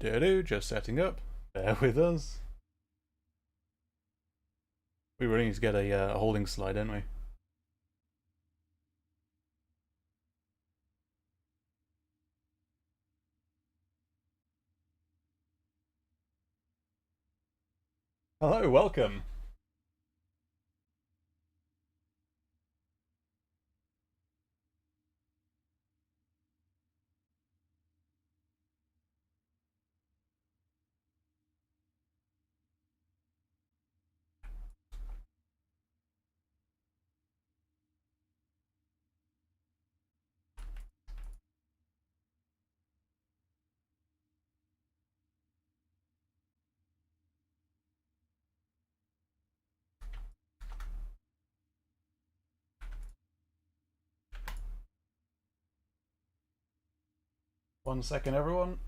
Just setting up. Bear with us. We really need to get a holding slide, don't we? Hello, welcome. One second, everyone.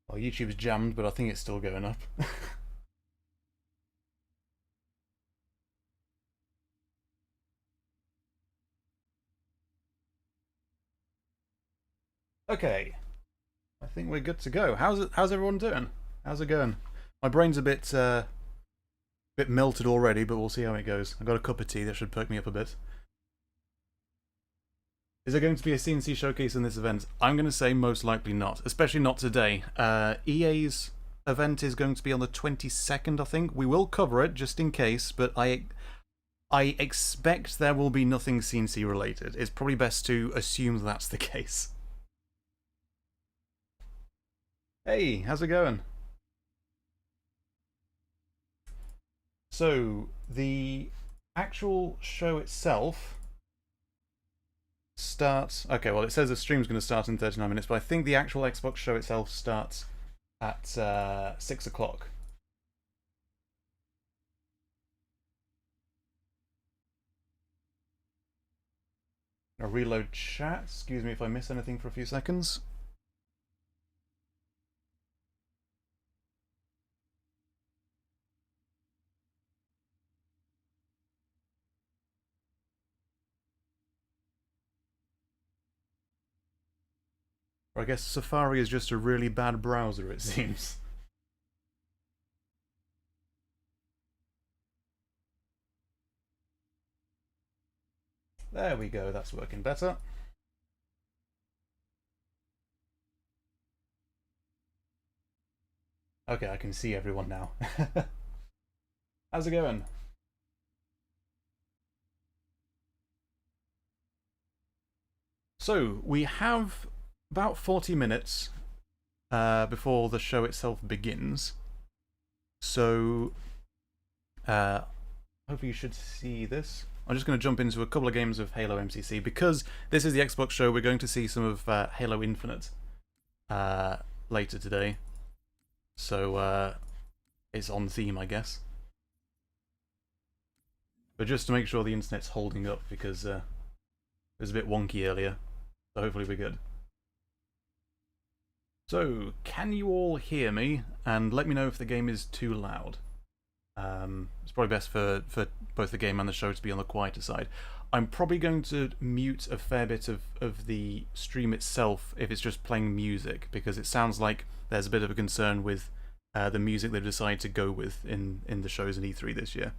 Well, YouTube's jammed, but I think it's still going up. Okay, I think we're good to go. How's everyone doing? How's it going? My brain's a bit melted already, but we'll see how it goes. I've got a cup of tea that should perk me up a bit. Is there going to be a CNC showcase in this event? I'm going to say most likely not, especially not today. EA's event is going to be on the 22nd, I think. We will cover it just in case, but I expect there will be nothing CNC related. It's probably best to assume that's the case. Hey, how's it going? So, the actual show itself starts... Okay, well, it says the stream's going to start in 39 minutes, but I think the actual Xbox show itself starts at 6 o'clock. I'll reload chat. Excuse me if I miss anything for a few seconds. Or I guess Safari is just a really bad browser, it seems. There we go, that's working better. Okay, I can see everyone now. How's it going? So, we have about 40 minutes before the show itself begins. So, hopefully you should see this. I'm just going to jump into a couple of games of Halo MCC. Because this is the Xbox show, we're going to see some of Halo Infinite later today. So, it's on theme, I guess. But just to make sure the internet's holding up, because it was a bit wonky earlier. So hopefully we're good. So, can you all hear me? And let me know if the game is too loud. It's probably best for both the game and the show to be on the quieter side. I'm probably going to mute a fair bit of the stream itself if it's just playing music, because it sounds like there's a bit of a concern with the music they've decided to go with in the shows in E3 this year.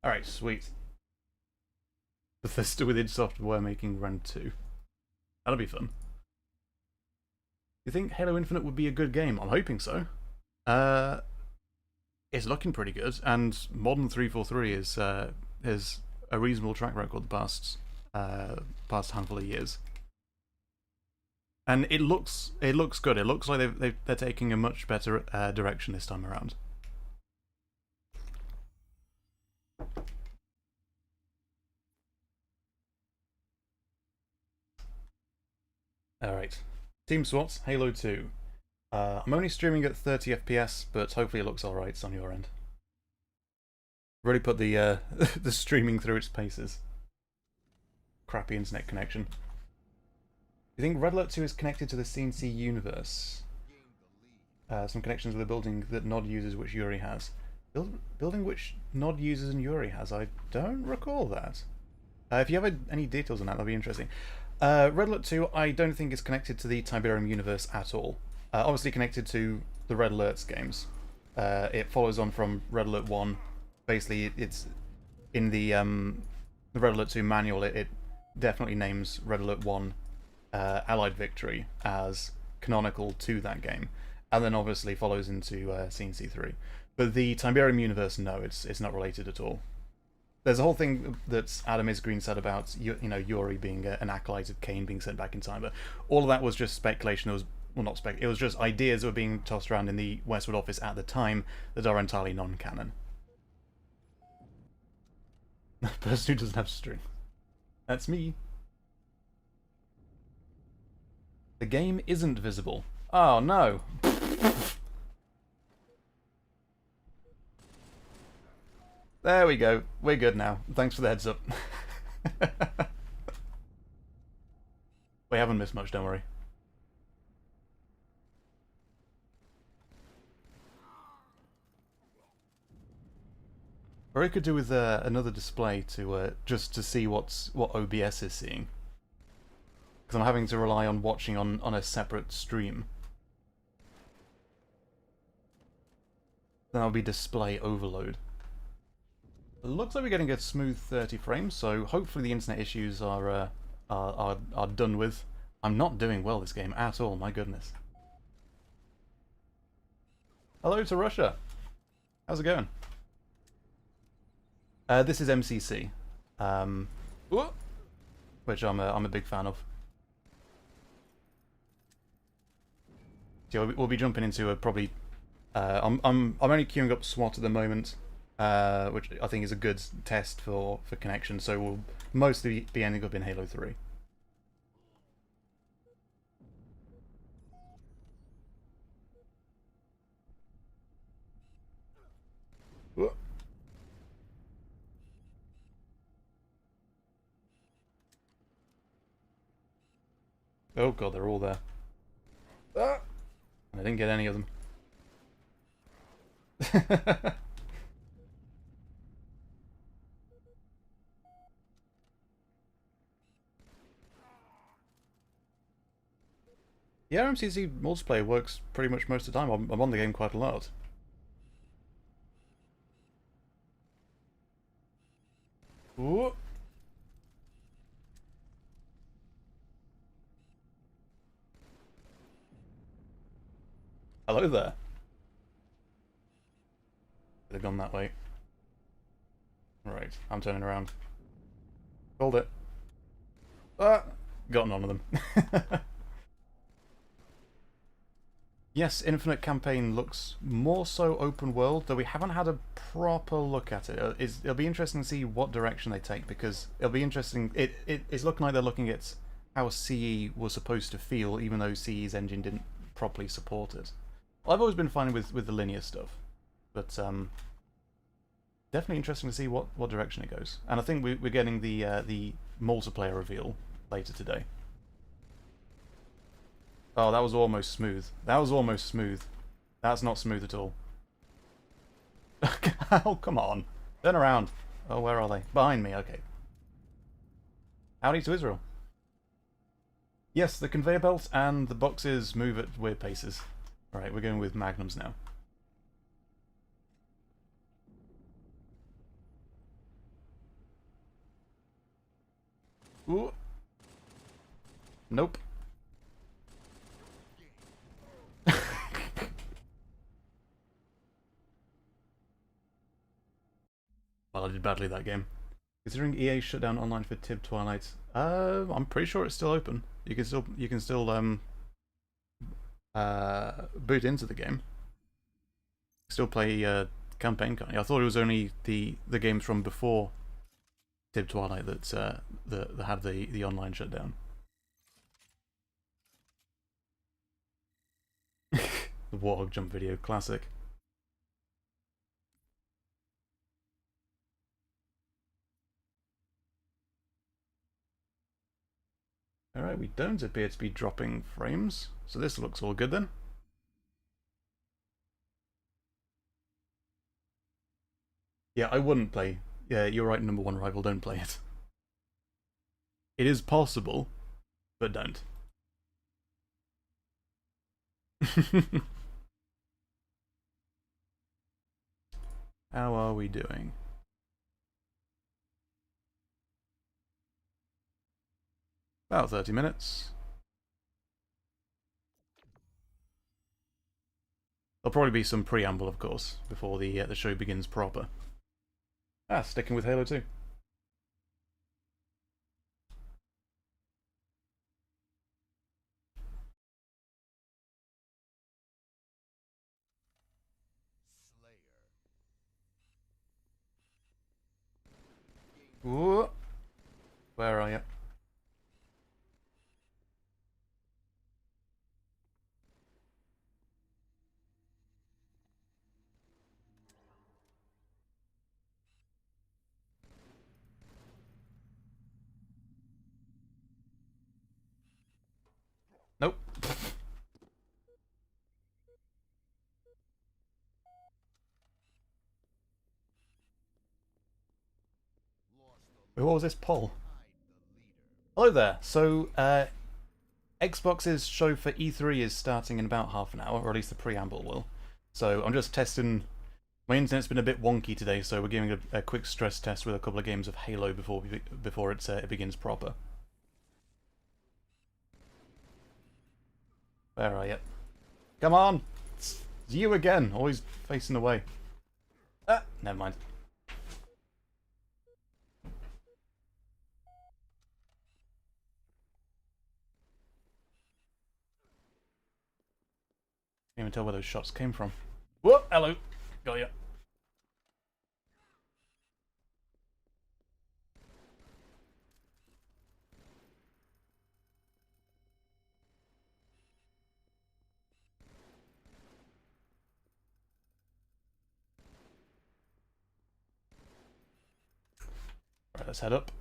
Alright, sweet. Bethesda with id Software making Run 2. That'll be fun. You think Halo Infinite would be a good game? I'm hoping so. It's looking pretty good, and Modern 343 is a reasonable track record the past handful of years. And it looks good. It looks like they're taking a much better direction this time around. Alright. Team SWAT, Halo 2. I'm only streaming at 30 FPS, but hopefully it looks alright on your end. Really put the the streaming through its paces. Crappy internet connection. You think Red Alert 2 is connected to the CNC universe? Some connections with a building that Nod uses, which Yuri has. Building which Nod uses and Yuri has? I don't recall that. If you have any details on that, that'd be interesting. Red Alert 2, I don't think is connected to the Tiberium universe at all. Obviously connected to the Red Alerts games. It follows on from Red Alert 1. Basically, it's in the Red Alert 2 manual, it definitely names Red Alert 1 Allied Victory as canonical to that game. And then obviously follows into CNC3. But the Tiberium universe, no, it's not related at all. There's a whole thing that Adam Isgreen said about Yuri being an acolyte of Cain being sent back in time, but all of that was just speculation. It was, well, not spec. It was just ideas that were being tossed around in the Westwood office at the time that are entirely non-canon. The person who doesn't have string. That's me. The game isn't visible. Oh no. There we go. We're good now. Thanks for the heads up. We haven't missed much, don't worry. Or I could do with another display to just to see what OBS is seeing. Because I'm having to rely on watching on a separate stream. Then I'll be display overload. It looks like we're getting a smooth 30 frames, so hopefully the internet issues are done with. I'm not doing well this game at all, my goodness. Hello to Russia. How's it going? This is MCC, which I'm a big fan of. So we'll be jumping into a probably. I'm only queuing up SWAT at the moment. Which I think is a good test for connection, so we'll mostly be ending up in Halo 3. Whoa. Oh god, they're all there. Ah! I didn't get any of them. Yeah, MCC multiplayer works pretty much most of the time. I'm on the game quite a lot. Ooh. Hello there. They've gone that way. Right, I'm turning around. Hold it. Ah! Got none of them. Yes, Infinite Campaign looks more so open world, though we haven't had a proper look at it. It'll be interesting to see what direction they take, because it'll be interesting. It's looking like they're looking at how CE was supposed to feel, even though CE's engine didn't properly support it. Well, I've always been fine with the linear stuff, but definitely interesting to see what direction it goes. And I think we're getting the multiplayer reveal later today. Oh, that was almost smooth. That was almost smooth. That's not smooth at all. Oh, come on. Turn around. Oh, where are they? Behind me, okay. Howdy to Israel. Yes, the conveyor belt and the boxes move at weird paces. Alright, we're going with magnums now. Ooh. Nope. Well, I did badly that game. Considering EA shut down online for Tib Twilight, I'm pretty sure it's still open. You can still boot into the game. Still play campaign, can't you? I thought it was only the games from before Tib Twilight that had the online shutdown. The Warhog jump video, classic. Alright, we don't appear to be dropping frames, so this looks all good then. Yeah, I wouldn't play. Yeah, you're right, number one rival, don't play it. It is possible, but don't. How are we doing? About 30 minutes. There'll probably be some preamble, of course, before the show begins proper. Ah, sticking with Halo 2. Ooh. Where are you? Nope. What was this poll? Hello there. So, Xbox's show for E3 is starting in about half an hour, or at least the preamble will. So I'm just testing. My internet's been a bit wonky today, so we're giving a quick stress test with a couple of games of Halo before it begins proper. Where are you? Come on! It's you again, always facing away. Ah, never mind. Can't even tell where those shots came from. Whoa, hello. Got ya. Right, let's head up.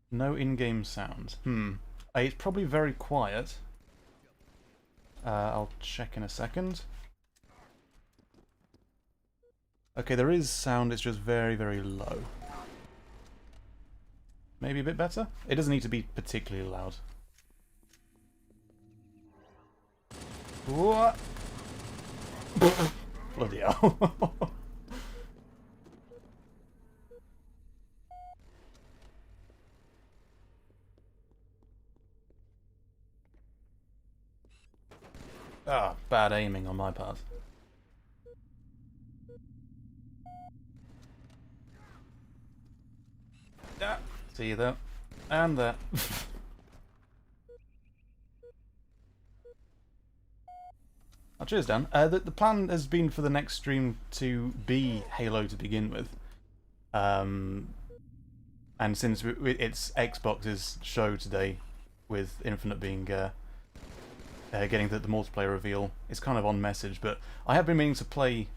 No in-game sound. It's probably very quiet. I'll check in a second. Okay, there is sound, it's just very, very low. Maybe a bit better? It doesn't need to be particularly loud. What? Bloody hell. Ah, bad aiming on my part. Ah, see you there. And there. Oh, cheers, Dan. The plan has been for the next stream to be Halo to begin with. And since it's Xbox's show today, with Infinite being getting the multiplayer reveal, it's kind of on message. But I have been meaning to play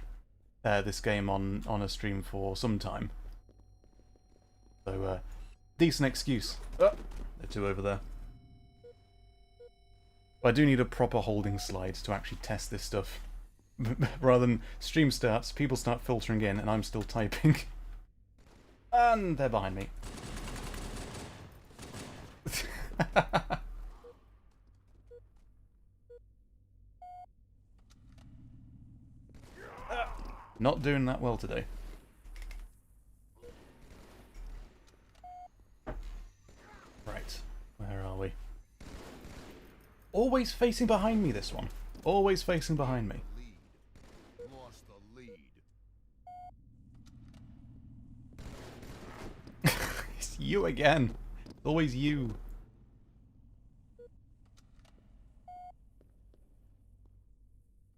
this game on a stream for some time. So, decent excuse. Oh, they're two over there. But I do need a proper holding slide to actually test this stuff. Rather than stream starts, people start filtering in, and I'm still typing. And they're behind me. Not doing that well today. Right, where are we? Always facing behind me, this one. Always facing behind me. It's you again. Always you.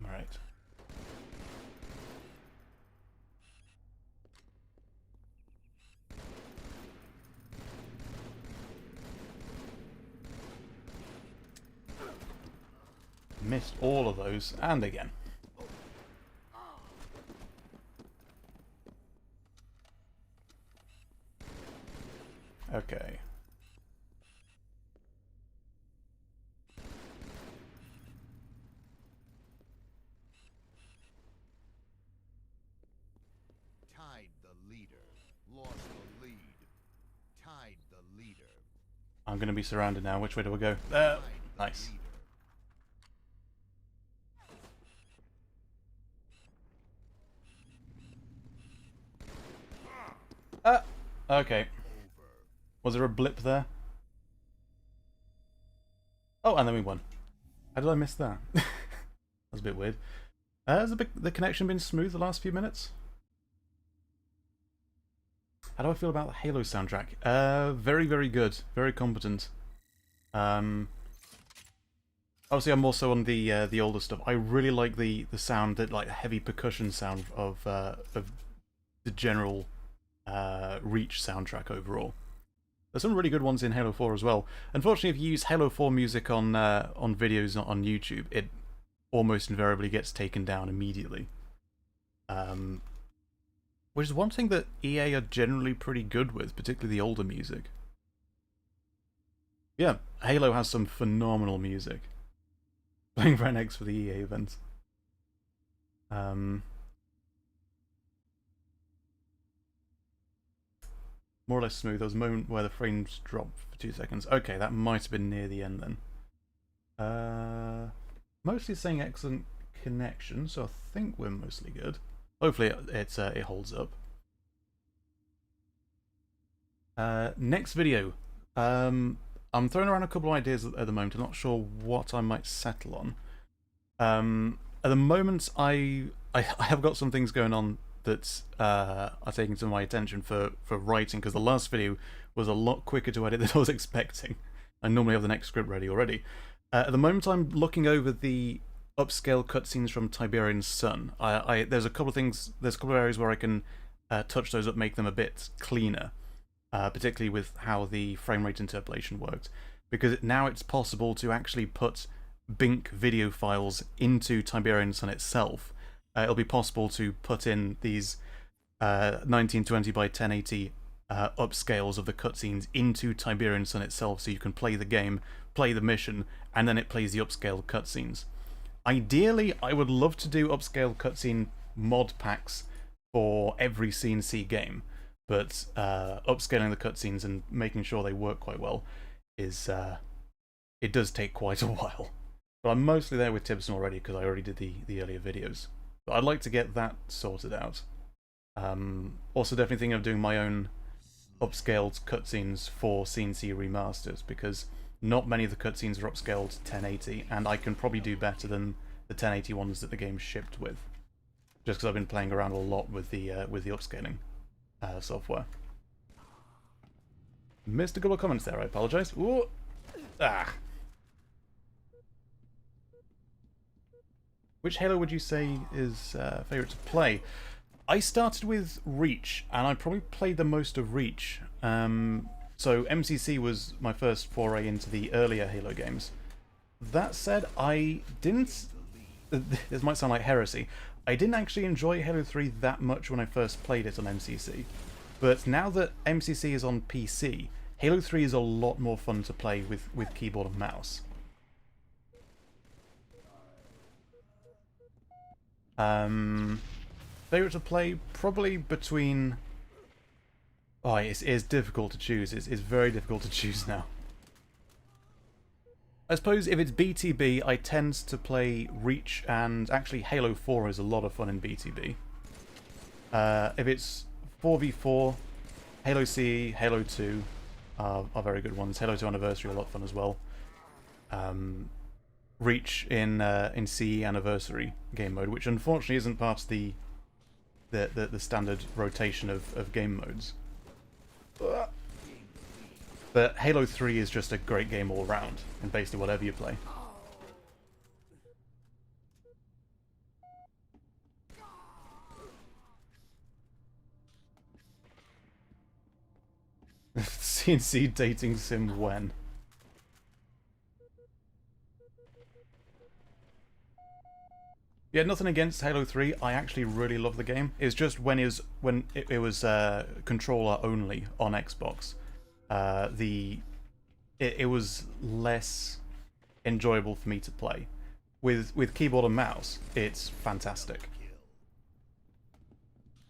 Alright. missed all of those, and again. Okay. Tied the leader. Lost the lead. Tied the leader. I'm going to be surrounded now. Which way do I go? Nice. Okay. Was there a blip there? Oh, and then we won. How did I miss that? That was a bit weird. Has the connection been smooth the last few minutes? How do I feel about the Halo soundtrack? Very, very good. Very competent. Obviously, I'm also on the older stuff. I really like the sound, that like heavy percussion sound of the general Reach soundtrack overall. There's some really good ones in Halo 4 as well. Unfortunately, if you use Halo 4 music on videos on YouTube, it almost invariably gets taken down immediately. Which is one thing that EA are generally pretty good with, particularly the older music. Yeah, Halo has some phenomenal music. Playing right next for the EA event. More or less smooth. There was a moment where the frames dropped for 2 seconds. Okay, that might have been near the end then. Mostly saying excellent connection, so I think we're mostly good. Hopefully it holds up. Next video. I'm throwing around a couple of ideas at the moment. I'm not sure what I might settle on. At the moment, I have got some things going on that are taking some of my attention for writing, because the last video was a lot quicker to edit than I was expecting. I normally have the next script ready already. At the moment, I'm looking over the upscale cutscenes from Tiberian Sun. There's a couple of things. There's a couple of areas where I can touch those up, make them a bit cleaner, particularly with how the frame rate interpolation worked. Because now it's possible to actually put Bink video files into Tiberian Sun itself. It'll be possible to put in these 1920 by 1080 upscales of the cutscenes into Tiberian Sun itself, so you can play the game, play the mission, and then it plays the upscale cutscenes. Ideally, I would love to do upscale cutscene mod packs for every CNC game, but upscaling the cutscenes and making sure they work quite well is it does take quite a while. But I'm mostly there with Tibson already, because I already did the earlier videos. But I'd like to get that sorted out. Also definitely thinking of doing my own upscaled cutscenes for CNC remasters, because not many of the cutscenes are upscaled to 1080, and I can probably do better than the 1080 ones that the game shipped with. Just because I've been playing around a lot with the upscaling software. Missed a couple of comments there, I apologise. Ooh! Ah! Which Halo would you say is favourite to play? I started with Reach, and I probably played the most of Reach. So MCC was my first foray into the earlier Halo games. That said, I didn't... This might sound like heresy. I didn't actually enjoy Halo 3 that much when I first played it on MCC. But now that MCC is on PC, Halo 3 is a lot more fun to play with keyboard and mouse. Favorite to play? Probably between... Oh, it is difficult to choose. It's very difficult to choose now. I suppose if it's BTB, I tend to play Reach, and actually Halo 4 is a lot of fun in BTB. If it's 4v4, Halo CE, Halo 2 are very good ones. Halo 2 Anniversary are a lot of fun as well. Reach in CE Anniversary game mode, which unfortunately isn't part of the standard rotation of game modes. But Halo 3 is just a great game all round, in basically whatever you play. CNC dating sim when? Yeah, nothing against Halo 3. I actually really love the game. It's just when it was controller only on Xbox, the it was less enjoyable for me to play. With keyboard and mouse, it's fantastic.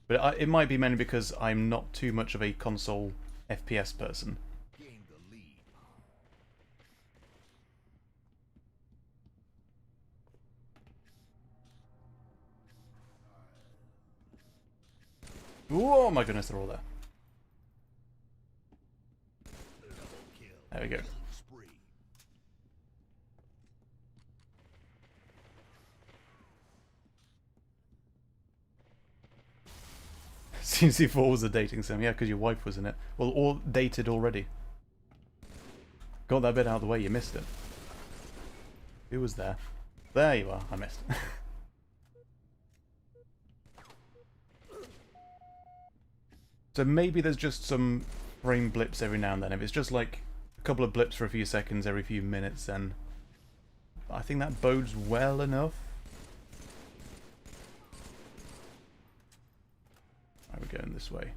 But it might be mainly because I'm not too much of a console FPS person. Gain the lead. Oh my goodness, they're all there. There we go. Spree. CC4 was a dating sim, yeah, because your wife was in it. Well, all dated already. Got that bit out of the way, you missed it. Who was there? There you are, I missed. So maybe there's just some frame blips every now and then. If it's just like a couple of blips for a few seconds every few minutes, then I think that bodes well enough. Right, we're going this way.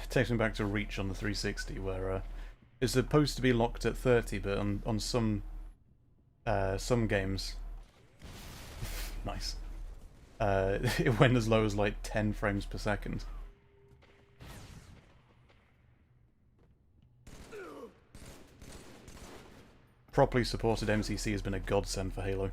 Takes me back to Reach on the 360, where it's supposed to be locked at 30, but on some games, nice, it went as low as like 10 frames per second. Properly supported MCC has been a godsend for Halo.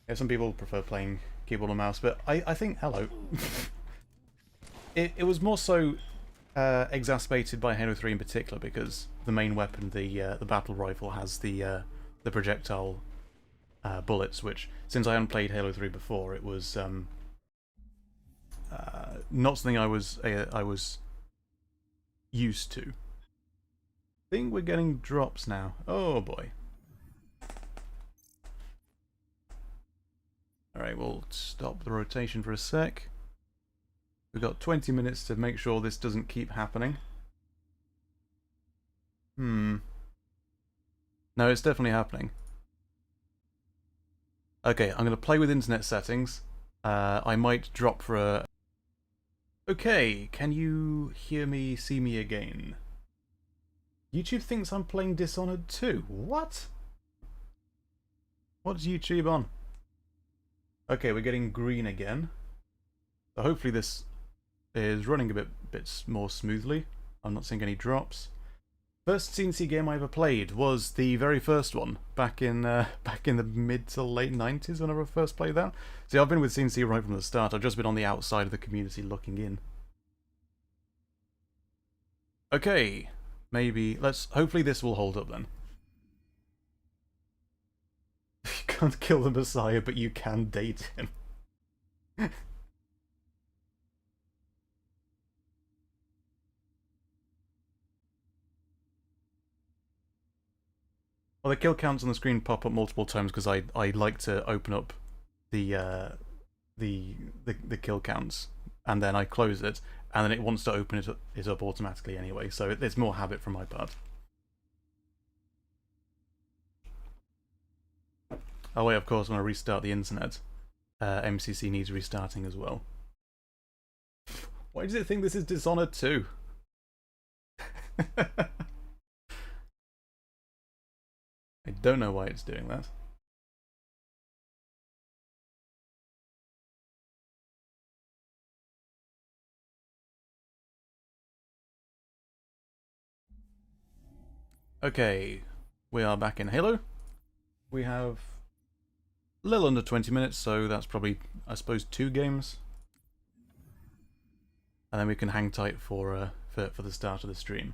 Yeah, some people prefer playing keyboard and mouse, but I think, hello. It was more so exacerbated by Halo 3 in particular, because the main weapon, the battle rifle, has the projectile bullets, which, since I hadn't played Halo 3 before, it was not something I was used to. I think we're getting drops now. Oh boy. Alright, we'll stop the rotation for a sec. We've got 20 minutes to make sure this doesn't keep happening. No, it's definitely happening. Okay, I'm going to play with internet settings. I might drop for a... Okay, can you hear me, see me again? YouTube thinks I'm playing Dishonored 2. What? What's YouTube on? Okay, we're getting green again. So hopefully this is running a bit more smoothly. I'm not seeing any drops. First CNC game I ever played was the very first one, back in the mid to late 90s whenever I first played that. See, I've been with CNC right from the start. I've just been on the outside of the community looking in. Okay, maybe hopefully this will hold up then. You can't kill the Messiah, but you can date him. Well, the kill counts on the screen pop up multiple times because I like to open up the the kill counts, and then I close it, and then it wants to open it up automatically anyway. So it's more habit from my part. Oh wait, of course, when I restart the internet, MCC needs restarting as well. Why does it think this is Dishonored 2? I don't know why it's doing that. Okay, we are back in Halo. We have a little under 20 minutes, so that's probably, I suppose, 2 games. And then we can hang tight for the start of the stream.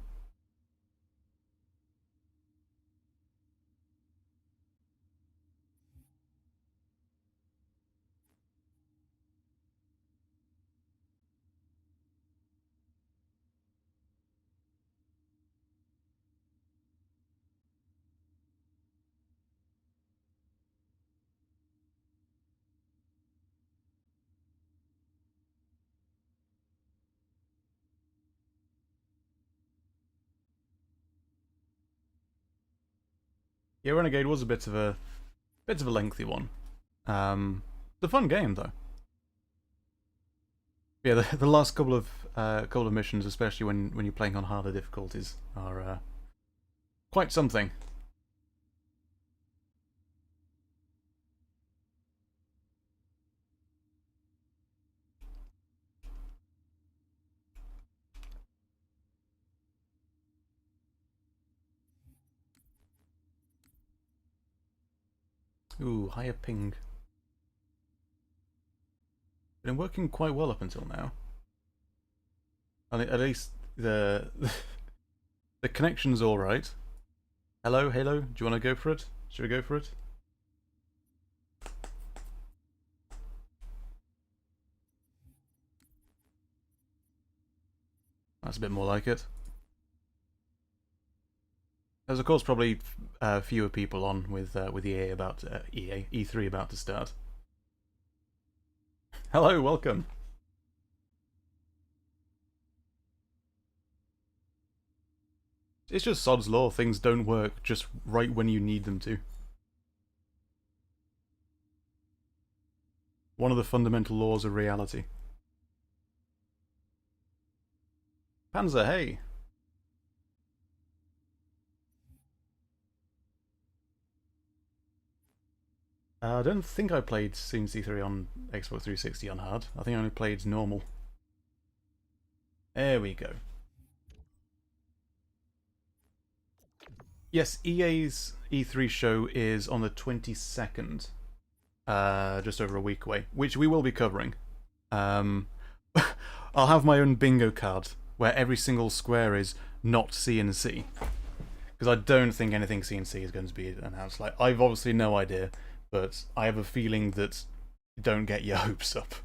Yeah, Renegade was a bit of a lengthy one. It's a fun game though. Yeah, the last couple of missions, especially when you're playing on harder difficulties, are quite something. Ooh, higher ping. Been working quite well up until now. At least the the connection's all right. Hello, Halo. Do you want to go for it? Should we go for it? That's a bit more like it. There's of course probably fewer people on with EA about EA E3 about to start. Hello, welcome. It's just sod's law. Things don't work just right when you need them to. One of the fundamental laws of reality. Panzer, hey. I don't think I played C3 on Xbox 360 on hard. I think I only played normal. There we go. Yes, EA's E3 show is on the 22nd. Just over a week away, which we will be covering. I'll have my own bingo card where every single square is not CNC. Because I don't think anything CNC is going to be announced. Like, I've obviously no idea, but I have a feeling that don't get your hopes up.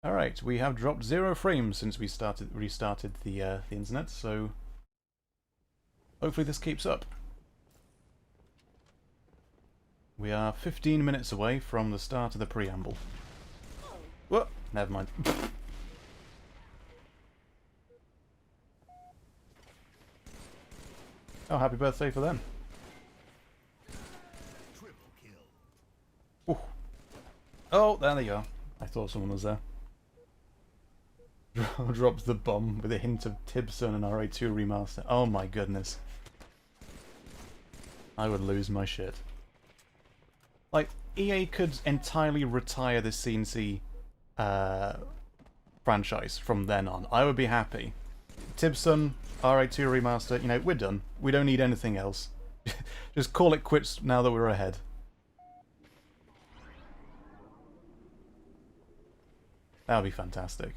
Alright, we have dropped 0 frames since we restarted the internet, so hopefully this keeps up. We are 15 minutes away from the start of the preamble. Whoa, never mind. Oh, happy birthday for them. Ooh. Oh, there you are. I thought someone was there. Drops the bomb with a hint of Tibson and RA2 remaster. Oh my goodness. I would lose my shit. Like, EA could entirely retire the CNC franchise from then on. I would be happy. Tibson, RA2 remaster, you know, we're done. We don't need anything else. Just call it quits now that we're ahead. That would be fantastic.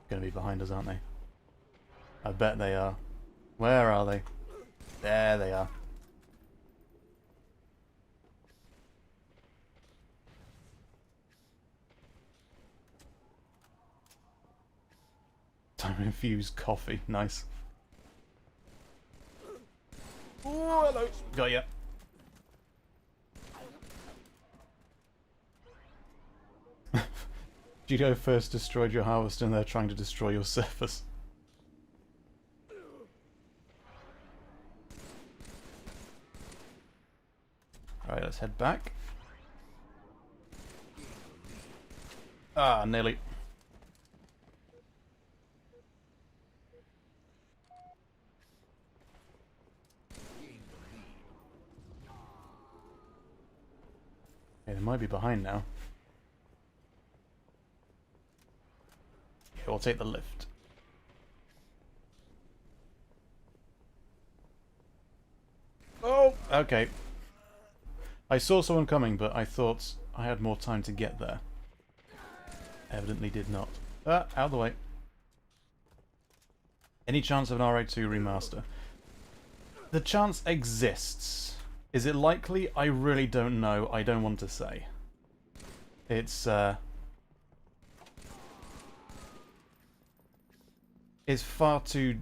Gonna be behind us, aren't they? I bet they are. Where are they? There they are. Time-infused coffee. Nice. Oh, hello. Got ya. Judo first destroyed your harvester and they're trying to destroy your surface. Alright, let's head back. Ah, nearly. Yeah, they might be behind now. We'll take the lift. Oh, okay. I saw someone coming, but I thought I had more time to get there. Evidently did not. Out of the way. Any chance of an RA2 remaster? The chance exists. Is it likely? I really don't know. I don't want to say. It's far too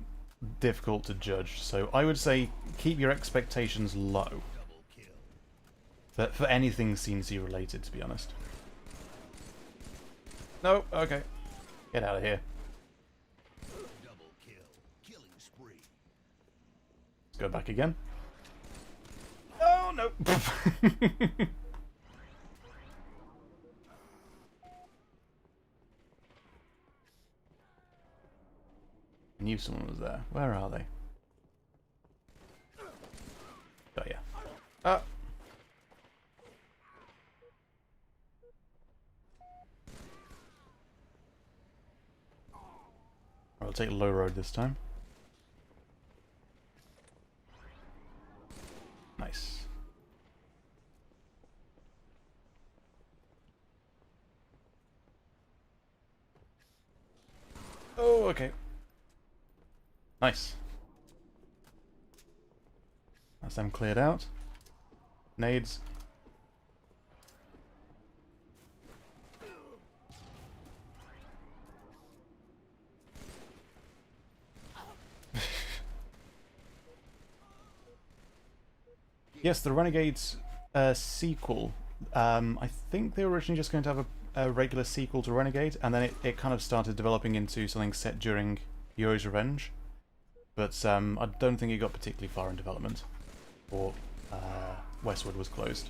difficult to judge. So I would say keep your expectations low. For anything CNC related, to be honest. No, okay. Get out of here. Double kill. Killing spree. Let's go back again. Oh, no. I knew someone was there. Where are they? Oh, yeah. Ah. I'll take low road this time. Nice. Oh, okay. Nice. That's them cleared out. Nades. Yes, the Renegades sequel. I think they were originally just going to have a regular sequel to Renegade, and then it kind of started developing into something set during Yuri's Revenge. But I don't think it got particularly far in development, or Westwood was closed.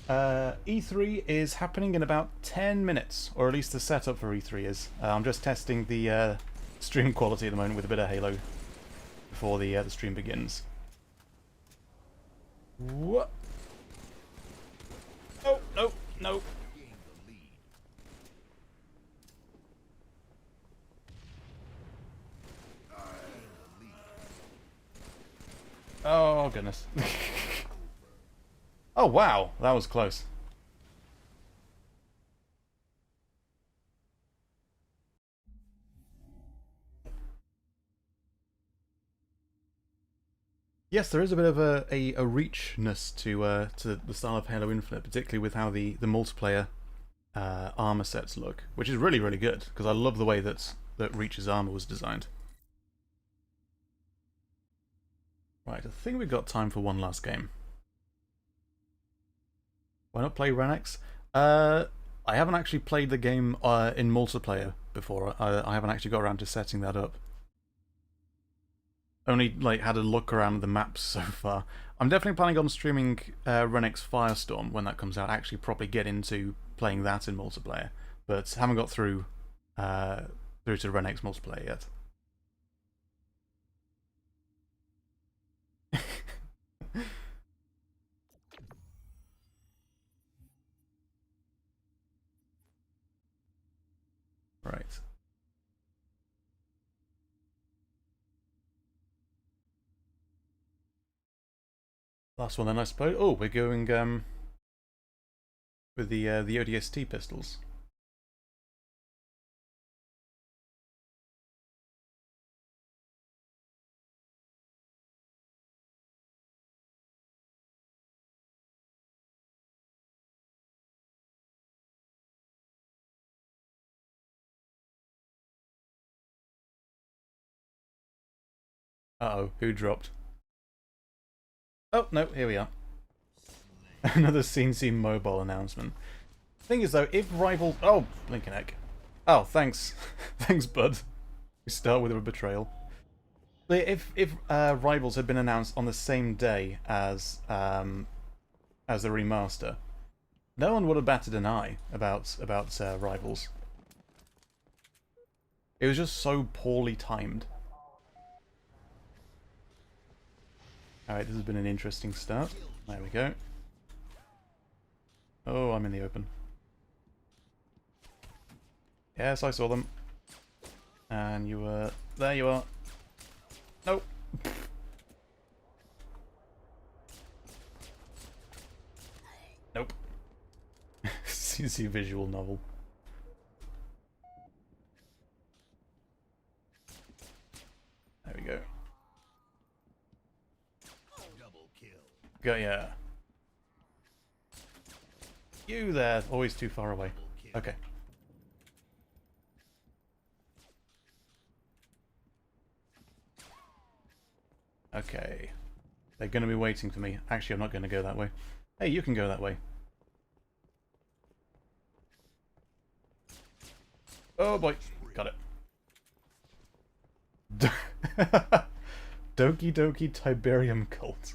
E3 is happening in about 10 minutes, or at least the setup for E3 is. I'm just testing the stream quality at the moment with a bit of Halo before the stream begins. What? Oh, no, no. Oh, goodness. Oh, wow. That was close. Yes, there is a bit of a reachness to the style of Halo Infinite, particularly with how the multiplayer armor sets look, which is really, really good, because I love the way that Reach's armor was designed. Right, I think we've got time for one last game. Why not play Renex? I haven't actually played the game in multiplayer before. I haven't actually got around to setting that up. Only like had a look around the maps so far. I'm definitely planning on streaming Renex Firestorm when that comes out. Actually, probably get into playing that in multiplayer, but haven't got through to Renex multiplayer yet. Right. Last one then, I suppose. Oh, we're going with the ODST pistols. Uh-oh, who dropped? Oh, no, here we are. Another CNC Mobile announcement. Thing is, though, if Rivals... Oh, Lincoln Egg. Oh, thanks. Thanks, bud. We start with a betrayal. But if Rivals had been announced on the same day as the remaster, no one would have batted an eye about Rivals. It was just so poorly timed. Alright, this has been an interesting start. There we go. Oh, I'm in the open. Yes, I saw them. And you were... There you are. Nope. Nope. CC visual novel. There we go. Double kill. Go, yeah. You there. Always too far away. Okay. Okay. They're going to be waiting for me. Actually, I'm not going to go that way. Hey, you can go that way. Oh boy. Got it. Doki Doki Tiberium Cult.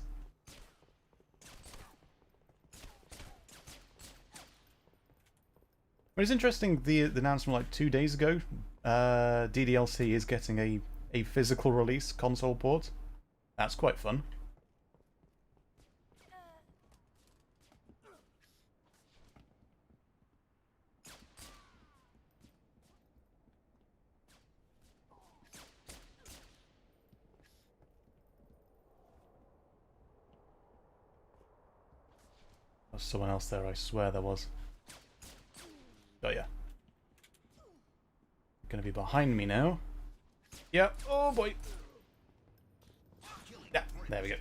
But it's interesting, the announcement like 2 days ago, DDLC is getting a physical release console port. That's quite fun. There's someone else there, I swear there was. Oh yeah. Gonna be behind me now. Yeah, oh boy. Yeah, there we go.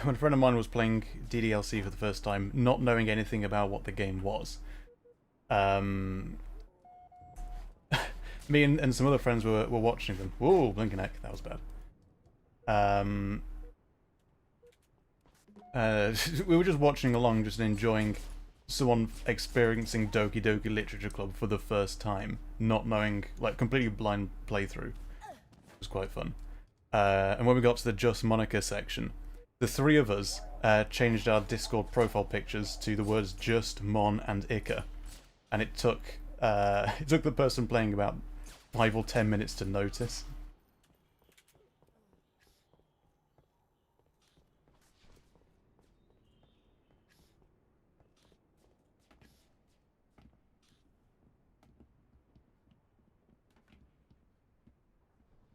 When a friend of mine was playing DDLC for the first time, not knowing anything about what the game was, me and some other friends were watching them. Whoa, blinking heck, that was bad. We were just watching along, just enjoying someone experiencing Doki Doki Literature Club for the first time, not knowing, like, completely blind playthrough. It was quite fun. And when we got to the Just Monica section, the three of us changed our Discord profile pictures to the words Just, Mon, and Ika. And it took the person playing about 5 or 10 minutes to notice.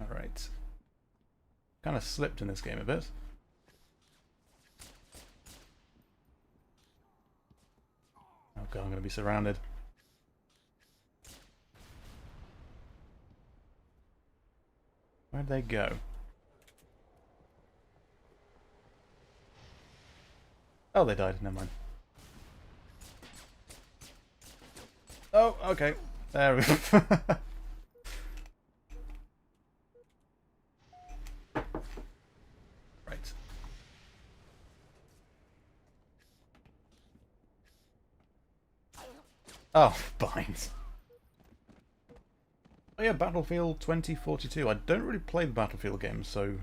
Alright. Kind of slipped in this game a bit. Oh god, I'm going to be surrounded. Where'd they go? Oh, they died. Never mind. Oh, okay. There we go. Right. Oh, bind. Oh yeah, Battlefield 2042. I don't really play the Battlefield games, so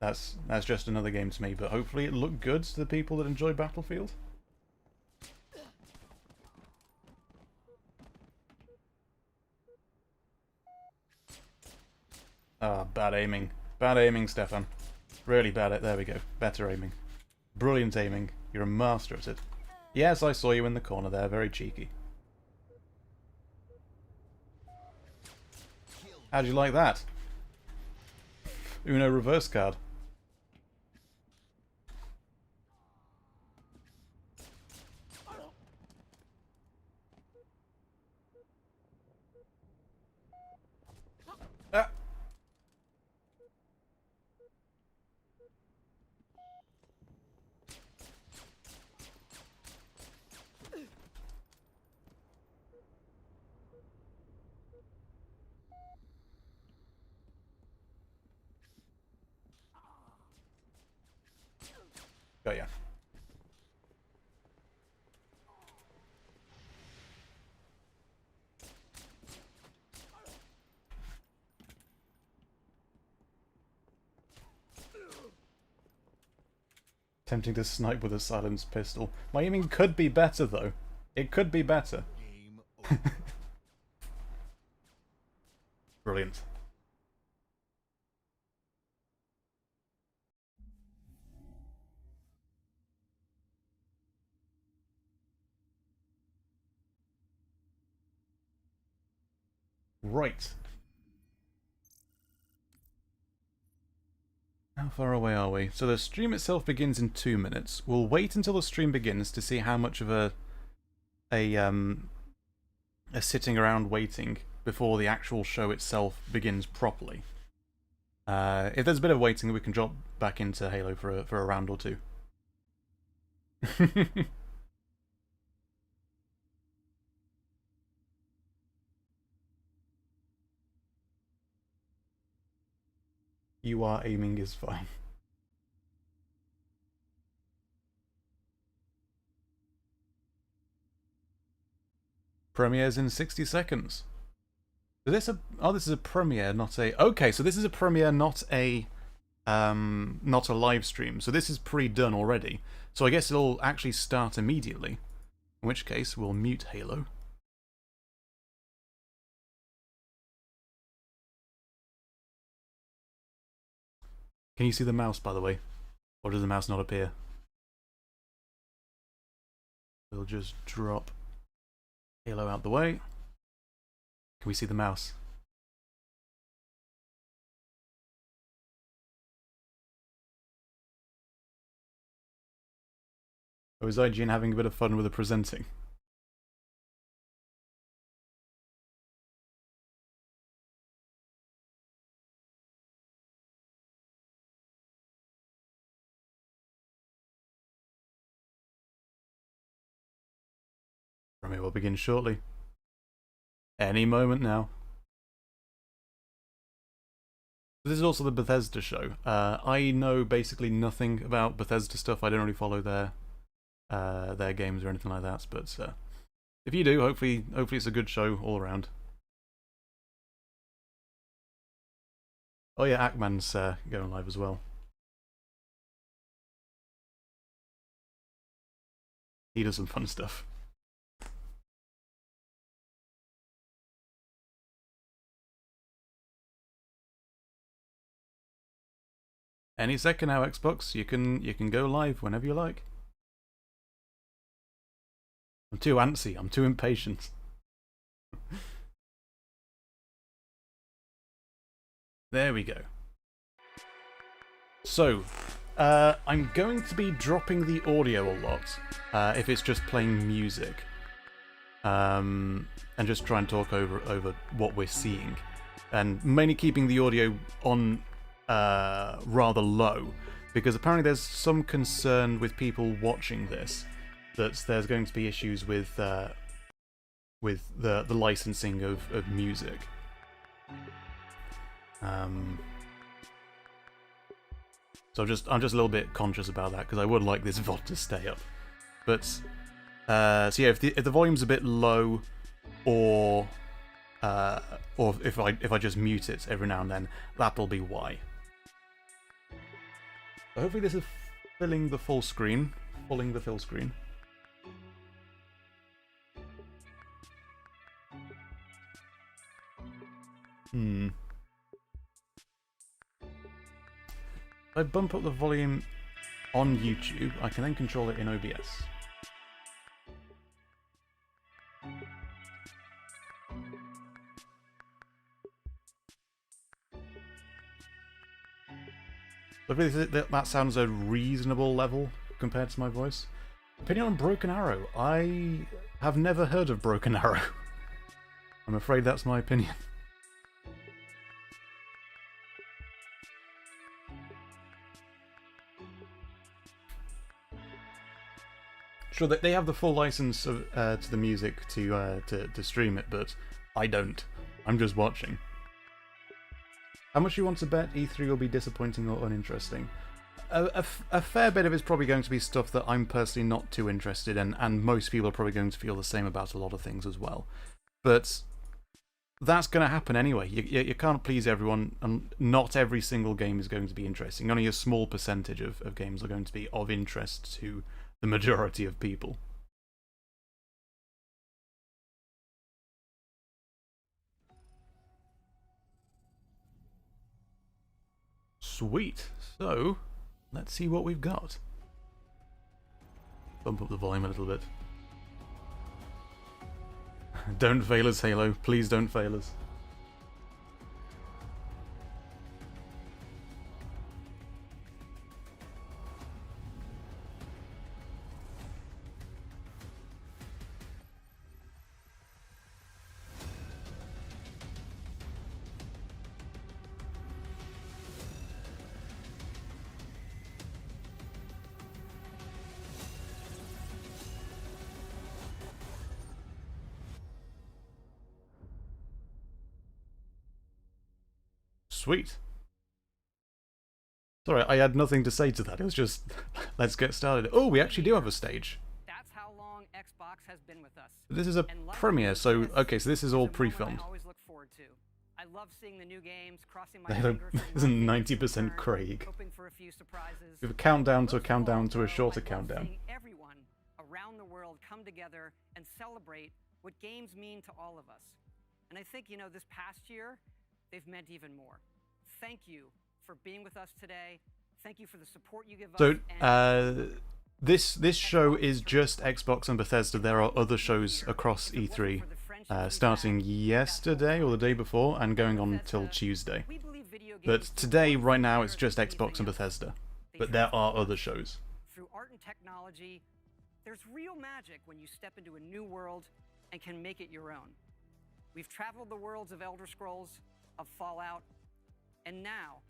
that's just another game to me, but hopefully it looked good to the people that enjoy Battlefield. Ah, bad aiming. Bad aiming, Stefan. Really bad at there we go. Better aiming. Brilliant aiming. You're a master at it. Yes, I saw you in the corner there, very cheeky. How'd you like that? Uno reverse card. Ah. Oh yeah. Tempting to snipe with a silenced pistol. My aiming could be better though. It could be better. Brilliant. Right. How far away are we? So the stream itself begins in 2 minutes. We'll wait until the stream begins to see how much of a sitting around waiting before the actual show itself begins properly. If there's a bit of waiting, we can drop back into Halo for a round or two. you are aiming is fine. Premieres in 60 seconds. Is this a... Oh, this is a premiere, not a... Okay, so this is a premiere, not a live stream. So this is pre-done already. So I guess it'll actually start immediately. In which case, we'll mute Halo. Can you see the mouse, by the way? Or does the mouse not appear? We'll just drop Halo out the way. Can we see the mouse? Or is IGN having a bit of fun with the presenting? Premiere will begin shortly. Any moment now. This is also the Bethesda show. I know basically nothing about Bethesda stuff. I don't really follow their games or anything like that. But if you do, hopefully it's a good show all around. Oh yeah, Ackman's going live as well. He does some fun stuff. Any second now, Xbox. You can go live whenever you like. I'm too antsy. I'm too impatient. There we go. So, I'm going to be dropping the audio a lot if it's just playing music, and just try and talk over what we're seeing, and mainly keeping the audio on rather low, because apparently there's some concern with people watching this that there's going to be issues with the licensing of music. So I'm just a little bit conscious about that, because I would like this VOD to stay up. But so yeah, if the volume's a bit low, or if I just mute it every now and then, that'll be why. So hopefully this is filling the full screen. Filling the full screen. If I bump up the volume on YouTube, I can then control it in OBS. But really, that sounds a reasonable level compared to my voice. Opinion on Broken Arrow. I have never heard of Broken Arrow. I'm afraid that's my opinion. Sure, they have the full license to the music to stream it, but I don't. I'm just watching. How much do you want to bet E3 will be disappointing or uninteresting? A fair bit of it's probably going to be stuff that I'm personally not too interested in, and most people are probably going to feel the same about a lot of things as well. But that's going to happen anyway. You can't please everyone, and not every single game is going to be interesting. Only a small percentage of games are going to be of interest to the majority of people. Sweet. So, let's see what we've got. Bump up the volume a little bit. Don't fail us, Halo. Please don't fail us. Sweet. Sorry, I had nothing to say to that. It was just, let's get started. Oh, we actually do have a stage. That's how long Xbox has been with us. This is a premiere, so okay, so this is all pre-filmed. I always look forward to. I love seeing the new games, crossing my This fingers. is 90% Craig. Hoping for a few surprises. We have a countdown to a Most of countdown all, to a though, shorter I love countdown. seeing everyone around the world come together and celebrate what games mean to all of us. And I think, this past year, they've meant even more. Thank you for being with us today. Thank you for the support you give us. So, this show is just Xbox and Bethesda. There are other shows across E3, starting yesterday or the day before and going on till Tuesday. But today, right now, it's just Xbox and Bethesda. But there are other shows. Through art and technology, there's real magic when you step into a new world and can make it your own. We've traveled the worlds of Elder Scrolls, of Fallout, and now,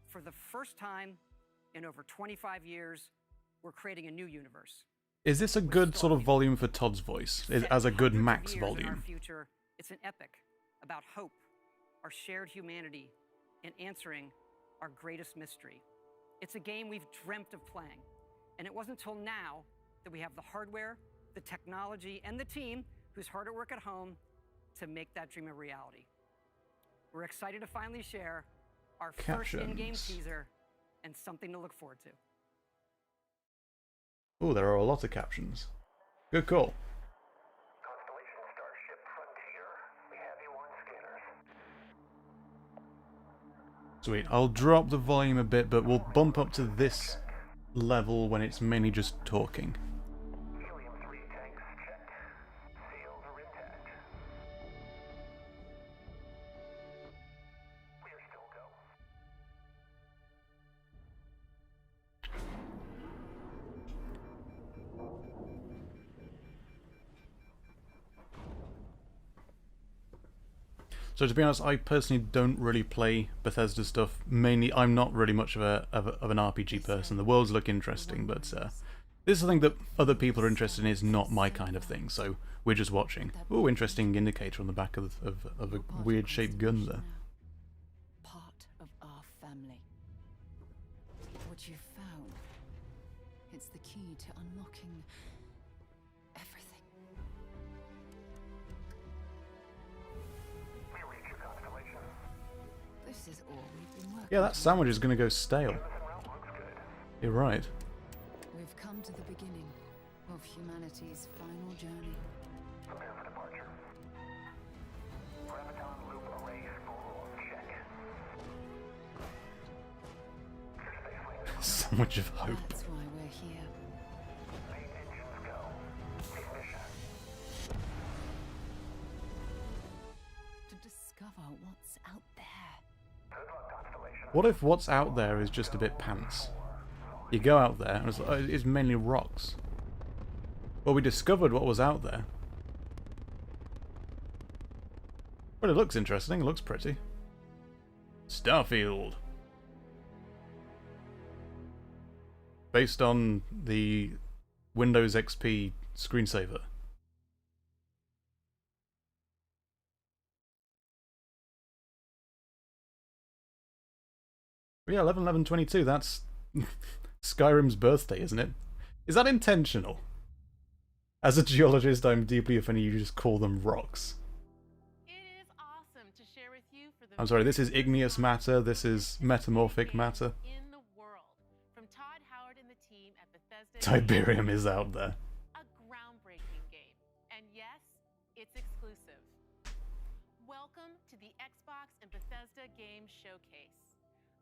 for the first time in over 25 years, we're creating a new universe. Is this a good sort of volume for Todd's voice? As a good max volume? Future, it's an epic about hope, our shared humanity, and answering our greatest mystery. It's a game we've dreamt of playing, and it wasn't until now that we have the hardware, the technology, and the team who's hard at work at home to make that dream a reality. We're excited to finally share our first in-game teaser and something to look forward to. Oh, there are a lot of captions. Good call. Constellation Starship Frontier. We have you on scanners. Sweet. I'll drop the volume a bit, but we'll bump up to this level when it's mainly just talking. Helium-3 tanks checked. Seals are intact. We're still go. So to be honest, I personally don't really play Bethesda stuff. Mainly, I'm not really much of an RPG person. The worlds look interesting, but this is something that other people are interested in. Is not my kind of thing, so we're just watching. Oh, interesting indicator on the back of a weird-shaped gun there. Part of our family. What you found, it's the key to unlocking everything. We reach your constellation. This is all we've been working Yeah, that sandwich is going to go stale. This route looks good. You're right. We've come to the beginning of humanity's final journey. Prepare for departure. Graviton loop array spool check. Your space lane is So much of hope. That's why we're here. main engines go. Ignition. To discover what's out there. Good luck, constellation. What if what's out there is just a bit pants? You go out there, and it's mainly rocks. Well, we discovered what was out there. But it looks interesting, it looks pretty. Starfield. Based on the Windows XP screensaver. Yeah, 11/11/22, that's Skyrim's birthday, isn't it? Is that intentional? As a geologist, I'm deeply offended you just call them rocks. It is awesome to share with you for the I'm sorry, this is igneous matter, this is metamorphic game matter. in the world. From Todd Howard and the team at Bethesda. Tiberium is out there. A groundbreaking game. And yes, it's exclusive. Welcome to the Xbox and Bethesda Game Showcase.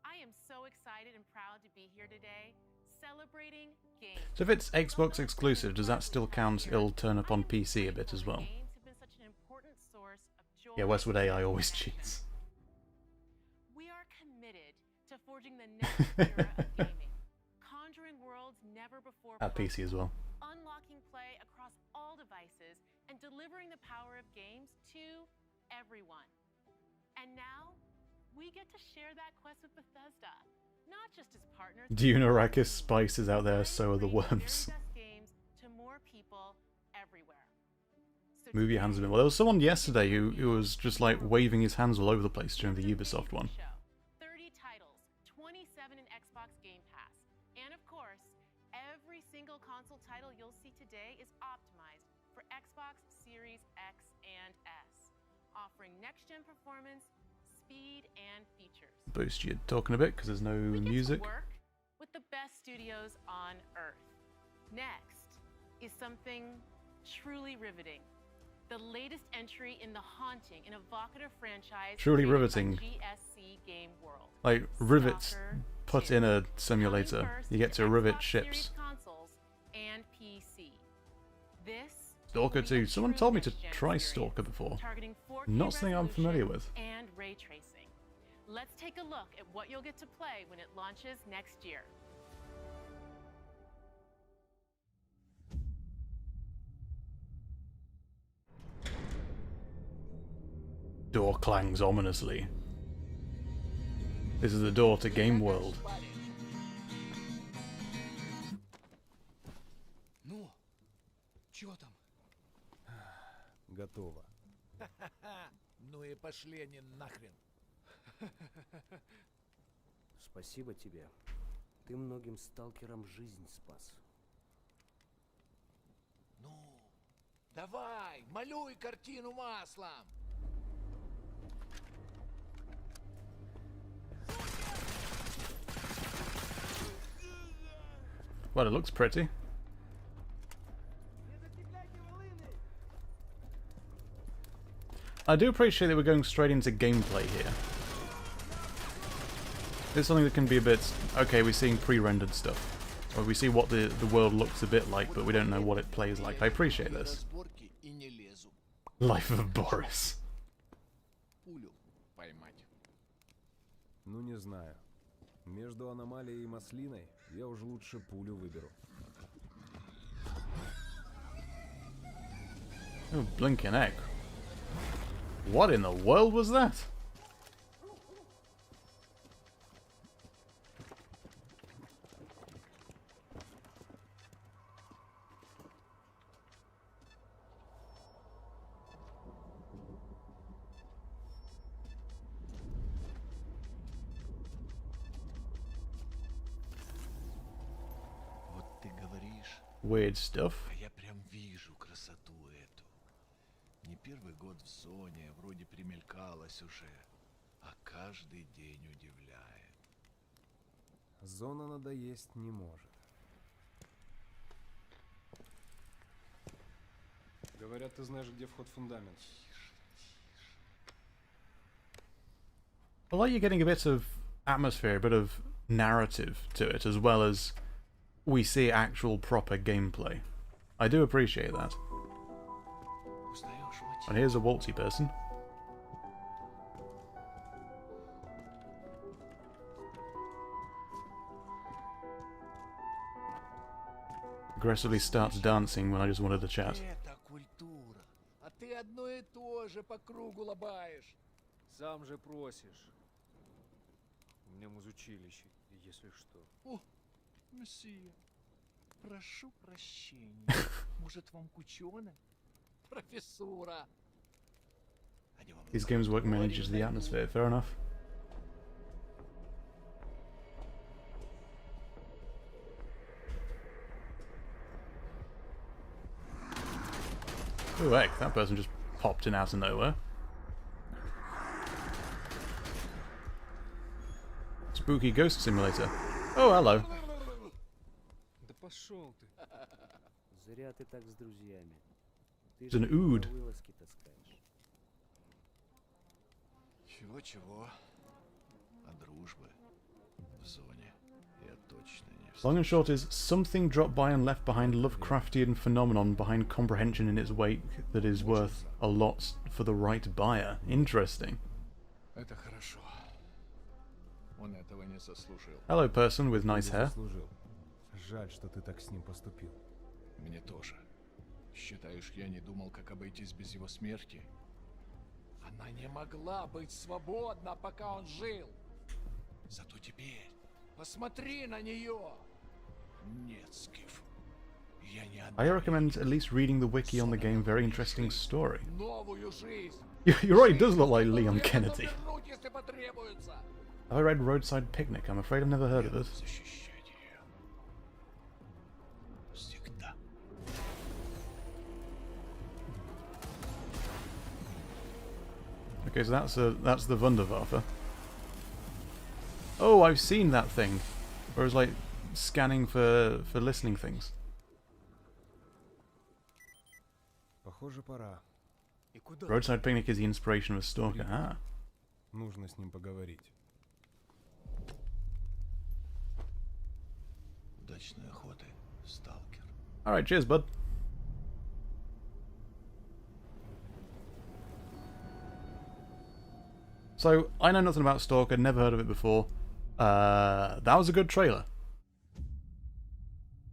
I am so excited and proud to be here today, celebrating games. So if it's Xbox exclusive, does that still count it'll turn up on PC a bit as well? Games have been such an important source of joy Yeah, Westwood AI always and cheats. We are committed to forging the next era of gaming, conjuring worlds never before At PC as well. unlocking play across all devices, and delivering the power of games to everyone. And now, we get to share that quest with Bethesda, not just as partners. Dunarachus Spice is out there, so are the bringing very worms. best games to more people everywhere. So Move your hands a bit. today, Well, there was someone yesterday who was just like waving his hands all over the place during the Ubisoft one. 30 titles, 27 in Xbox Xbox Game Pass. And of course, every single console title you'll see today is optimized for Xbox Series X and S, offering next-gen performance, speed, and features. Boost you talking a bit because there's no We get music. to work with the best studios on Earth. Next is something truly riveting. The latest entry in the haunting and evocative franchise Truly created by riveting. GSC Game World. Like rivets Stalker put 2, in a coming simulator. first You get to to rivet Xbox ships. Series consoles and PC. This Stalker will be 2. a Someone true told me to next-gen try experience, Stalker before. targeting 4K Not something I'm familiar resolution with. and ray tracing. Let's take a look at what you'll get to play when it launches next year. Door clangs ominously. This is the door to Game World. Ну, чё там? Готово. Ну и пошли они нахрен. Спасибо тебе. Ты многим сталкерам жизнь спас. Ну, давай, малюй картину маслом. Well, it looks pretty. I do appreciate that we're going straight into gameplay here. It's something that can be a bit... Okay, we're seeing pre-rendered stuff. Or we see what the world looks a bit like, but we don't know what it plays like. I appreciate this. Разборки и не лезу. Life of Boris. Пулю поймать. Ну не знаю. Между аномалией и маслиной я уже лучше пулю выберу. Oh, blinking egg. What in the world was that? Вот ты говоришь, Weird stuff. а я прям вижу красоту эту. Не первый год в зоне, вроде примелькалась уже, а каждый день удивляет. Зона надоесть не может. Говорят, ты знаешь, где вход в фундамент. I like you're getting a bit of atmosphere, a bit of narrative to it, as well as we see actual proper gameplay. I do appreciate that. Узнаешь мотив? And here's a waltzy person. Aggressively starts dancing when I just wanted to chat. Это культура. А ты одно и то же по кругу лобаешь. Сам же просишь. У меня музучилище, если что. О, месье, прошу прощения. Может, вам кучёнок? Профессура. Они вам These games work mainly due to the atmosphere, fair enough. Ooh, heck, that person just popped in out of nowhere. Spooky Ghost Simulator. Oh, hello. Да пошел ты. Зря ты так с друзьями. Ты It's an же ood. на вылазки таскаешь. Чего-чего? А дружбы в зоне я точно не Long and short is, something dropped by and left behind Lovecraftian phenomenon behind comprehension in its wake that is worth a lot for the right buyer. Interesting. Это хорошо. Он этого не заслужил. Hello, person with nice Ты hair. заслужил. Жаль, что ты так с ним поступил. Мне тоже. Считаешь, я не думал, как обойтись без его смерти? Она не могла быть свободна, пока он жил. Зато теперь посмотри на нее. Нет, Скиф. Я не I recommend at least reading the wiki on the game. Very interesting story. новую жизнь. You're right, it does look like Leon Которую я Kennedy. готов вернуть, если потребуется. Have I read Roadside Picnic? I'm afraid I've never heard of it. Защищать ее. Всегда. Okay, so that's the Wunderwaffe. Oh, I've seen that thing. Where it's like scanning for listening things. Похоже, пора. И куда? Roadside Picnic is the inspiration of a stalker. Ah. Нужно с ним поговорить. Удачной охоты, сталкер. Alright, cheers, bud. So, I know nothing about Stalker, never heard of it before. That was a good trailer.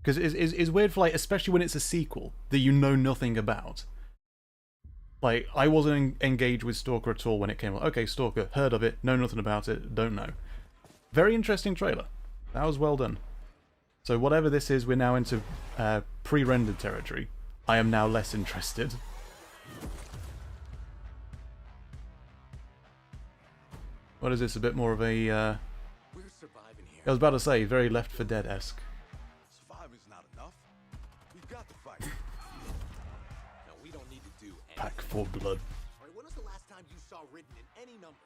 Because it's weird for, like, especially when it's a sequel that you know nothing about. Like, I wasn't engaged with Stalker at all when it came out. Okay, Stalker, heard of it, know nothing about it, don't know. Very interesting trailer. That was well done. So whatever this is, we're now into pre-rendered territory. I am now less interested. What is this? A bit more of a... We're surviving here. I was about to say, very Left 4 Dead-esque. Surviving's not enough. We've got to fight. No, we don't need to do anything. Pack for blood. All right, when was the last time you saw written in any numbers?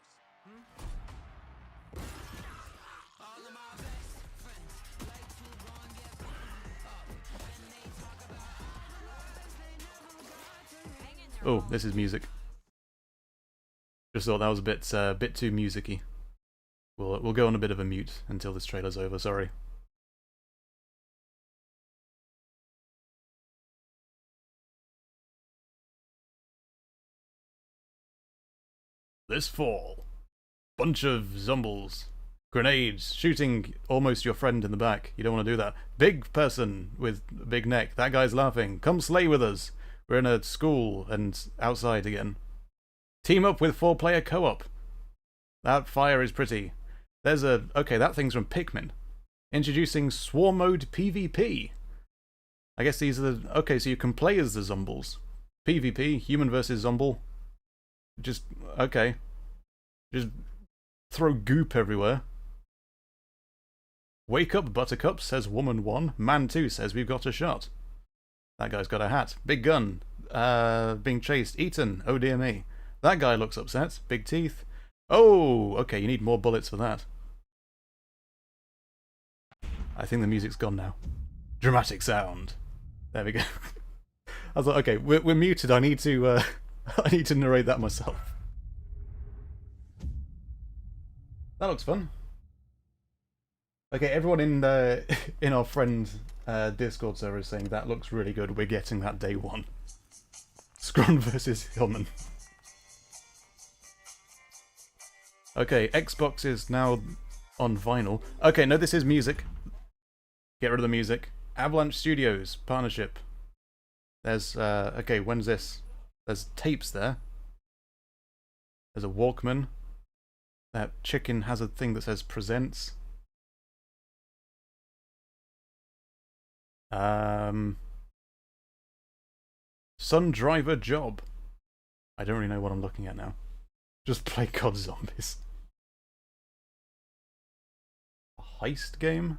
Oh, this is music. Just thought that was a bit too musicy. We'll go on a bit of a mute until this trailer's over. Sorry. This fall, bunch of zombies, grenades, shooting almost your friend in the back. You don't want to do that. Big person with a big neck. That guy's laughing. Come slay with us. We're in a school and outside again. Team up with 4-player co-op. That fire is pretty. There's a... Okay, that thing's from Pikmin. Introducing Swarm Mode PvP. I guess these are the... Okay, so you can play as the zombies. PvP, human versus zombie. Just... Okay. Just throw goop everywhere. Wake up, Buttercup, says Woman 1. Man 2 says we've got a shot. That guy's got a hat. Big gun. Being chased. Eaten. Oh dear me. That guy looks upset. Big teeth. Oh, okay, you need more bullets for that. I think the music's gone now. Dramatic sound. There we go. I was like, okay, we're muted. I need to I need to narrate that myself. That looks fun. Okay, everyone in our friend Discord server is saying that looks really good. We're getting that day one. Scrum versus Hillman. Okay, Xbox is now on vinyl. Okay, no, this is music. Get rid of the music. Avalanche Studios partnership. There's okay, when's this? There's tapes there. There's a Walkman. That chicken has a thing that says presents. Sun Driver Job. I don't really know what I'm looking at now. Just play COD Zombies. A heist game?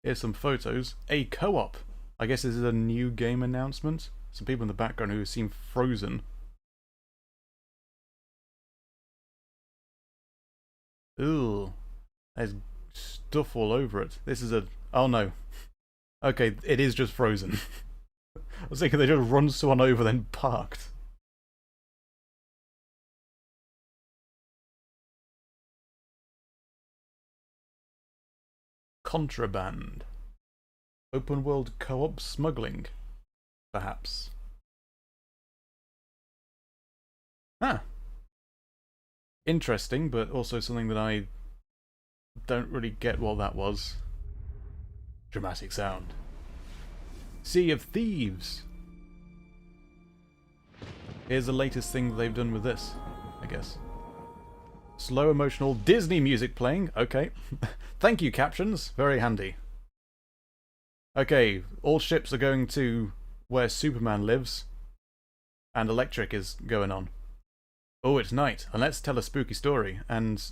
Here's some photos. A co-op. I guess this is a new game announcement. Some people in the background who seem frozen. Ooh. There's stuff all over it. This is a... Oh no. Okay, it is just frozen. I was thinking they just run someone over then parked. Contraband. Open world co-op smuggling. Perhaps. Ah. Interesting, but also something that I don't really get what that was. Dramatic sound. Sea of Thieves. Here's the latest thing they've done with this, I guess. Slow emotional Disney music playing. Okay. Thank you, captions. Very handy. Okay, all ships are going to where Superman lives. And electric is going on. Oh, it's night. And let's tell a spooky story. And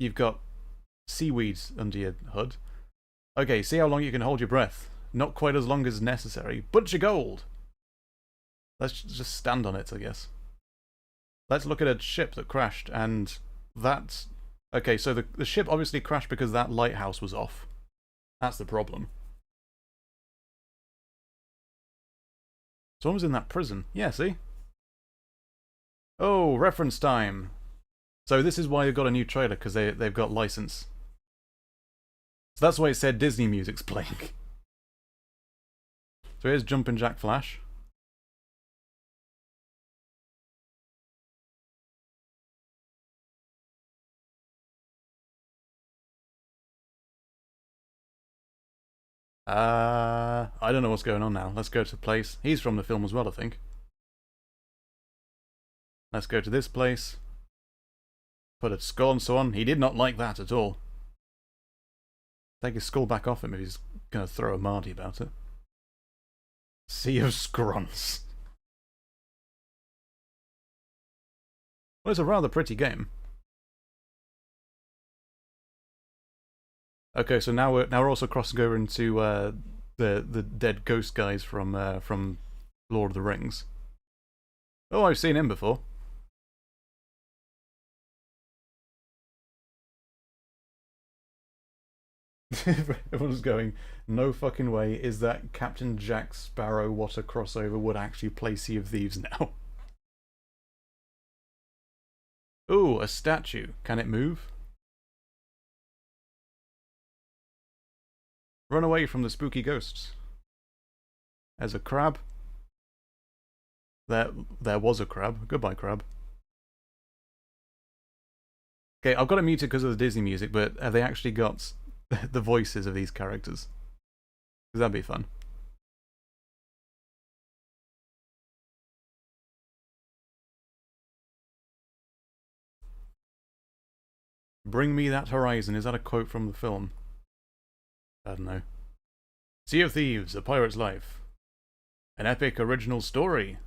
you've got seaweed under your hood. Okay, see how long you can hold your breath. Not quite as long as necessary. Bunch of gold! Let's just stand on it, I guess. Let's look at a ship that crashed, and that's... Okay, so the ship obviously crashed because that lighthouse was off. That's the problem. Someone was in that prison. Yeah, see? Oh, reference time! So this is why they've got a new trailer, because they've got license. So that's why it said Disney music's playing. So here's Jumpin' Jack Flash. I don't know what's going on now. Let's go to the place. He's from the film as well, I think. Let's go to this place. Put a skull and so on. He did not like that at all. Take his skull back off him if he's going to throw a Mardy about it. Sea of Scrons. Well, it's a rather pretty game. Okay, so now we're also crossing over into the dead ghost guys from Lord of the Rings. Oh, I've seen him before. Everyone's going, no fucking way is that Captain Jack Sparrow what a crossover would actually play Sea of Thieves now. Ooh, a statue. Can it move? Run away from the spooky ghosts. There's a crab. There was a crab. Goodbye, crab. Okay, I've got to mute it because of the Disney music, but have they actually got the voices of these characters? Because that'd be fun. Bring me that horizon. Is that a quote from the film? I don't know. Sea of Thieves, A Pirate's Life. An epic original story.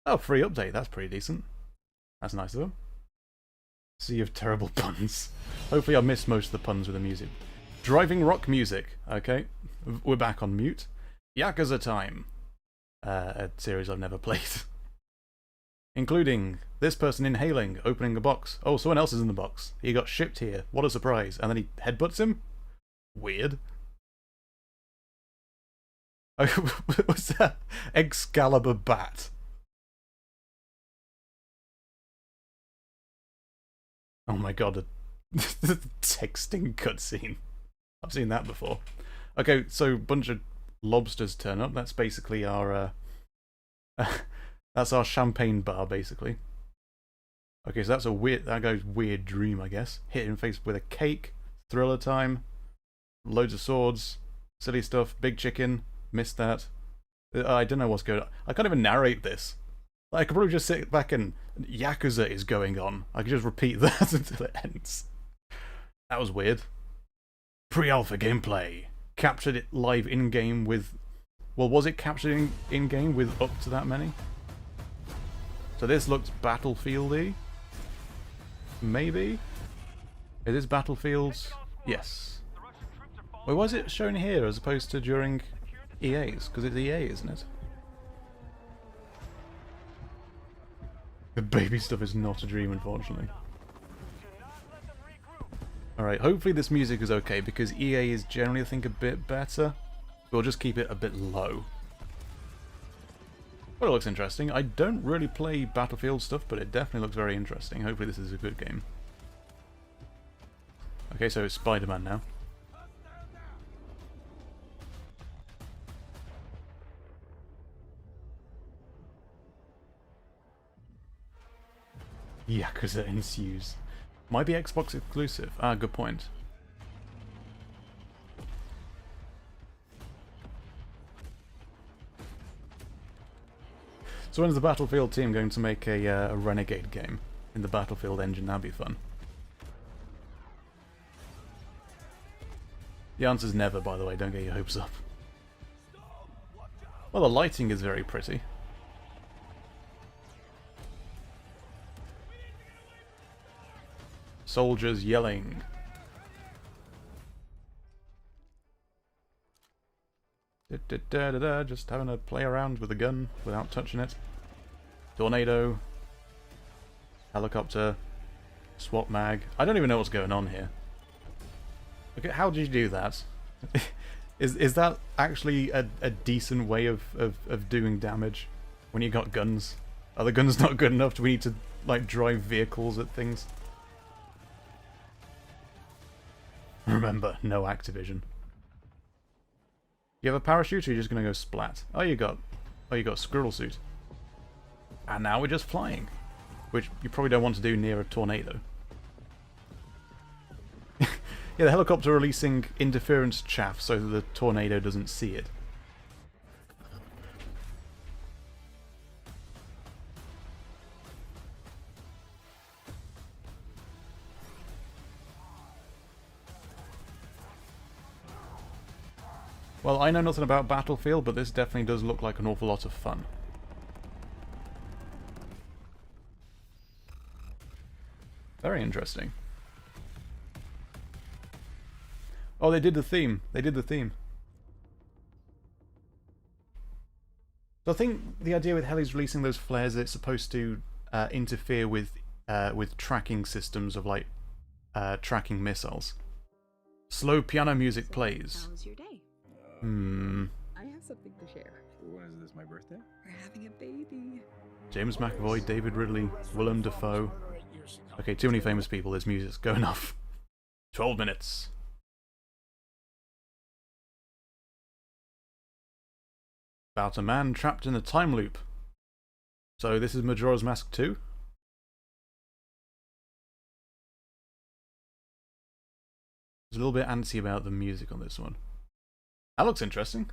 Oh, free update. That's pretty decent. That's nice of them. Sea of Terrible Puns. Hopefully I missed most of the puns with the music. Driving rock music. Okay. We're back on mute. Yakuza Time. A series I've never played. Including this person inhaling, opening a box. Oh, someone else is in the box. He got shipped here. What a surprise. And then he headbutts him? Weird. What's that? Excalibur Bat. Oh my god, the texting cutscene. I've seen that before. Okay, so a bunch of lobsters turn up. That's basically our that's our champagne bar, basically. Okay, so that guy's weird dream, I guess. Hit in the face with a cake, thriller time, loads of swords, silly stuff, big chicken, missed that. I don't know what's going on. I can't even narrate this. I could probably just sit back and Yakuza is going on. I could just repeat that until it ends. That was weird. Pre-alpha gameplay. Captured it live in-game with... Well, was it captured in-game with up to that many? So this looks Battlefield-y? Maybe? Is this Battlefield? Yes. Wait, why is it shown here as opposed to during EA's? Because it's EA, isn't it? The baby stuff is not a dream, unfortunately. Alright, hopefully this music is okay, because EA is generally, I think, a bit better. We'll just keep it a bit low. Well, it looks interesting. I don't really play Battlefield stuff, but it definitely looks very interesting. Hopefully this is a good game. Okay, so it's Spider-Man now. Yakuza ensues. Might be Xbox exclusive. Ah, good point. So when's the Battlefield team going to make a Renegade game in the Battlefield engine? That'd be fun. The answer's never, by the way. Don't get your hopes up. Well, the lighting is very pretty. Soldiers yelling. Just having a play around with a gun without touching it. Tornado. Helicopter. Swap mag. I don't even know what's going on here. Okay, how did you do that? Is that actually a decent way of doing damage when you got guns? Are the guns not good enough? Do we need to like drive vehicles at things? Remember, no Activision. You have a parachute, or you're just gonna go splat? Oh, you got squirrel suit. And now we're just flying, which you probably don't want to do near a tornado. Yeah, the helicopter releasing interference chaff so that the tornado doesn't see it. Well, I know nothing about Battlefield, but this definitely does look like an awful lot of fun. Very interesting. Oh, they did the theme. They did the theme. So I think the idea with Heli's releasing those flares is it's supposed to interfere with tracking systems of like tracking missiles. Slow piano music plays. How was your day? I have something to share. When is this, my birthday? We're having a baby. James McAvoy, David Ridley, Willem Dafoe. Okay, too many famous people. This music's going off. 12 minutes. About a man trapped in a time loop. So this is Majora's Mask 2? I was a little bit antsy about the music on this one. That looks interesting.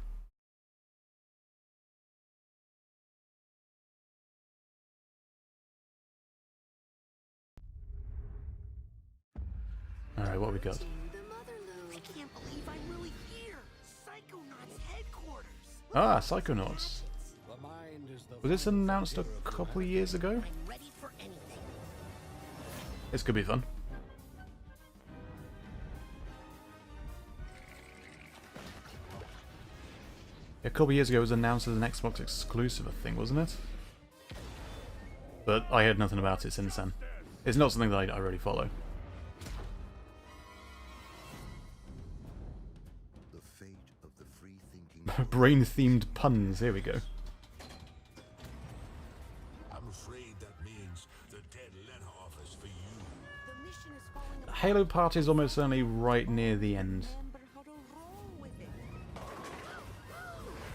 Alright, what we got? I can't believe I'm really here. Psychonauts headquarters. Ah, Psychonauts. The mind is the Was this announced a couple of years ago? I'm ready for anything. This could be fun. A couple of years ago it was announced as an Xbox exclusive, I think, wasn't it? But I heard nothing about it since then. It's not something that I really follow. The fate of the free-thinking Brain-themed puns, here we go. I'm afraid that means the dead letter office for you. The mission is falling apart. Halo Party is almost certainly right near the end. Remember how to roll with it.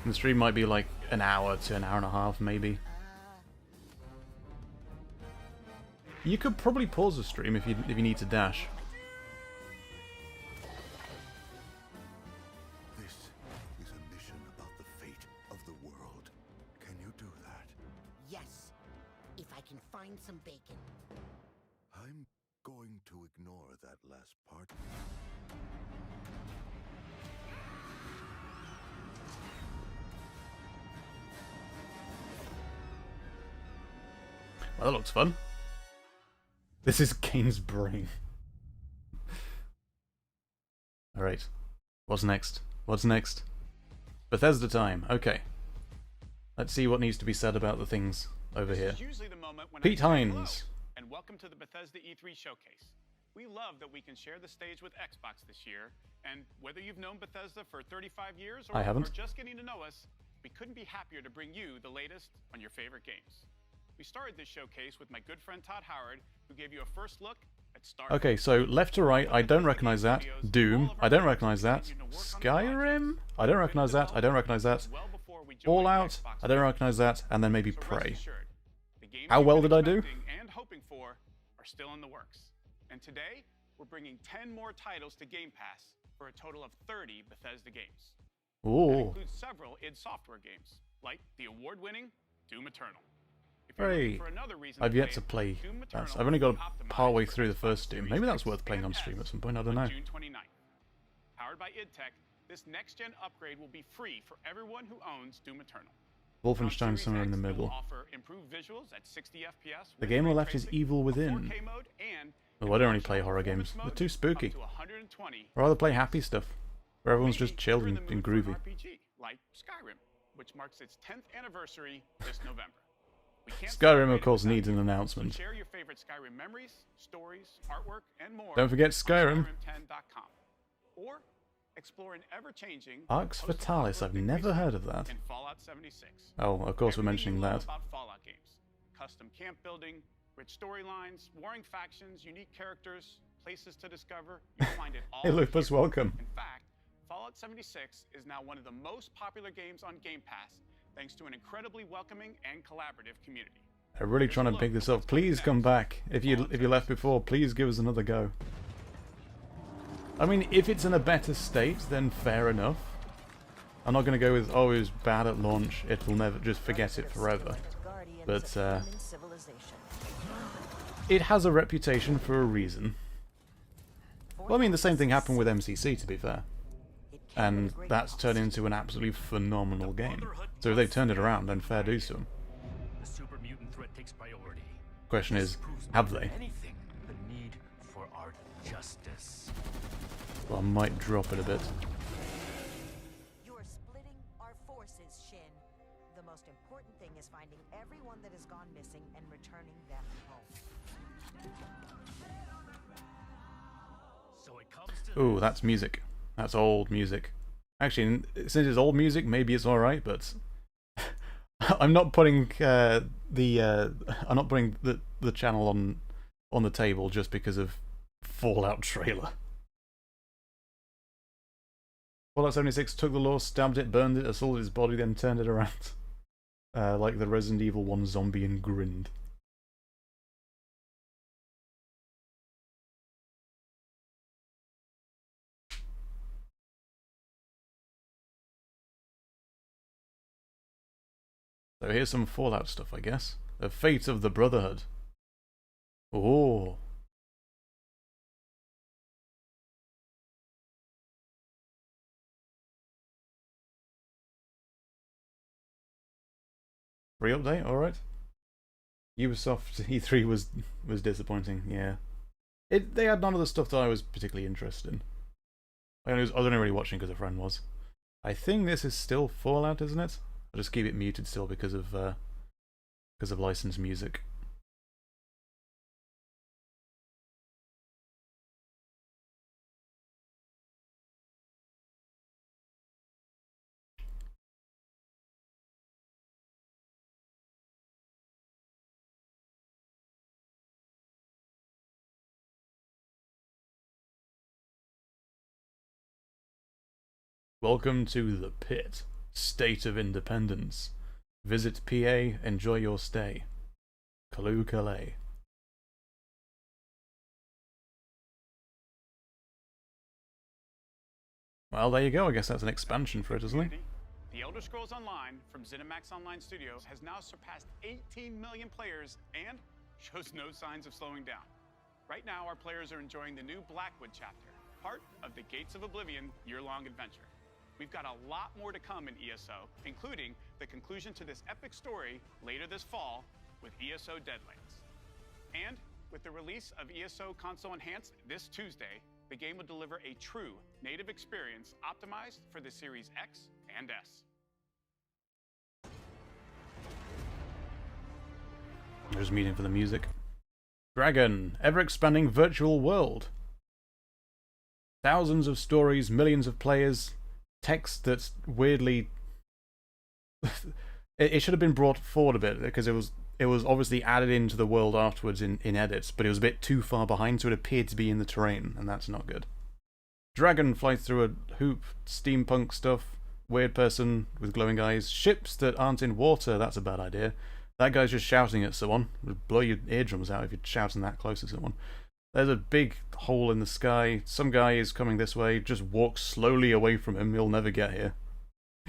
And the stream might be like an hour to an hour and a half, maybe. You could probably pause the stream if you need to dash. This is a mission about the fate of the world. Can you do that? Yes, if I can find some bacon. I'm going to ignore that last part. Well, that looks fun. This is Kane's brain. Alright. What's next? What's next? Bethesda time. Okay. Let's see what needs to be said about the things over here. Pete Hines. And welcome to the Bethesda E3 showcase. We love that we can share the stage with Xbox this year, and whether you've known Bethesda for 35 years I haven't. or just getting to know us, we couldn't be happier to bring you the latest on your favorite games. We started this showcase with my good friend Todd Howard, who gave you a first look at Star. Okay, so left to right, I don't recognize that. Doom, I don't recognize that. Skyrim, I don't recognize that. I don't recognize that. Fallout, I don't recognize that. And then maybe Prey. How well did I do? And hoping for are still in the works. And today, we're bringing 10 more titles to Game Pass for a total of 30 Bethesda games. That Ooh. includes several id Software games, like the award-winning Doom Eternal. If you're Hooray. looking for another reason I've to yet to play Doom that. Eternal I've only got is optimized partway for through the Xbox first Doom. Series Maybe that's X worth playing on and stream S at some point, I don't on know. June 29th. Powered by id Tech, this next-gen upgrade will be free for everyone who owns Doom Eternal. Wolfenstein On somewhere in the Series X, middle. they'll offer improved visuals at 60 FPS The with game on the ray left is tracing, Evil a Within. 4K mode, and Oh, I don't really play horror games. They're too spooky. I'd rather play happy stuff, where everyone's just chilled and groovy. RPG, like Skyrim, which marks its 10th anniversary this November. Skyrim, of course, needs an announcement. Share your favorite Skyrim memories, stories, artwork, and more. Don't forget Skyrim. Skyrim10.com. Or explore an ever-changing Arx Fatalis, I've never heard of that. In Fallout 76. Oh, of course we're mentioning that. About Fallout games. Custom camp building, rich storylines, warring factions, unique characters, places to discover. You'll find it all. Hey Lupus, welcome. In fact, Fallout 76 is now one of the most popular games on Game Pass, thanks to an incredibly welcoming and collaborative community. I'm really trying to pick this up. Please come back. If you left before, please give us another go. I mean, if it's in a better state, then fair enough. I'm not going to go with, oh, it was bad at launch, it will never, just forget it forever. But, it has a reputation for a reason. Well, I mean, the same thing happened with MCC, to be fair. And that's turned into an absolutely phenomenal game. So if they've turned it around, then fair dues to them. The super mutant threat takes priority. Question is, have they? Anything, the need for our justice. Well, I might drop it a bit. You are splitting our forces, Shin. The most important thing is finding everyone that has gone missing and returning them home. So it comes to Ooh, that's music. That's old music. Actually, since it's old music, maybe it's alright, but I'm not putting I'm not putting the channel on the table just because of Fallout trailer. Fallout 76 took the lore, stabbed it, burned it, assaulted its body, then turned it around. Like the Resident Evil 1 zombie and grinned. So here's some Fallout stuff, I guess. The Fate of the Brotherhood. Oh. Free update, alright. Ubisoft E3 was disappointing, yeah. They had none of the stuff that I was particularly interested in. I was only really watching because a friend was. I think this is still Fallout, isn't it? I'll just keep it muted still because of licensed music. Welcome to the pit. State of Independence. Visit PA, enjoy your stay. Kalu Calais. Well, there you go. I guess that's an expansion for it, isn't it? The Elder Scrolls Online from ZeniMax Online Studios has now surpassed 18 million players and shows no signs of slowing down. Right now, our players are enjoying the new Blackwood chapter, part of the Gates of Oblivion year-long adventure. We've got a lot more to come in ESO, including the conclusion to this epic story later this fall with ESO Deadlands. And with the release of ESO Console Enhanced this Tuesday, the game will deliver a true native experience optimized for the Series X and S. There's meeting for the music. Dragon, ever-expanding virtual world. Thousands of stories, millions of players, text that's weirdly... it should have been brought forward a bit, because it was obviously added into the world afterwards in edits, but it was a bit too far behind, so it appeared to be in the terrain, and that's not good. Dragon flies through a hoop, steampunk stuff, weird person with glowing eyes, ships that aren't in water, that's a bad idea. That guy's just shouting at someone. It would blow your eardrums out if you're shouting that close to someone. There's a big hole in the sky. Some guy is coming this way. Just walk slowly away from him. He'll never get here.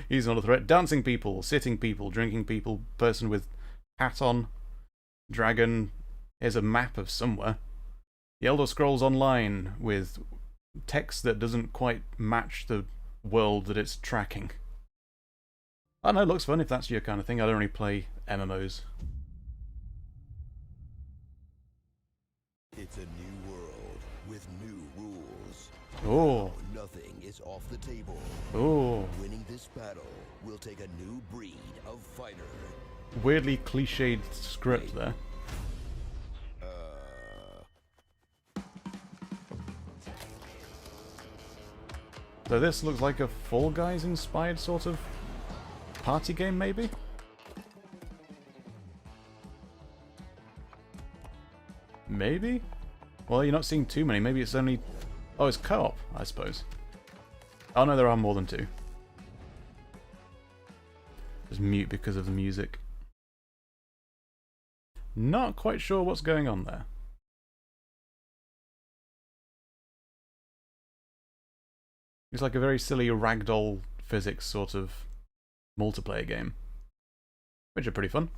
He's not a threat. Dancing people, sitting people, drinking people, person with hat on, dragon. Here's a map of somewhere. The Elder Scrolls Online with text that doesn't quite match the world that it's tracking. I don't know, it looks fun if that's your kind of thing. I don't really play MMOs. It's a new world. Oh. Nothing is off the table. Oh. Winning this battle will take a new breed of fighter. Weirdly cliched script there. So this looks like a Fall Guys inspired sort of party game, maybe? Maybe? Well, you're not seeing too many. Maybe it's only... Oh, it's co-op, I suppose. Oh no, there are more than two. Just mute because of the music. Not quite sure what's going on there. It's like a very silly ragdoll physics sort of multiplayer game, which are pretty fun.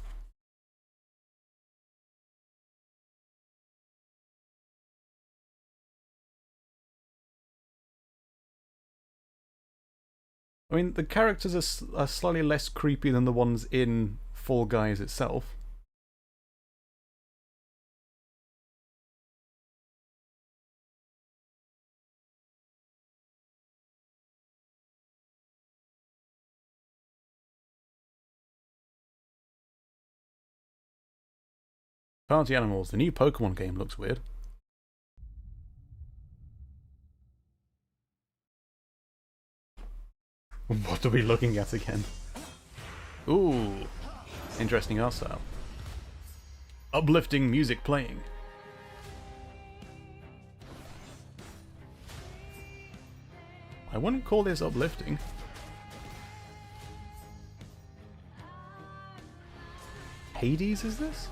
I mean, the characters are slightly less creepy than the ones in Fall Guys itself. Party Animals, the new Pokemon game looks weird. What are we looking at again? Ooh, interesting art style. Uplifting music playing. I wouldn't call this uplifting. Hades, is this?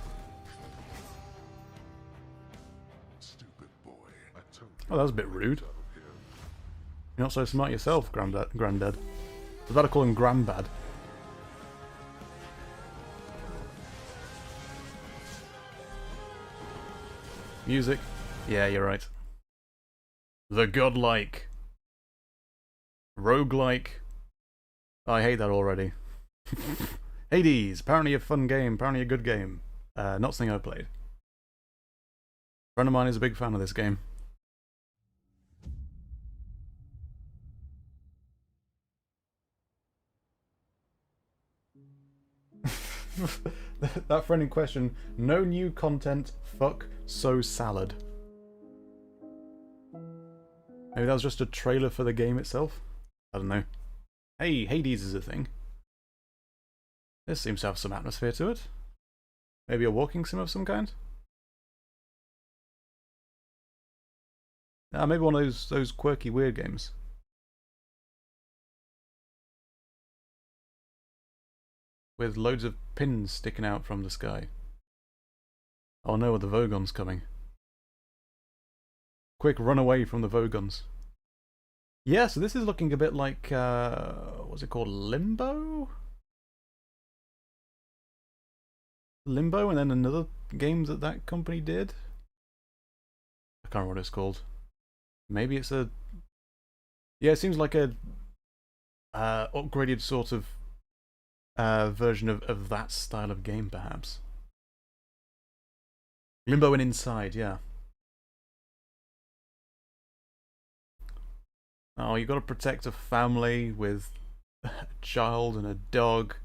Oh, that was a bit rude. You're not so smart yourself, Granddad. I was about to call him Grandbad. Music? Yeah, you're right. The godlike. Roguelike. I hate that already. Hades, apparently a fun game, apparently a good game. Not something I've played. A friend of mine is a big fan of this game. That friend in question, no new content, fuck so salad. Maybe that was just a trailer for the game itself? I don't know. Hey, Hades is a thing. This seems to have some atmosphere to it. Maybe a walking sim of some kind? Maybe one of those quirky weird games. With loads of pins sticking out from the sky. Oh no, the Vogon's coming. Quick, run away from the Vogons. Yeah, so this is looking a bit like, what's it called? Limbo? Limbo, and then another game that company did? I can't remember what it's called. Maybe it's a... Yeah, it seems like a upgraded sort of version of that style of game, perhaps. Limbo and Inside, yeah. Oh, you got to protect a family with a child and a dog.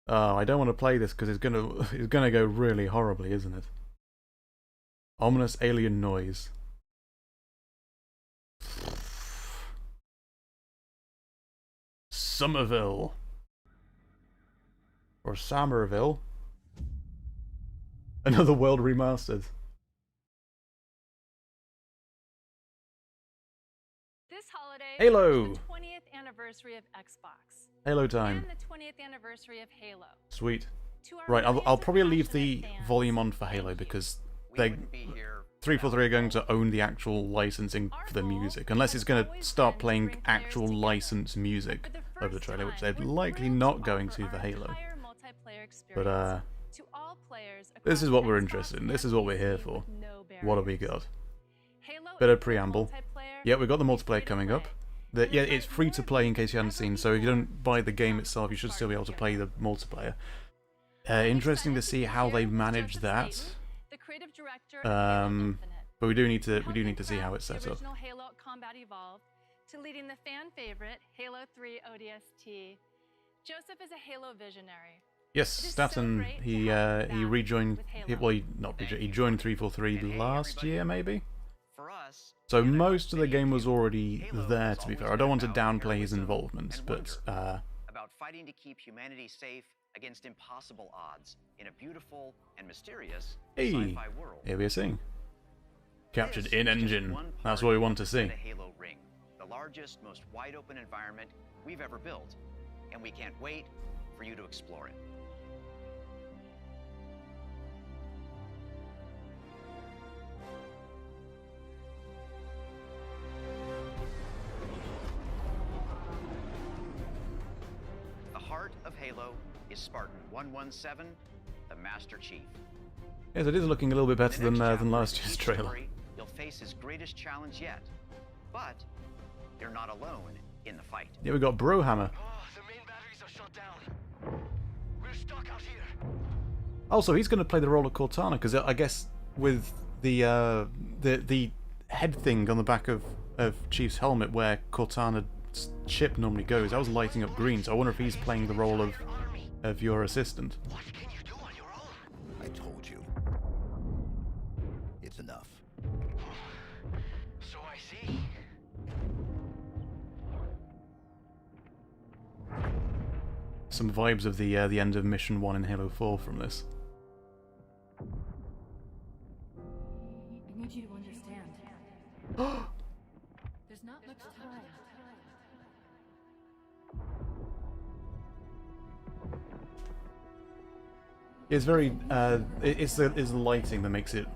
Oh, I don't want to play this because it's gonna go really horribly, isn't it? Ominous alien noise. Somerville. Or Somerville. Another world remastered. This holiday Halo. marks the 20th anniversary of Xbox. Halo time. And the 20th anniversary of Halo. Sweet. Right, I'll probably leave the volume on for Halo because they 343 are going to own the actual licensing for the music, unless it's going to start playing actual licensed music over the trailer, which they're likely not going to for Halo. But this is what we're interested in. This is what we're here for. What have we got? Bit of preamble. Yeah, we've got the multiplayer coming up. Yeah, it's free to play in case you haven't seen, so if you don't buy the game itself, you should still be able to play the multiplayer. Interesting to see how they manage that. But we do need to see how it's set up. combat evolved to leading the fan favorite Halo 3 ODST. Joseph is a Halo visionary. Yes, Staten, he rejoined, he joined 343 last year, maybe? So most of the game was already there, to be fair. I don't want to downplay his involvement, but... about fighting to keep humanity safe against impossible odds in a beautiful and mysterious sci-fi world. Here we are seeing. Captured in-engine. That's what we want to see. The Halo Ring, the largest, most wide-open environment we've ever built, and we can't wait for you to explore it. The heart of Halo is Spartan 117, the Master Chief. Yes, it is looking a little bit better than last year's trailer. You'll face his greatest challenge yet, but you're not alone in the fight. Yeah, we got Brohammer. The main batteries are shut down. We're stuck out here. Also, he's going to play the role of Cortana, because I guess with the head thing on the back of Chief's helmet where Cortana's chip normally goes, I was lighting up green, so I wonder if he's playing the role of your assistant. What can you do on your own? I told you. It's enough. So I see. Some vibes of the end of Mission 1 in Halo 4 from this. I need you to understand. There's not much time. It's very, it's the lighting that makes it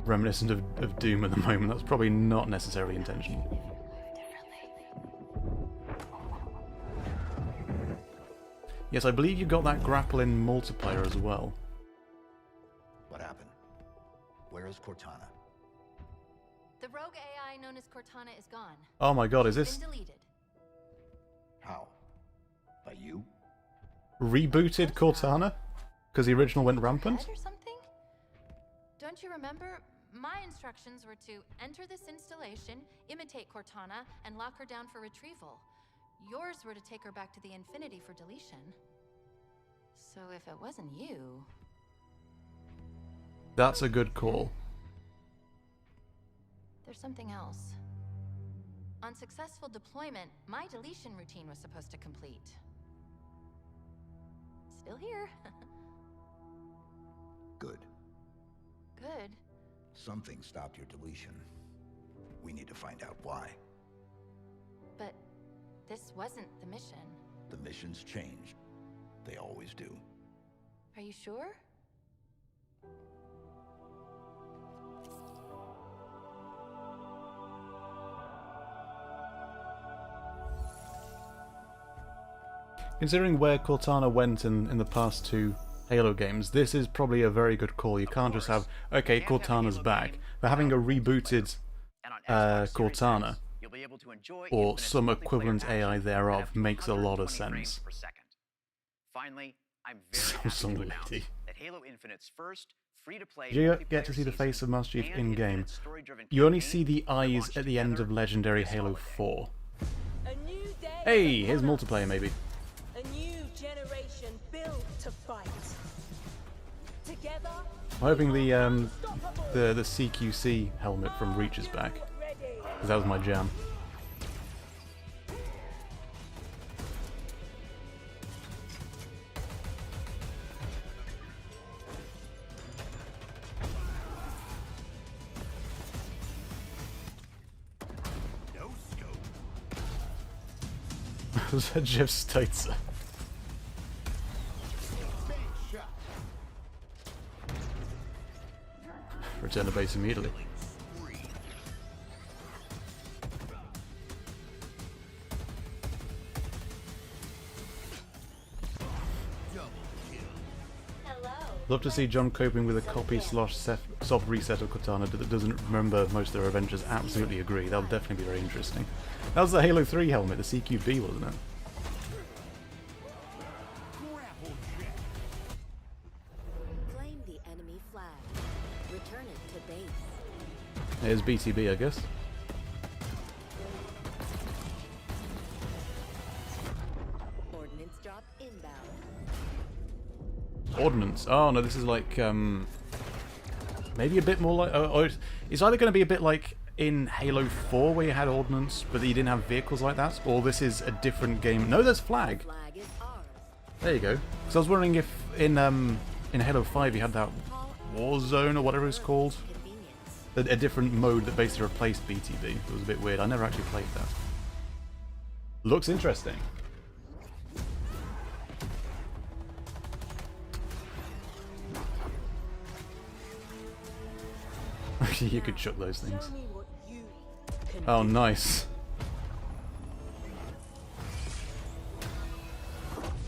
reminiscent of Doom at the moment. That's probably not necessarily intentional. Yes, I believe you got that grapple-in multiplayer as well. What happened? Where is Cortana? The rogue AI known as Cortana is gone. Oh my god, is She's this been deleted. How? By you? rebooted Cortana? Because the original went rampant? Or something? Don't you remember? My instructions were to enter this installation, imitate Cortana, and lock her down for retrieval. Yours were to take her back to the Infinity for deletion. So if it wasn't you... That's a good call. There's something else. On successful deployment, my deletion routine was supposed to complete. Still here. Good. Good. Something stopped your deletion. We need to find out why. But this wasn't the mission. The missions changed. They always do. Are you sure? Considering where Cortana went in the past two Halo games, this is probably a very good call. You can't just have, okay, Cortana's back. But having a rebooted Cortana, or some equivalent AI thereof, makes a lot of sense. Finally, I'm very happy to announce that Halo Infinite's first free-to-play Did you get to see the face of Master Chief in-game? You only see the eyes at the end of Legendary Halo 4. Hey, here's multiplayer maybe. A new generation built to fight. Together, I'm hoping the CQC helmet from Reach is back, because that was my jam. No scope. Was that Jeff Steitzer? Return to base immediately. Love to see John coping with a copy/soft reset of Cortana that doesn't remember most of their adventures. Absolutely agree. That'll definitely be very interesting. That was the Halo 3 helmet, the CQB, wasn't it? Claim the enemy flag. Return it to base. Here's BTB, I guess. Ordnance. Oh no, this is like maybe a bit more like. It's either going to be a bit like in Halo 4 where you had ordnance, but you didn't have vehicles like that, or this is a different game. No, there's flag. There you go. So I was wondering if in Halo 5 you had that Warzone or whatever it's called, a different mode that basically replaced BTB. It was a bit weird. I never actually played that. Looks interesting. You could chuck those things. Oh, nice.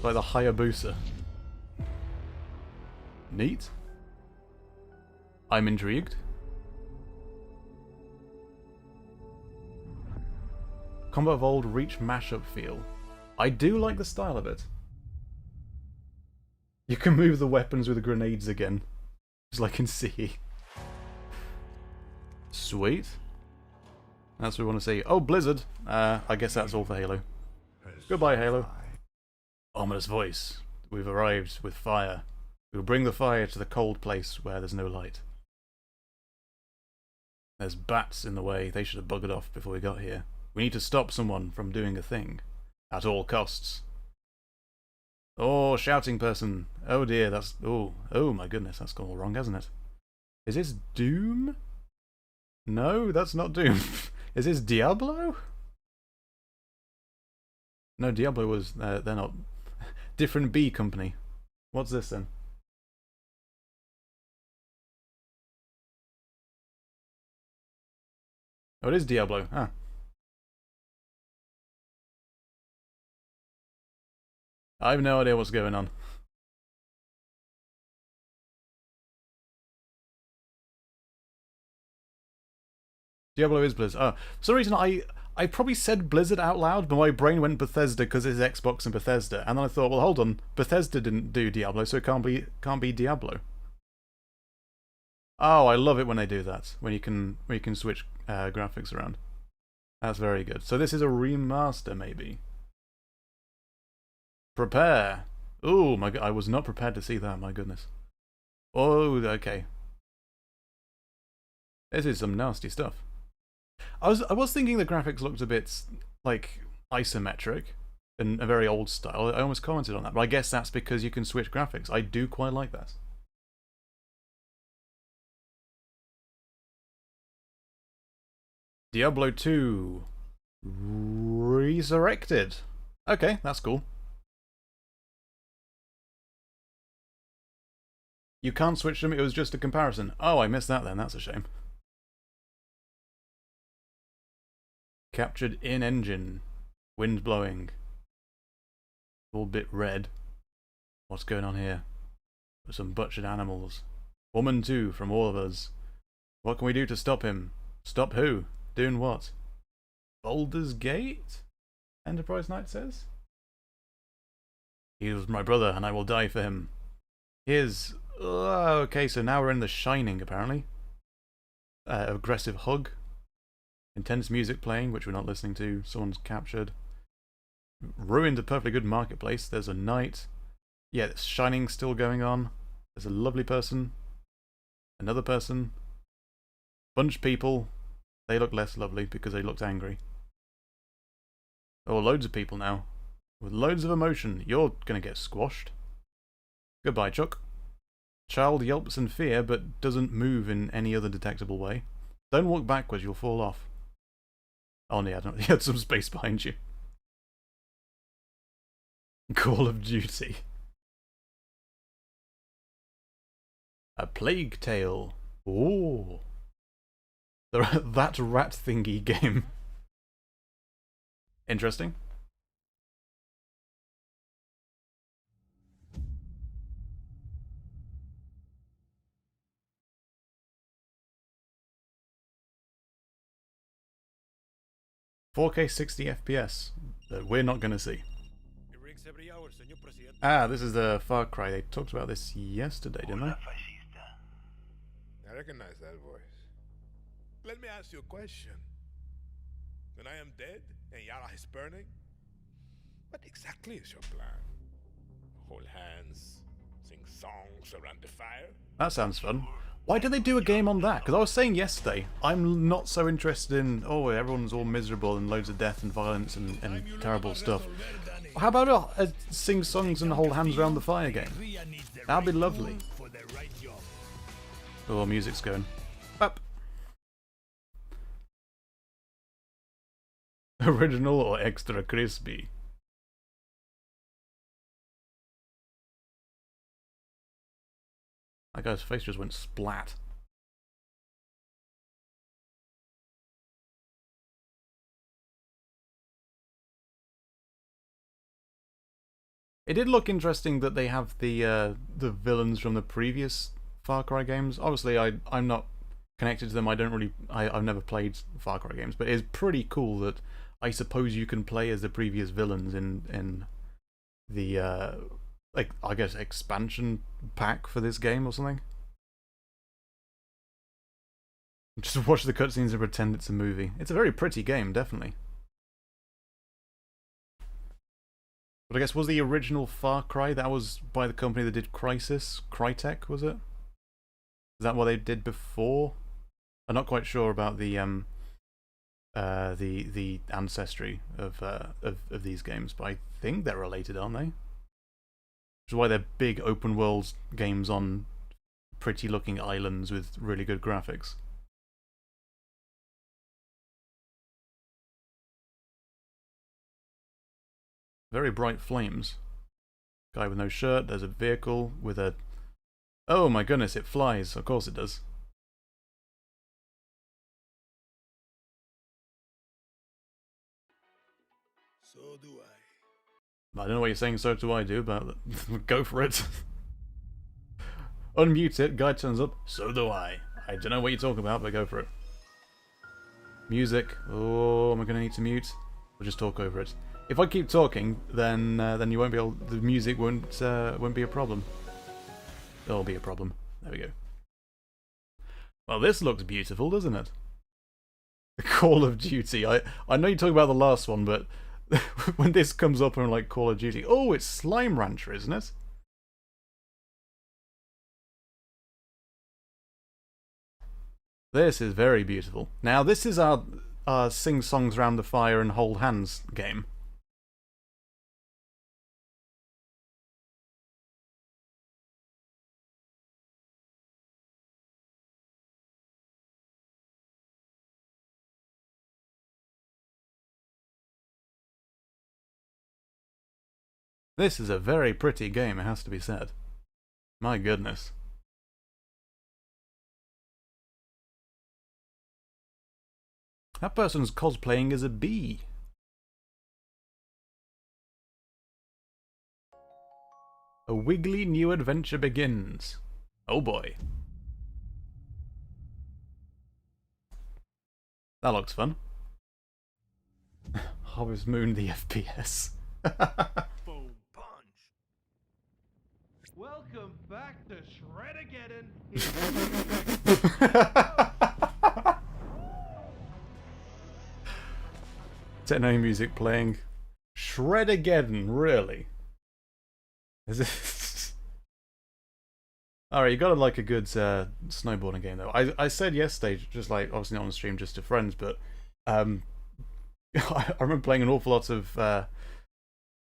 Like the Hayabusa. Neat. I'm intrigued. Combat of Old Reach mashup feel. I do like the style of it. You can move the weapons with the grenades again. Just like in CE. Sweet. That's what we want to see. Oh, Blizzard. I guess that's all for Halo. Goodbye, Halo. Ominous voice. We've arrived with fire. We will bring the fire to the cold place where there's no light. There's bats in the way. They should have buggered off before we got here. We need to stop someone from doing a thing. At all costs. Oh, shouting person. Oh dear, that's... Oh my goodness, that's gone all wrong, hasn't it? Is this Doom? No, that's not Doom. Is this Diablo? No, Diablo was... they're not... Different B company. What's this then? Oh, it is Diablo. Ah. I have no idea what's going on. Diablo is Blizzard. Oh, for some reason I probably said Blizzard out loud, but my brain went Bethesda because it's Xbox and Bethesda, and then I thought, well, hold on, Bethesda didn't do Diablo, so it can't be Diablo. Oh, I love it when they do that. When you can switch graphics around. That's very good. So this is a remaster, maybe. Prepare. Oh my god, I was not prepared to see that. My goodness. Oh, okay. This is some nasty stuff. I was thinking the graphics looked a bit like isometric and a very old style. I almost commented on that, but I guess that's because you can switch graphics. I do quite like that. Diablo 2 Resurrected. Okay, that's cool. You can't switch them, it was just a comparison. Oh, I missed that then, that's a shame. Captured in engine. Wind blowing. All a bit red. What's going on here? Some butchered animals. Woman 2 from all of us. What can we do to stop him? Stop who? Doing what? Baldur's Gate? Enterprise Knight says? He was my brother and I will die for him. Here's... okay, so now we're in The Shining, apparently. Aggressive hug. Intense music playing, which we're not listening to. Someone's captured. Ruined a perfectly good marketplace. There's a knight. Yeah, Shining still going on. There's a lovely person. Another person. Bunch of people. They look less lovely because they looked angry. Oh, loads of people now. With loads of emotion. You're gonna get squashed. Goodbye, Chuck. Child yelps in fear, but doesn't move in any other detectable way. Don't walk backwards, you'll fall off. Oh, yeah, you had some space behind you. Call of Duty. A Plague Tale. Ooh. That rat thingy game. Interesting. "4K 60 FPS" that we're not going to see. Ah, this is the Far Cry. They talked about this yesterday, didn't they? I recognize that voice. Let me ask you a question. When I am dead and Yara is burning, what exactly is your plan? Hold hands, Sing songs around the fire. That sounds fun. Why did they do a game on that? Because I was saying yesterday, I'm not so interested in, oh, everyone's all miserable and loads of death and violence and terrible stuff. How about a sing songs and hold hands around the fire game? That'd be lovely. Oh, music's going up. Original or extra crispy? That guy's face just went splat. It did look interesting that they have the villains from the previous Far Cry games. Obviously, I'm not connected to them. I've never played Far Cry games, but it's pretty cool that I suppose you can play as the previous villains in the like, I guess, expansion pack for this game or something. Just watch the cutscenes and pretend it's a movie. It's a very pretty game, definitely. But I guess, was the original Far Cry, that was by the company that did Crysis? Crytek, was it? Is that what they did before? I'm not quite sure about the ancestry of these games, but I think they're related, aren't they? Which is why they're big open world games on pretty looking islands with really good graphics. Very bright flames. Guy with no shirt, there's a vehicle with a... Oh my goodness, it flies. Of course it does. So do I. I don't know what you're saying, so do I do, but go for it. Unmute it, guy turns up, so do I. I don't know what you're talking about, but go for it. Music. Oh, am I going to need to mute? Or just talk over it? If I keep talking, then you won't be able... The music won't be a problem. It'll be a problem. There we go. Well, this looks beautiful, doesn't it? Call of Duty. I know you talk about the last one, but when this comes up, I'm like, Call of Duty. Oh, it's Slime Rancher, isn't it? This is very beautiful. Now, this is our sing songs round the fire and hold hands game. This is a very pretty game, it has to be said. My goodness. That person's cosplaying as a bee. A wiggly new adventure begins. Oh boy. That looks fun. Harvest Moon the FPS. Boom punch. Welcome back to Shred-again. Techno music playing. Shred-again, really? Is this... Alright, you gotta like a good snowboarding game though. I said yesterday, just like, obviously not on the stream, just to friends, but I remember playing an awful lot of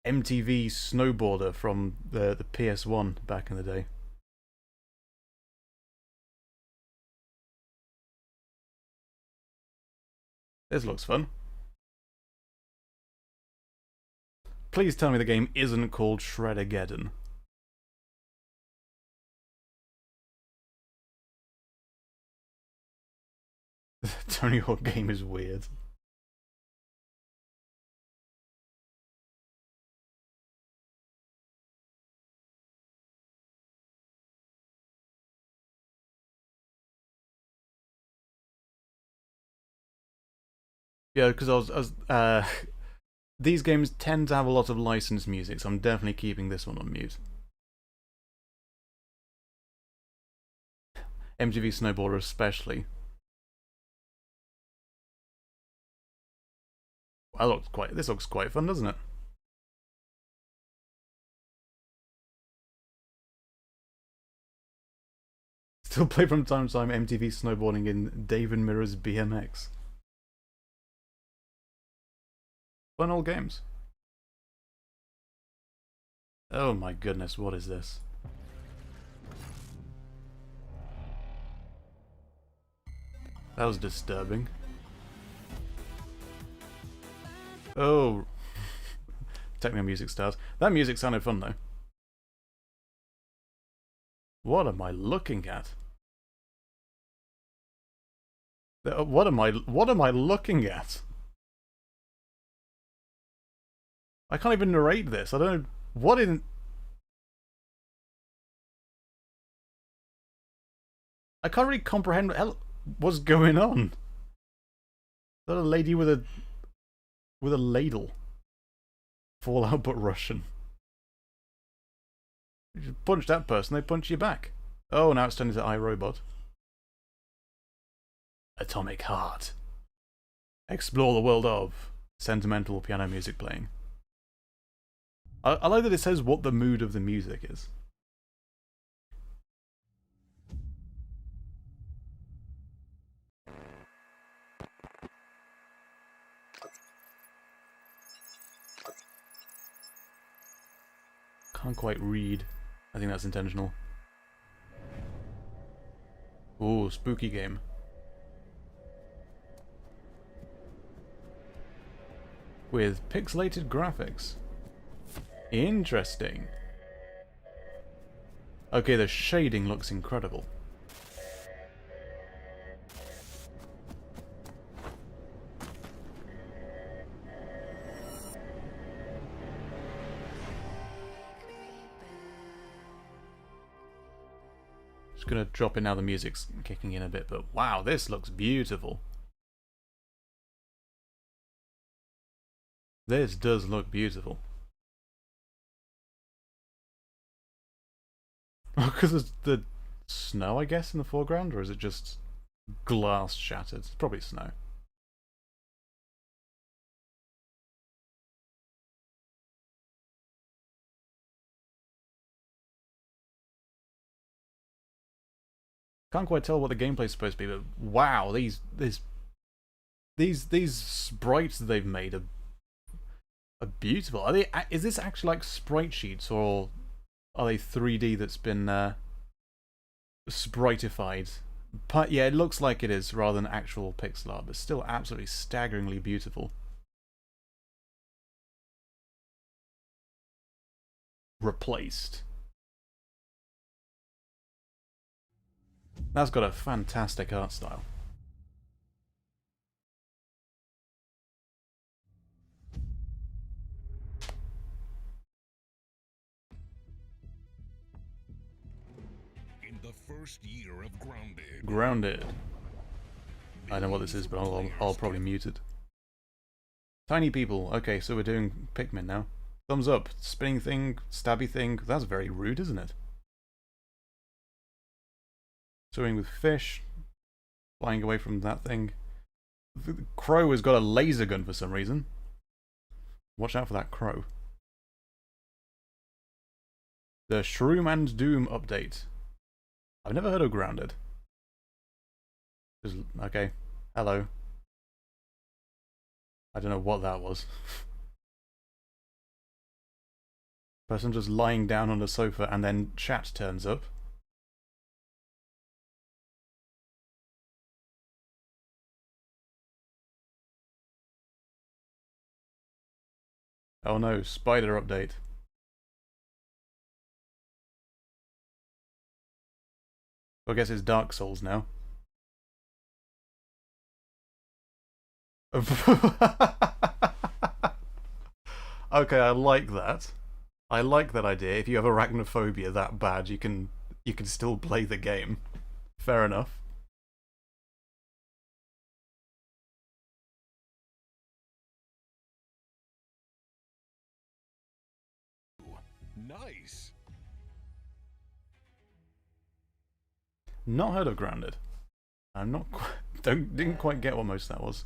MTV Snowboarder from the PS1 back in the day. This looks fun. Please tell me the game isn't called Shred-again. Tony Hawk game is weird. Yeah, because I was these games tend to have a lot of licensed music, so I'm definitely keeping this one on mute. MTV Snowboarder especially. This looks quite fun, doesn't it? Still play from time to time MTV snowboarding in David Mirror's BMX. Fun old games. Oh my goodness, what is this? That was disturbing. Oh. Techno music stars. That music sounded fun though. What am I looking at? What am I looking at? I can't even narrate this. I don't know what in... I can't really comprehend what hell was going on. Is that a lady with a ladle? Fallout but Russian. You punch that person, they punch you back. Oh, now it's turned into iRobot. Atomic Heart. Explore the world of sentimental piano music playing. I like that it says what the mood of the music is. Can't quite read. I think that's intentional. Ooh, spooky game. With pixelated graphics. Interesting. Okay, the shading looks incredible. Just gonna drop in now, the music's kicking in a bit, but wow, this looks beautiful. This does look beautiful. Because there's the snow, I guess, in the foreground, or is it just glass shattered? It's probably snow. Can't quite tell what the gameplay's supposed to be, but wow, these sprites that they've made are beautiful. Are they? Is this actually like sprite sheets, or are they 3D that's been spritified? But yeah, it looks like it is rather than actual pixel art, but still absolutely staggeringly beautiful. Replaced. That's got a fantastic art style. In the first year of Grounded. Grounded. I know what this is, but I'll probably mute it. Tiny people. Okay, so we're doing Pikmin now. Thumbs up. Spinning thing, stabby thing. That's very rude, isn't it? Swimming with fish. Flying away from that thing. The crow has got a laser gun for some reason. Watch out for that crow. The Shroom and Doom update. I've never heard of Grounded. Okay. Hello. I don't know what that was. Person just lying down on the sofa and then chat turns up. Oh no, spider update. I guess it's Dark Souls now. Okay, I like that. I like that idea. If you have arachnophobia that bad, you can still play the game. Fair enough. Nice. Not heard of Grounded. I'm not didn't quite get what most of that was.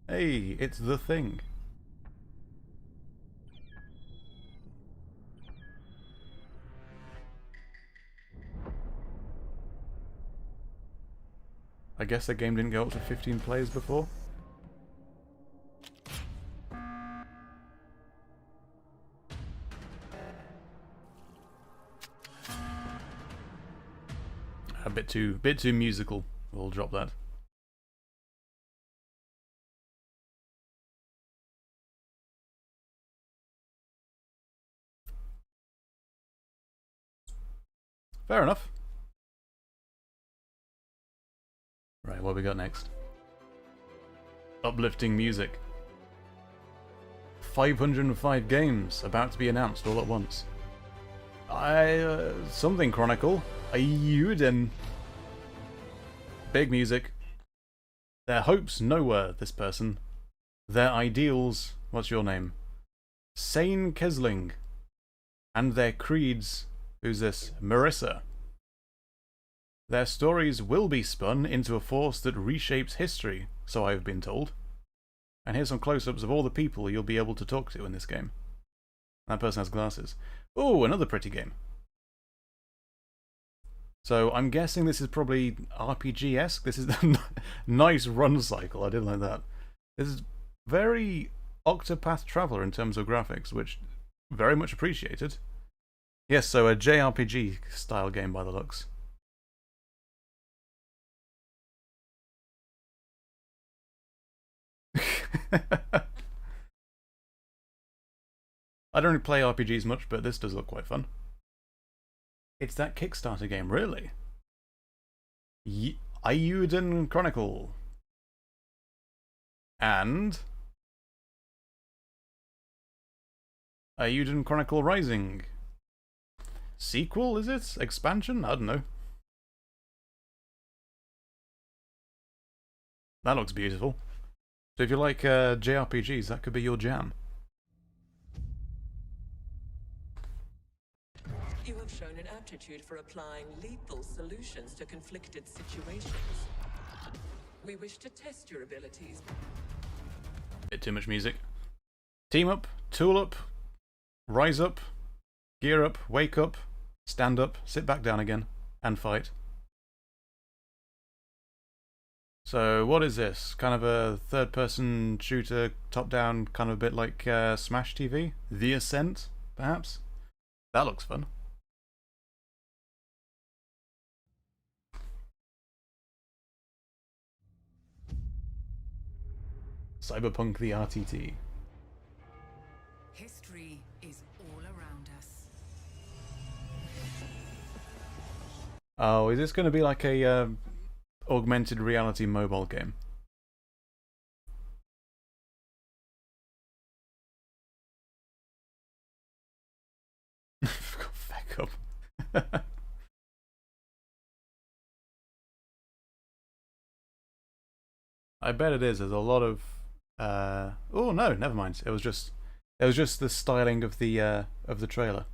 Hey, it's The Thing. I guess the game didn't go up to 15 players before. A bit too musical. We'll drop that. Fair enough. Right, what have we got next? Uplifting music. 505 games about to be announced all at once. Something Chronicle. Ayuden. Big music. Their hopes nowhere, this person. Their ideals, what's your name? Sane Kesling. And their creeds, who's this? Marissa. Their stories will be spun into a force that reshapes history, so I've been told. And here's some close-ups of all the people you'll be able to talk to in this game. That person has glasses. Oh, another pretty game. So I'm guessing this is probably RPG-esque. This is a nice run cycle. I did like that. This is very Octopath Traveler in terms of graphics, which very much appreciated. Yes, so a JRPG style game by the looks. I don't really play RPGs much, but this does look quite fun. It's that Kickstarter game, really? Ayuden Chronicle. And Ayuden Chronicle Rising. Sequel, is it? Expansion? I don't know. That looks beautiful. So if you like JRPGs, that could be your jam. You have shown an aptitude for applying lethal solutions to conflicted situations. We wish to test your abilities. Bit too much music. Team up, tool up, rise up, gear up, wake up, stand up, sit back down again, and fight. So what is this? Kind of a third-person shooter, top-down, kind of a bit like Smash TV? The Ascent, perhaps? That looks fun. Cyberpunk the RTT. History is all around us. Oh, is this going to be like a augmented reality mobile game? Back up. I bet it is. There's a lot of. Oh no, never mind. It was just the styling of the trailer.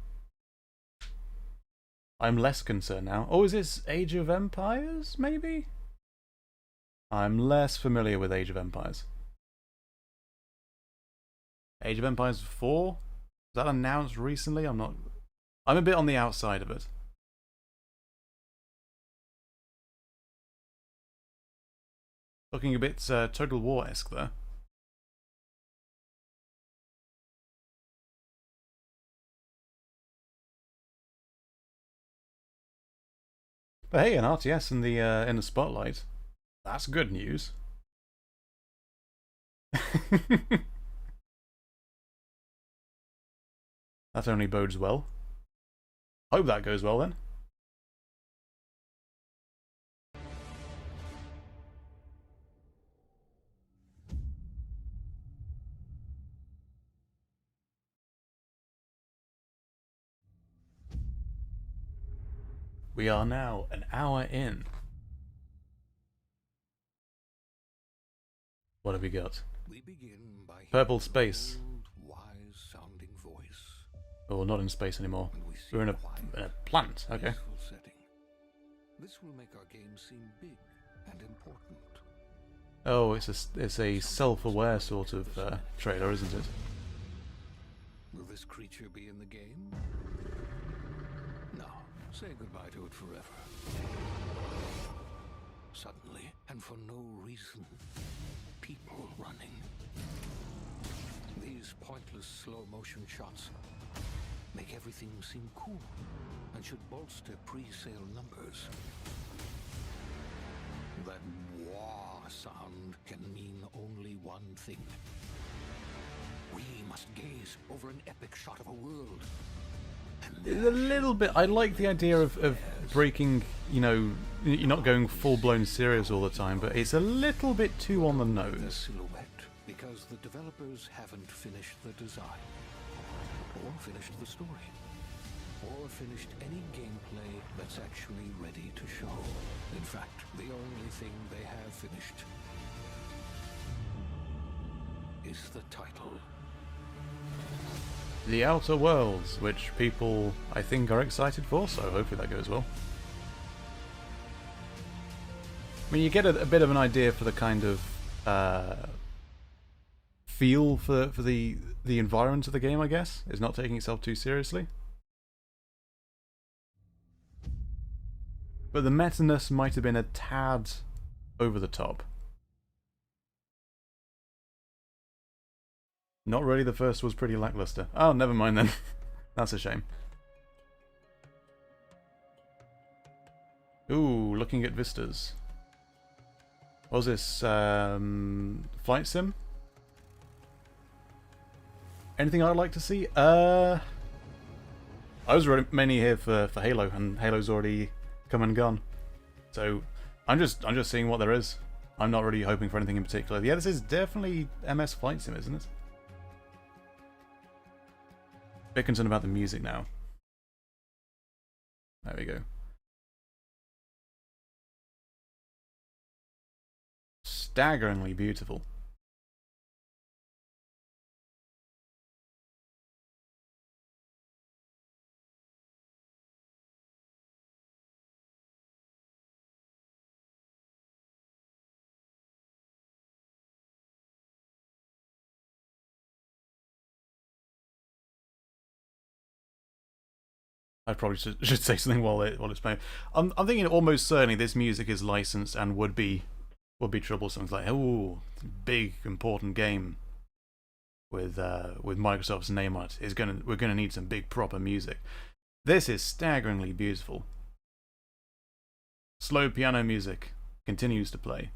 I'm less concerned now. Oh, is this Age of Empires? Maybe. I'm less familiar with Age of Empires. Age of Empires 4? Was that announced recently? I'm a bit on the outside of it. Looking a bit Total War-esque there. But hey, an RTS in the spotlight. That's good news. That only bodes well. Hope that goes well then. We are now an hour in. What have we got? We begin by Purple space. wise-sounding voice. Oh, not in space anymore. We're in a plant. Okay. Setting. This will make our game seem big and important. Oh, it's a self-aware sort of trailer, isn't it? Will this creature be in the game? No. Say goodbye to it forever. suddenly, and for no reason. People running. These pointless slow-motion shots make everything seem cool and should bolster pre-sale numbers. That wah sound can mean only one thing. We must gaze over an epic shot of a world. It's a little bit. I like the idea of breaking. You know, you're not going full-blown serious all the time, but it's a little bit too on the nose. Silhouette, because the developers haven't finished the design, or finished the story, or finished any gameplay that's actually ready to show. In fact, the only thing they have finished is the title. The Outer Worlds, which people, I think, are excited for, so hopefully that goes well. I mean, you get a bit of an idea for the kind of feel for the environment of the game, I guess. It's not taking itself too seriously. But the meta-ness might have been a tad over the top. Not really, the first was pretty lackluster. Oh, never mind then. That's a shame. Ooh, looking at vistas. What was this? Flight sim? Anything I'd like to see? I was mainly here for Halo, and Halo's already come and gone. So I'm just seeing what there is. I'm not really hoping for anything in particular. Yeah, this is definitely MS Flight Sim, isn't it? Bit concerned about the music now. There we go. Staggeringly beautiful. I probably should say something while it's playing. I'm thinking almost certainly this music is licensed and would be troublesome. It's like, oh, big important game with Microsoft's name on it. We're gonna need some big proper music. This is staggeringly beautiful. Slow piano music continues to play.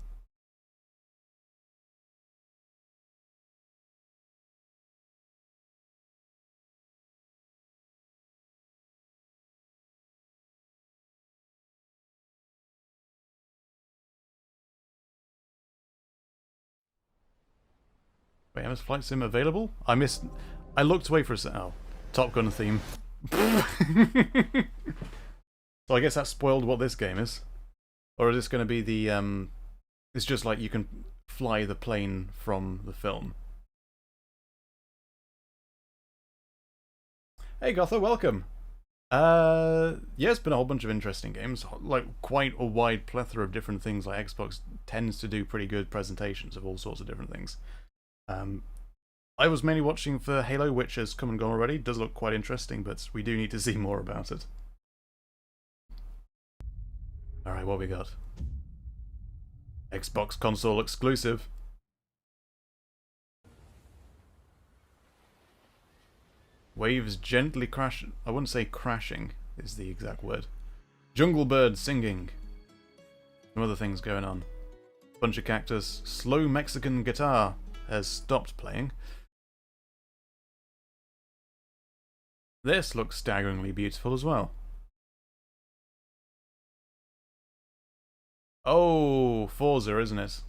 Wait, MS Flight Sim available? I looked away for a second. Oh, Top Gun theme. So I guess that spoiled what this game is. Or is this going to be the it's just like you can fly the plane from the film. Hey Gotha, welcome. Yeah, it's been a whole bunch of interesting games. Like quite a wide plethora of different things. Like Xbox tends to do pretty good presentations of all sorts of different things. I was mainly watching for Halo, which has come and gone already. Does look quite interesting, but we do need to see more about it. Alright, what we got? Xbox console exclusive. Waves gently crash. I wouldn't say crashing is the exact word. Jungle birds singing. Some other things going on. Bunch of cactus. Slow Mexican guitar has stopped playing. This looks staggeringly beautiful as well. Oh, Forza, isn't it?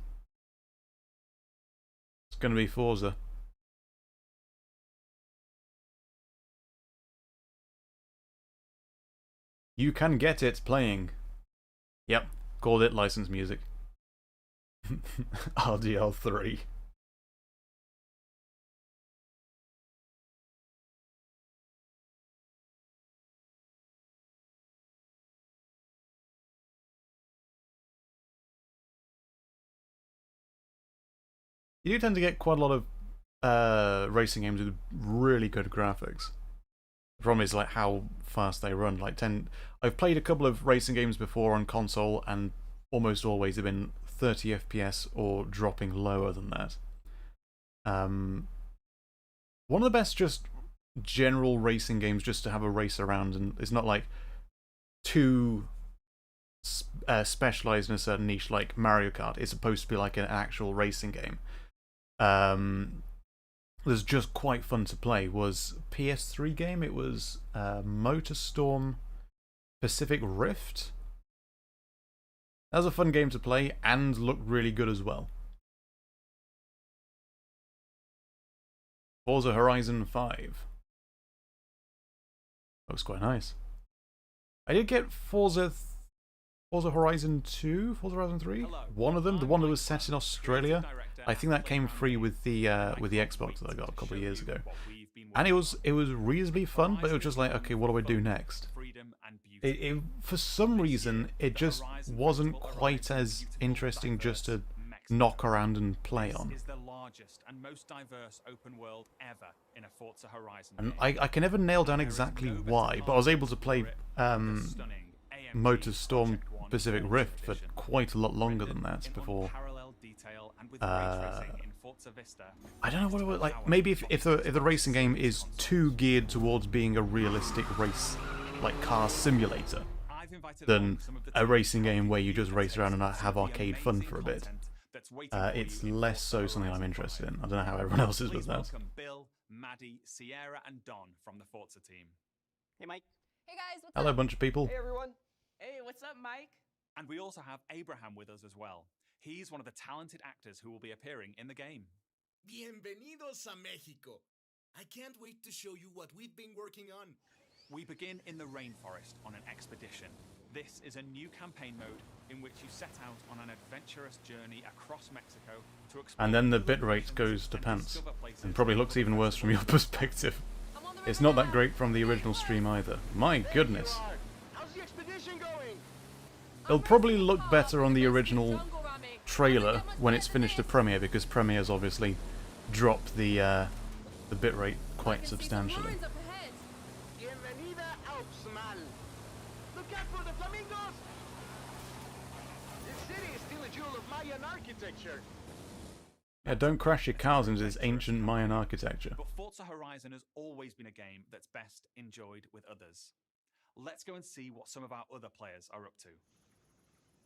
It's going to be Forza. You can get it playing. Yep, called it licensed music. RDL3. You do tend to get quite a lot of racing games with really good graphics. The problem is like how fast they run. I've played a couple of racing games before on console, and almost always have been 30 FPS or dropping lower than that. One of the best just general racing games just to have a race around, and it's not like too specialized in a certain niche like Mario Kart. It's supposed to be like an actual racing game. Was just quite fun to play. Was PS3 game. It was MotorStorm Pacific Rift. That was a fun game to play and looked really good as well. Forza Horizon 5. Looks quite nice. I did get Forza Horizon 2, Forza Horizon 3. One of them, the one that was set in Australia. I think that came free with the Xbox that I got a couple of years ago. And it was reasonably fun, but it was just like, okay, what do I do next? For some reason, it just wasn't quite as interesting just to knock around and play on. Is the largest and most diverse open world ever in a Forza Horizon And I can never nail down exactly why, but I was able to play MotorStorm Pacific Rift for quite a lot longer than that before. I don't know what it was like. Maybe if the racing game is too geared towards being a realistic race, like car simulator, than a racing game where you just race around and have arcade fun for a bit. It's less so something I'm interested in. I don't know how everyone else is with that. Welcome Bill, Maddie, Sierra, and Don from the Forza team. Hey, Mike. Hey, guys. What's Hello, up? bunch of people. Hey, everyone. Hey, what's up, Mike? And we also have Abraham with us as well. He's one of the talented actors who will be appearing in the game. Bienvenidos a Mexico. I can't wait to show you what we've been working on. We begin in the rainforest on an expedition. This is a new campaign mode in which you set out on an adventurous journey across Mexico to explore. And then the bitrate goes to pants, and probably looks even worse from your perspective. It's not that great from the original stream either. My goodness. How's the expedition going? It'll probably look better on the original trailer when it's finished the premiere, because premieres obviously dropped the bitrate quite substantially. Bienvenida Alpsmal. Look out for the flamingos! This city is still a jewel of Mayan architecture. Yeah, don't crash your cars into this ancient Mayan architecture. But Forza Horizon has always been a game that's best enjoyed with others. Let's go and see what some of our other players are up to.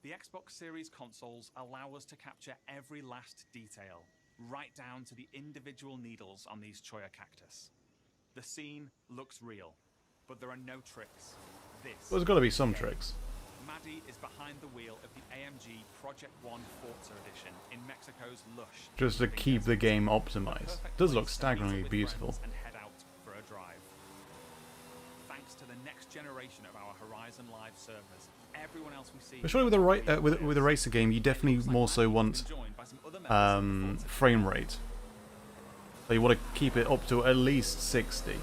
The Xbox Series consoles allow us to capture every last detail, right down to the individual needles on these cholla cactus. The scene looks real, but there are no tricks. Well, there's got to be some tricks. Maddie is behind the wheel of the AMG Project One Forza Edition in Mexico's lush. Just to keep the game optimized. It does look staggeringly beautiful. And head out for a drive. Thanks to the next generation of our Horizon Live servers, everyone else we see. But surely with a racer game, you definitely more so want frame rate. So you want to keep it up to at least 60.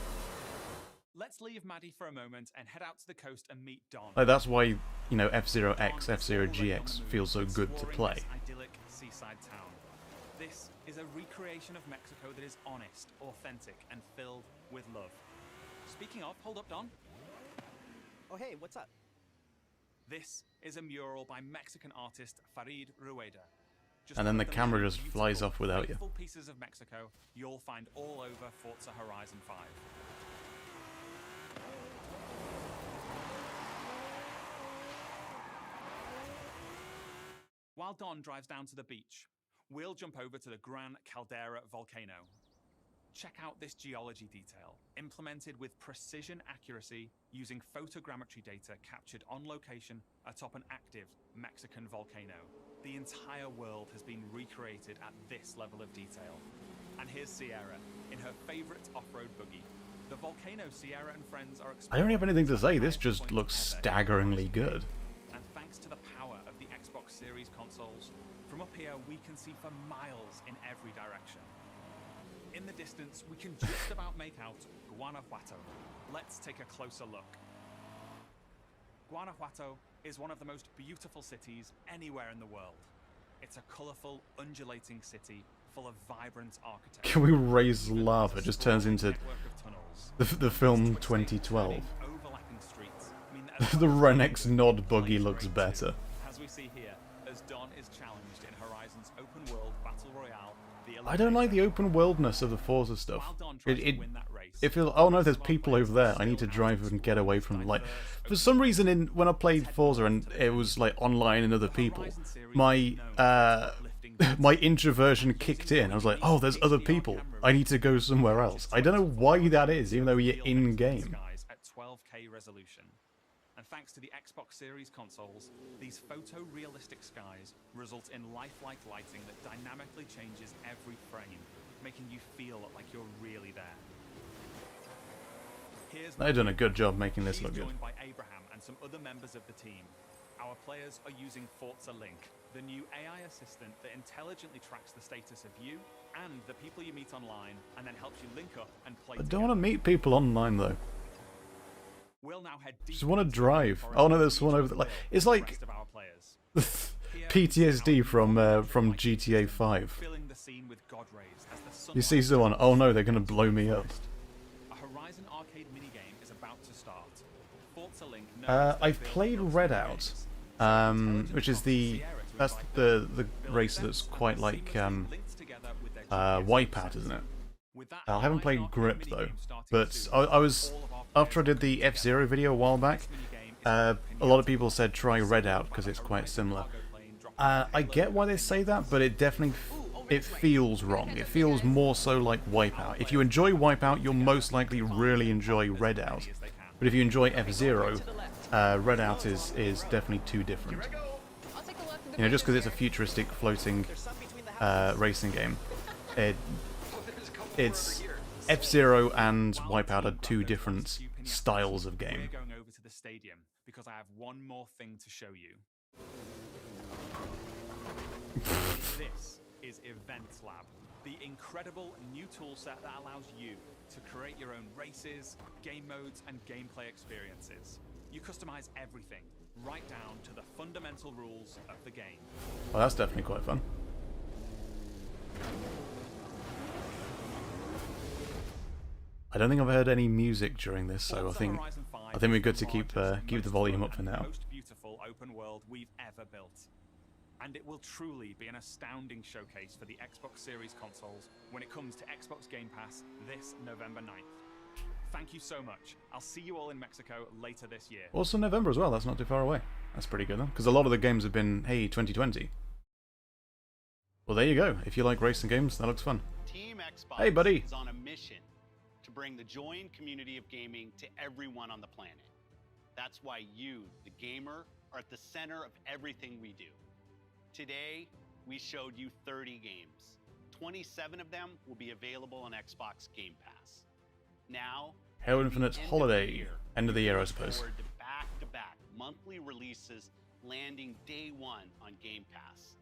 Let's leave Maddie for a moment and head out to the coast and meet Don. Like that's why, you know, F-Zero X, F-Zero GX feels so good to play. Idyllic seaside town. This is a recreation of Mexico that is honest, authentic, and filled with love. Speaking of, hold up, Don. Oh, hey, what's up? This is a mural by Mexican artist Farid Rueda. And then the camera just flies off without you. Pieces of Mexico you'll find all over Forza Horizon 5. While Don drives down to the beach, we'll jump over to the Gran Caldera volcano. Check out this geology detail, implemented with precision accuracy using photogrammetry data captured on location atop an active Mexican volcano. The entire world has been recreated at this level of detail. And here's Sierra in her favorite off-road buggy. The volcano Sierra and friends are I don't have anything to say, this just looks staggeringly good. And thanks to the power of the Xbox Series consoles, from up here we can see for miles in every direction. In the distance, we can just about make out Guanajuato. Let's take a closer look. Guanajuato is one of the most beautiful cities anywhere in the world. It's a colourful, undulating city full of vibrant architecture. Can we raise lava? It just turns into the film 2012. Overlapping streets mean The Renex Nod buggy looks better. As we see here, has done is challenged in Horizon's open world battle royale. I don't like the open worldness of the Forza stuff. It feels, oh no, there's people over there. I need to drive and get away from them. Like, for some reason, when I played Forza and it was like online and other people, my my introversion kicked in. I was like, oh, there's other people. I need to go somewhere else. I don't know why that is, even though you're in game. At 12K resolution. And thanks to the Xbox Series consoles, these photorealistic skies result in lifelike lighting that dynamically changes every frame, making you feel like you're really there. They've done a good job making this look good. Joined by Abraham and some other members of the team. Our players are using Forza Link, the new AI assistant that intelligently tracks the status of you and the people you meet online, and then helps you link up and play I don't want to meet people online though. We'll now head Just want to drive. Oh no, there's one over there. Like, it's like PTSD from GTA 5. You see someone, oh no, they're gonna blow me up. A Horizon arcade minigame is about to start. Forza Link I've played Redout, which is the race that's quite like Wipeout, isn't it? I haven't played Grip though, but I was, after I did the F-Zero video a while back, a lot of people said try Redout because it's quite similar. I get why they say that, but it definitely feels wrong. It feels more so like Wipeout. If you enjoy Wipeout, you'll most likely really enjoy Redout. But if you enjoy F-Zero, Redout is definitely too different. You know, just because it's a futuristic floating racing game, it's F-Zero and Wipeout are two different styles of game. We're going over to the stadium because I have one more thing to show you. This is Events Lab, the incredible new toolset that allows you to create your own races, game modes, and gameplay experiences. You customize everything, right down to the fundamental rules of the game. Well, that's definitely quite fun. I don't think I've heard any music during this, so I think we're good to keep the volume up for now. Most beautiful open world we've ever built. And it will truly be an astounding showcase for the Xbox Series consoles when it comes to Xbox Game Pass this November 9th. Thank you so much. I'll see you all in Mexico later this year. Also November as well, that's not too far away. That's pretty good, though, because a lot of the games have been, hey, 2020. Well, there you go. If you like racing games, that looks fun. Team Xbox hey, buddy. is on a mission to bring the joy and community of gaming to everyone on the planet. That's why you, the gamer, are at the center of everything we do. Today, we showed you 30 games. 27 of them will be available on Xbox Game Pass. Now, Halo Infinite's holiday. End of the year, I suppose. Back-to-back monthly releases landing day one on Game Pass,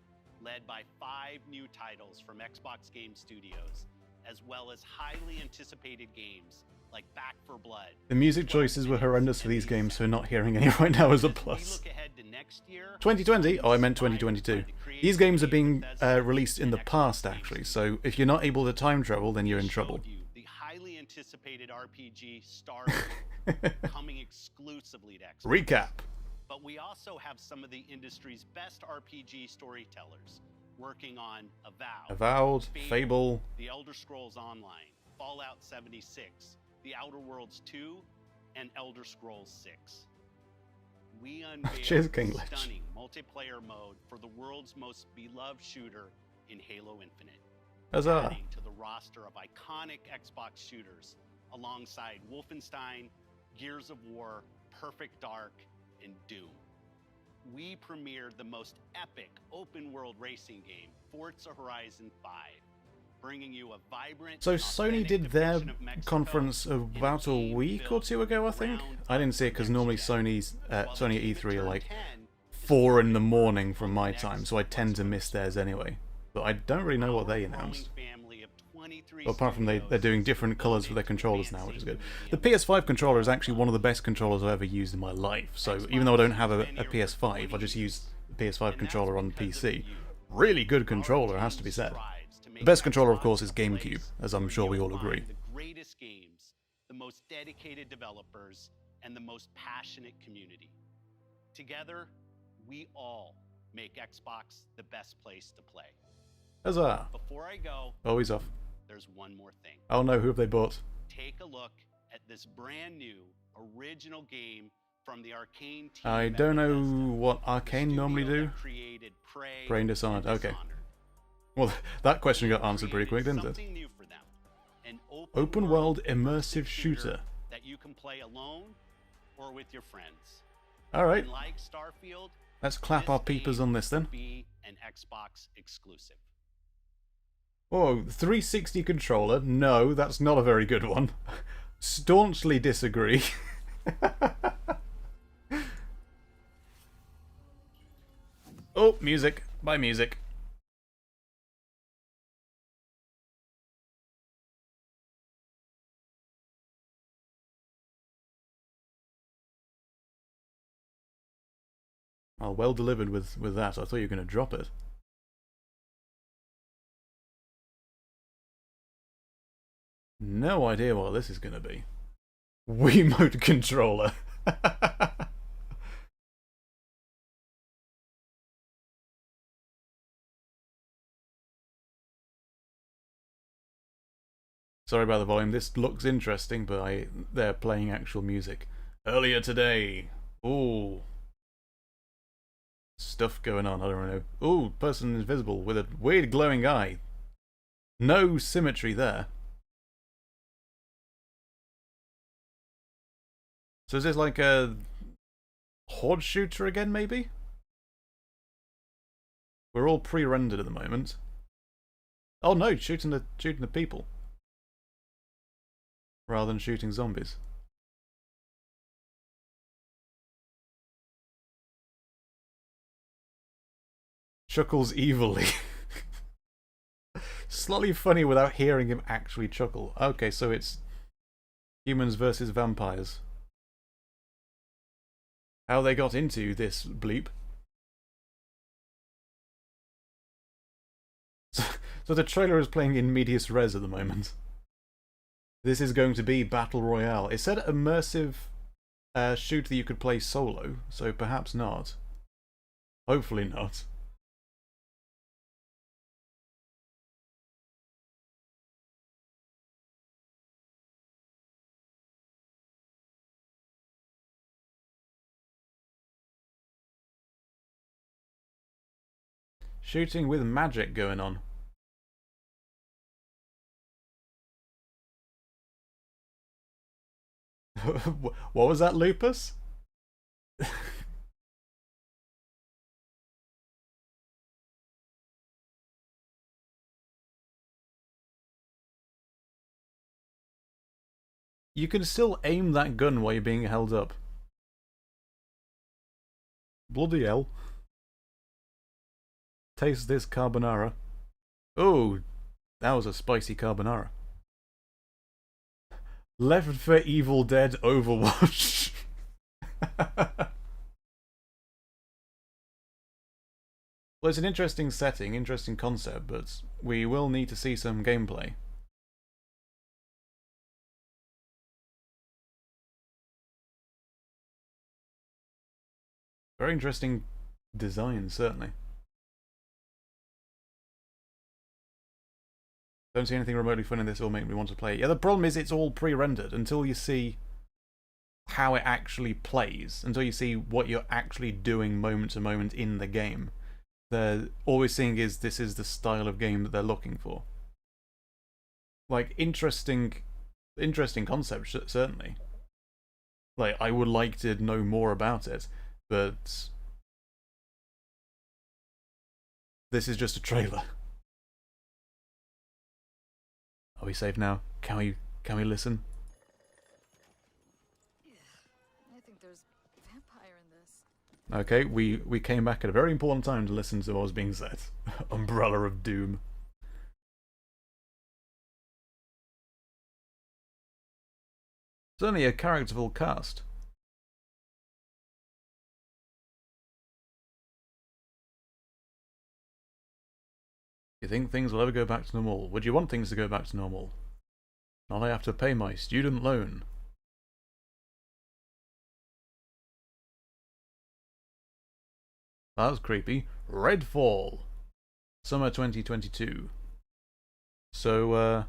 led by 5 new titles from Xbox Game Studios, as well as highly anticipated games like Back 4 Blood. The music choices were horrendous for these games, so not hearing any right now is a plus. 2020? Oh, I meant 2022. These games are being released in the past, actually, so if you're not able to time travel, then you're in trouble. The highly anticipated RPG Star coming exclusively to Xbox. Recap. But we also have some of the industry's best RPG storytellers working on Avowed, Fable, The Elder Scrolls Online, Fallout 76, The Outer Worlds 2, and Elder Scrolls 6. We unveiled a stunning multiplayer mode for the world's most beloved shooter in Halo Infinite. Huzzah. Adding to the roster of iconic Xbox shooters alongside Wolfenstein, Gears of War, Perfect Dark, and Doom. We premiered the most epic open-world racing game, Forza Horizon 5, bringing you a vibrant. So Sony did their conference about a week or two ago, I think. I didn't see it because normally Sony at E3 are like 4 in the morning from my time, so I tend to miss theirs anyway. But I don't really know what they announced. Well, apart from they're doing different colours for their controllers now, which is good. The PS5 controller is actually one of the best controllers I've ever used in my life. So even though I don't have a PS5, I just use the PS5 controller on PC. Really good controller, has to be said. The best controller, of course, is GameCube, as I'm sure we all agree. The greatest games, the most dedicated developers, and the most passionate community. Together, we all make Xbox the best place to play. Huzzah! Before I go, oh, he's off. There's one more thing. Oh no, who have they bought? Take a look at this brand new original game from the Arcane team. I don't know what Arcane normally do. Prey and Dishonored. Okay. Well, that question got answered pretty quick, didn't it? New for them. An open world immersive shooter that you can play alone or with your friends. All right. Like Starfield, let's clap our peepers on this then. Be an Xbox exclusive. Oh, 360 controller? No, that's not a very good one. Staunchly disagree. Oh, music. Bye, music. Oh, well delivered with that. I thought you were going to drop it. No idea what this is going to be. Wiimote controller. Sorry about the volume. This looks interesting, but they're playing actual music. Earlier today. Ooh. Stuff going on. I don't know. Ooh, person invisible with a weird glowing eye. No symmetry there. So is this like a horde shooter again, maybe? We're all pre-rendered at the moment. Oh no, shooting the people. Rather than shooting zombies. Chuckles evilly. Slightly funny without hearing him actually chuckle. Okay, so it's humans versus vampires. How they got into this bleep. So the trailer is playing in medias res at the moment. This is going to be Battle Royale. It said immersive shooter that you could play solo, so perhaps not. Hopefully not. Shooting with magic going on. What was that, Lupus? You can still aim that gun while you're being held up. Bloody hell. Taste this carbonara. Oh, that was a spicy carbonara. Left 4 Evil Dead Overwatch. Well, it's an interesting setting, interesting concept, but we will need to see some gameplay. Very interesting design, certainly. Don't see anything remotely fun in this or make me want to play it. Yeah, the problem is it's all pre-rendered until you see how it actually plays, until you see what you're actually doing moment to moment in the game. They're always seeing is this is the style of game that they're looking for. Like, interesting concept, certainly. Like, I would like to know more about it, but this is just a trailer. Are we safe now? Can we listen? I think there's vampire in this. Okay, we came back at a very important time to listen to what was being said. Umbrella of Doom. Certainly a characterful cast. You think things will ever go back to normal? Would you want things to go back to normal? Not I have to pay my student loan. That was creepy. Redfall. Summer 2022. So,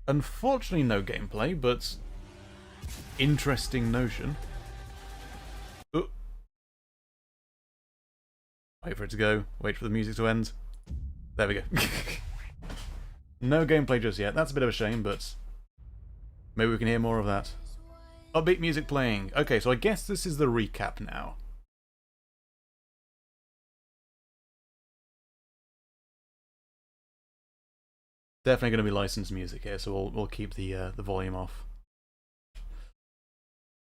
unfortunately no gameplay, but interesting notion. Ooh. Wait for it to go. Wait for the music to end. There we go. No gameplay just yet. That's a bit of a shame, but maybe we can hear more of that. Upbeat music playing. Okay, so I guess this is the recap now. Definitely going to be licensed music here, so we'll keep the volume off.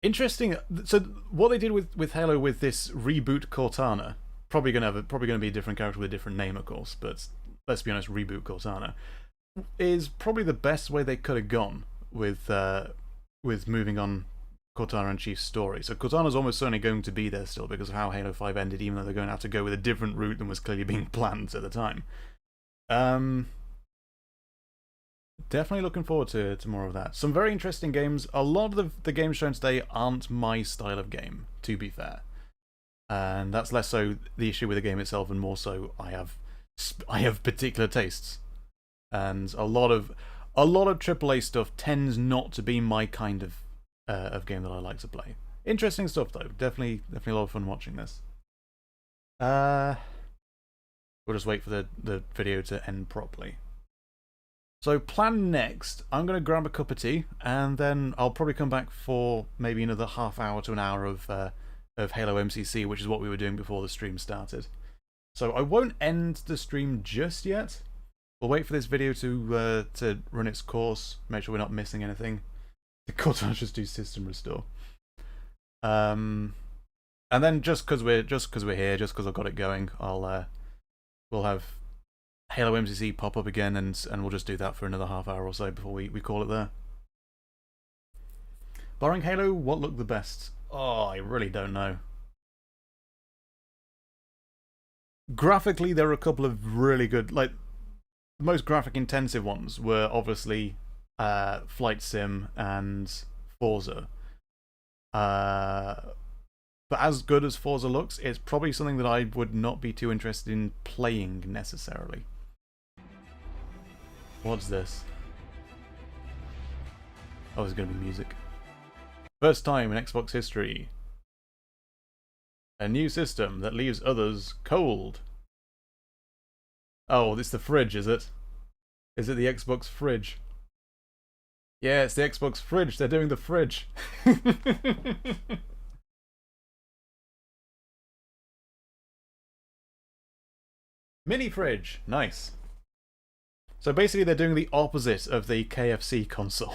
Interesting. So what they did with Halo with this reboot Cortana, probably going to be a different character with a different name, of course. But let's be honest, reboot Cortana is probably the best way they could have gone with moving on Cortana and Chief's story. So Cortana's almost certainly going to be there still because of how Halo 5 ended, even though they're going to have to go with a different route than was clearly being planned at the time. Definitely looking forward to more of that. Some very interesting games. A lot of the games shown today aren't my style of game, to be fair. And that's less so the issue with the game itself and more so I have particular tastes. And a lot of AAA stuff tends not to be my kind of game that I like to play. Interesting stuff though. Definitely a lot of fun watching this. We'll just wait for the video to end properly. So plan next, I'm going to grab a cup of tea, and then I'll probably come back for maybe another half hour to an hour of Halo MCC, which is what we were doing before the stream started. So I won't end the stream just yet. We'll wait for this video to run its course, make sure we're not missing anything. The Cortana just do system restore. And then just because we're here, just because I've got it going, we'll have Halo MCC pop up again, and we'll just do that for another half hour or so before we call it there. Barring Halo, what looked the best? Oh, I really don't know. Graphically, there are a couple of really good, like, the most graphic intensive ones were obviously Flight Sim and Forza. But as good as Forza looks, it's probably something that I would not be too interested in playing necessarily. What's this? Oh, it's going to be music. First time in Xbox history. A new system that leaves others cold. Oh, it's the fridge, is it? Is it the Xbox fridge? Yeah, it's the Xbox fridge. They're doing the fridge. Mini fridge. Nice. So basically they're doing the opposite of the KFC console.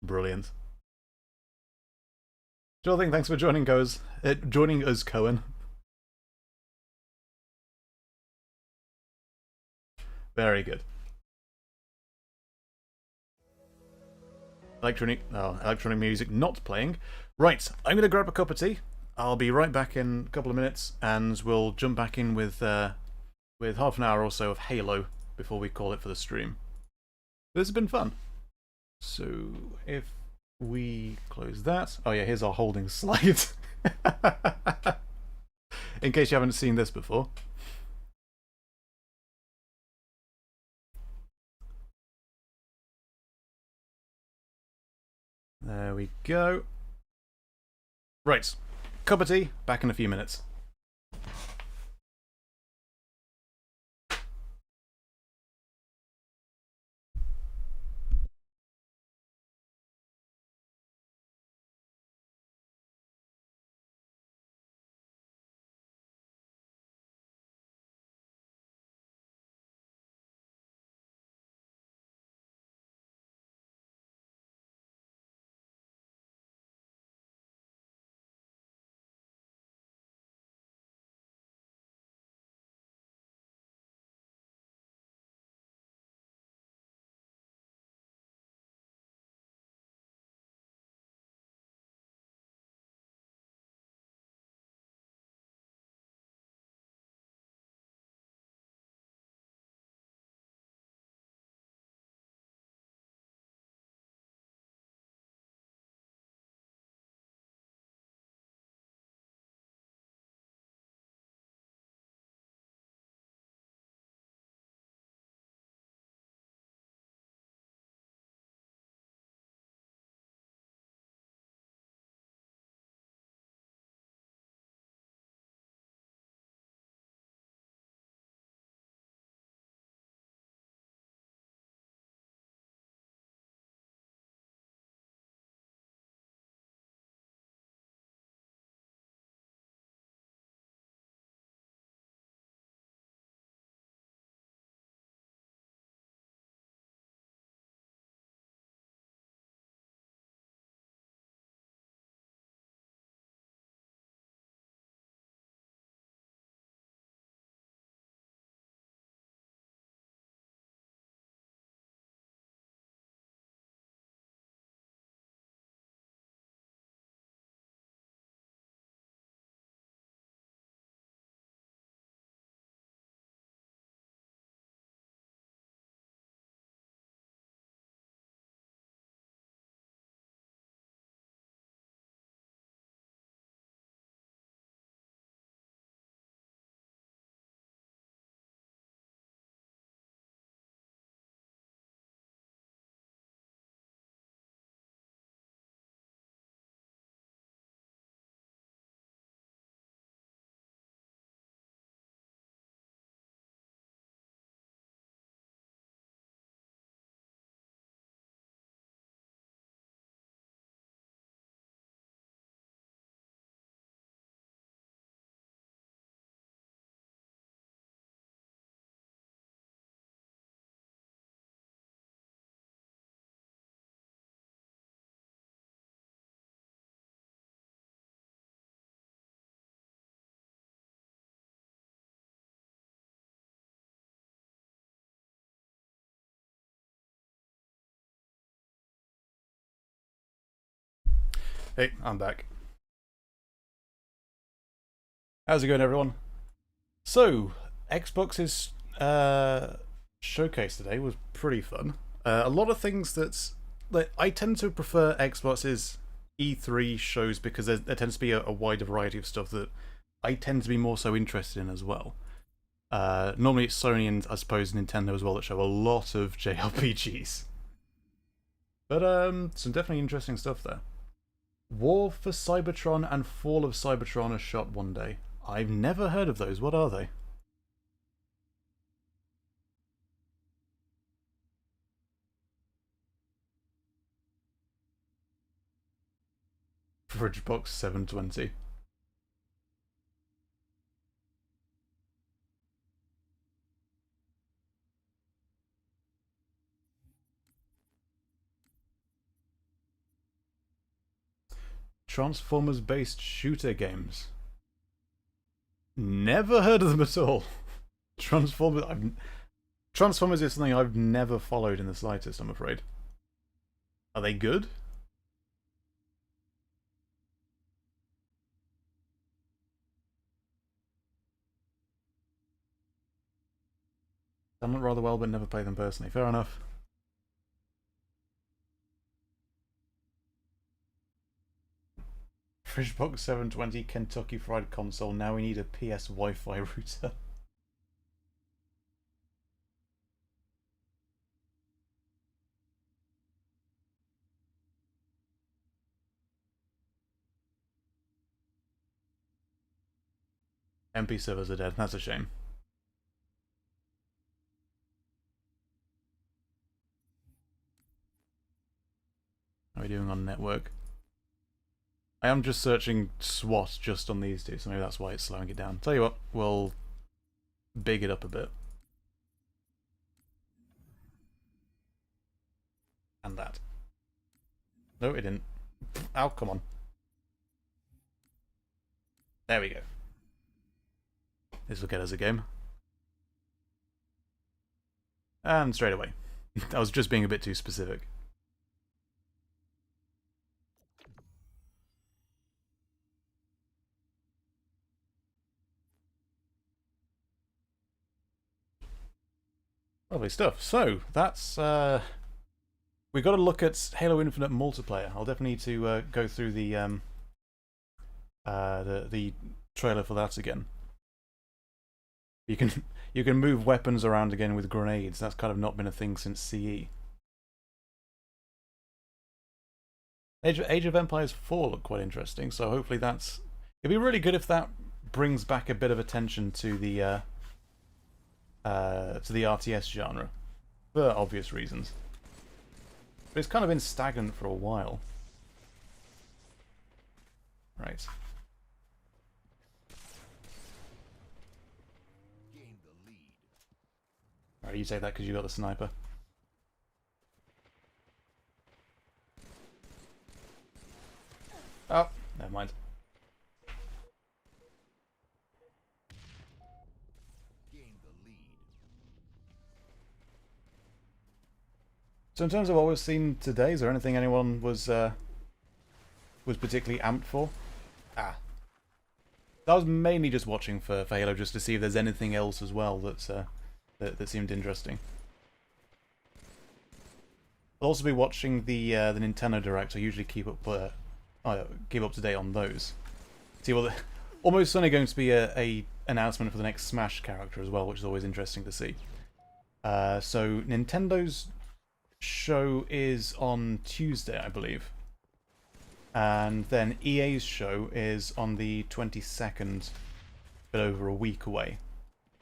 Brilliant. Sure thing, thanks for joining us, Cohen. Very good. Electronic music not playing. Right, I'm going to grab a cup of tea. I'll be right back in a couple of minutes, and we'll jump back in with half an hour or so of Halo before we call it for the stream. This has been fun. So if we close that... Oh yeah, here's our holding slide. In case you haven't seen this before. There we go. Right. Cup of tea, back in a few minutes. Hey, I'm back. How's it going, everyone? So, Xbox's showcase today was pretty fun. A lot of things that I tend to prefer Xbox's E3 shows because there tends to be a wider variety of stuff that I tend to be more so interested in as well. Normally it's Sony and I suppose Nintendo as well that show a lot of JRPGs. But some definitely interesting stuff there. War for Cybertron and Fall of Cybertron are shot one day. I've never heard of those. What are they? Fridgebox 720. Transformers-based shooter games. Never heard of them at all. Transformers is something I've never followed in the slightest, I'm afraid. Are they good? Done it rather well, but never played them personally. Fair enough. Fridgebox 720 Kentucky Fried Console. Now we need a PS Wi-Fi router. MP servers are dead. That's a shame. How are we doing on network? I am just searching SWAT just on these two, so maybe that's why it's slowing it down. Tell you what, we'll big it up a bit. And that. No, it didn't. Oh, come on. There we go. This will get us a game. And straight away. I was just being a bit too specific. Lovely stuff. So, that's... we've got to look at Halo Infinite multiplayer. I'll definitely need to go through the trailer for that again. You can move weapons around again with grenades. That's kind of not been a thing since CE. Age of Empires 4 looked quite interesting, so hopefully that's... It'd be really good if that brings back a bit of attention to the RTS genre, for obvious reasons. But it's kind of been stagnant for a while. Right. Alright, you take that because you got the sniper. Oh, never mind. So in terms of what we've seen today, is there anything anyone was particularly amped for? I was mainly just watching for Halo just to see if there's anything else as well that's that seemed interesting. I'll also be watching the Nintendo Direct. I usually keep up to date on those. See, well, almost certainly going to be a announcement for the next Smash character as well, which is always interesting to see. So Nintendo's show is on Tuesday, I believe, and then EA's show is on the 22nd, but over a week away.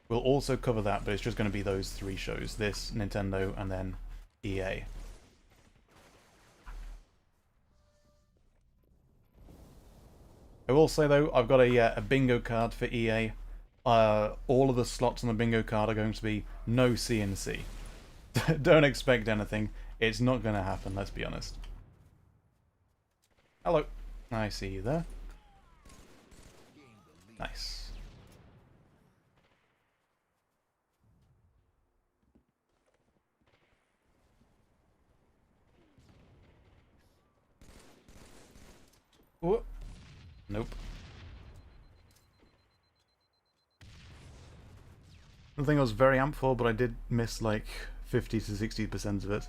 We'll also cover that, but it's just going to be those three shows: this, Nintendo, and then EA. I will say though, I've got a bingo card for EA. All of the slots on the bingo card are going to be no CNC. Don't expect anything. It's not going to happen, let's be honest. Hello. I see you there. Nice. Nothing I was very amped for, but I did miss like 50 to 60% of it.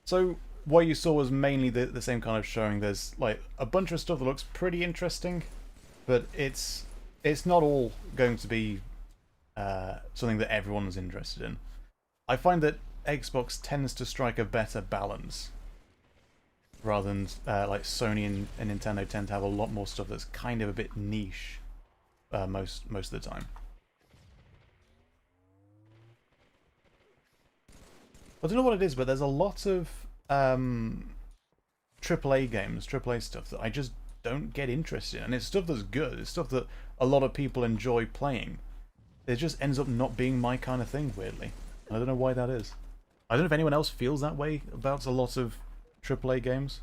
So what you saw was mainly the same kind of showing. There's like a bunch of stuff that looks pretty interesting, but it's not all going to be something that everyone's interested in. I find that Xbox tends to strike a better balance, rather than like Sony and Nintendo tend to have a lot more stuff that's kind of a bit niche most of the time. I don't know what it is, but there's a lot of AAA games, AAA stuff that I just don't get interested in. And it's stuff that's good. It's stuff that a lot of people enjoy playing. It just ends up not being my kind of thing, weirdly. I don't know why that is. I don't know if anyone else feels that way about a lot of AAA games.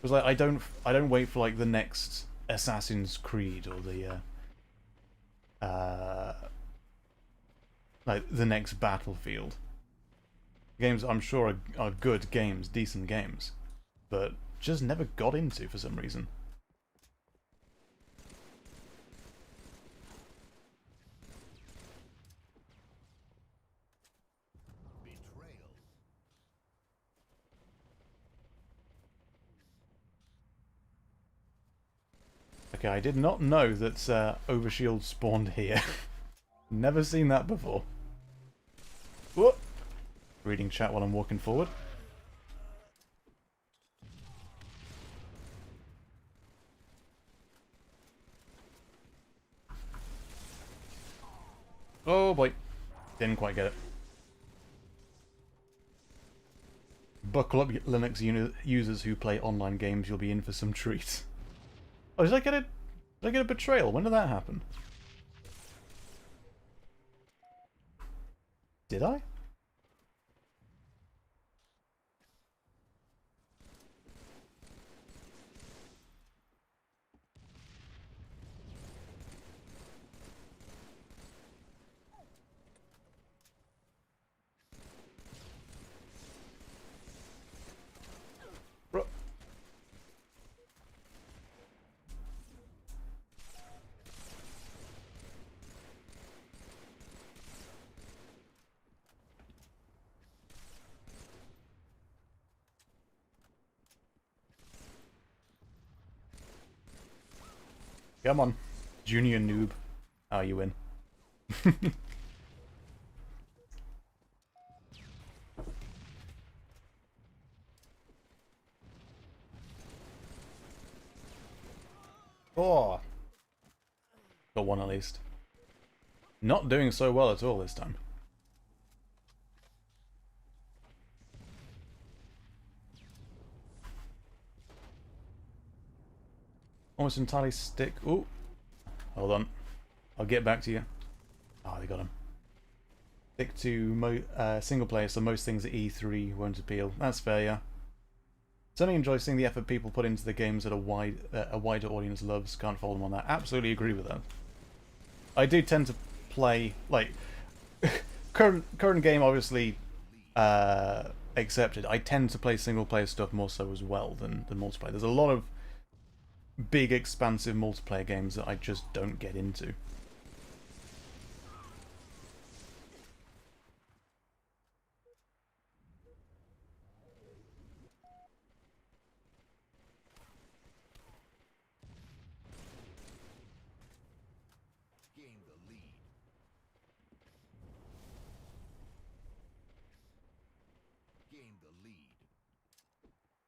Because like I don't wait for like the next Assassin's Creed or the like the next Battlefield. Games I'm sure are good games, decent games, but just never got into for some reason. Okay, I did not know that Overshield spawned here. Never seen that before. Whoop. Reading chat while I'm walking forward. Oh boy. Didn't quite get it. Buckle up, Linux users who play online games, you'll be in for some treats. Oh, did I get a betrayal? When did that happen? Did I? Come on, junior noob. Oh, you win. Oh, got one at least. Not doing so well at all this time. Almost entirely stick. Ooh, hold on. I'll get back to you. Oh, they got him. Stick to single player, so most things at E3 won't appeal. That's fair, yeah. Certainly enjoy seeing the effort people put into the games that a wider audience loves. Can't fault them on that. Absolutely agree with that. I do tend to play like current game, obviously accepted. I tend to play single player stuff more so as well than multiplayer. There's a lot of big, expansive multiplayer games that I just don't get into.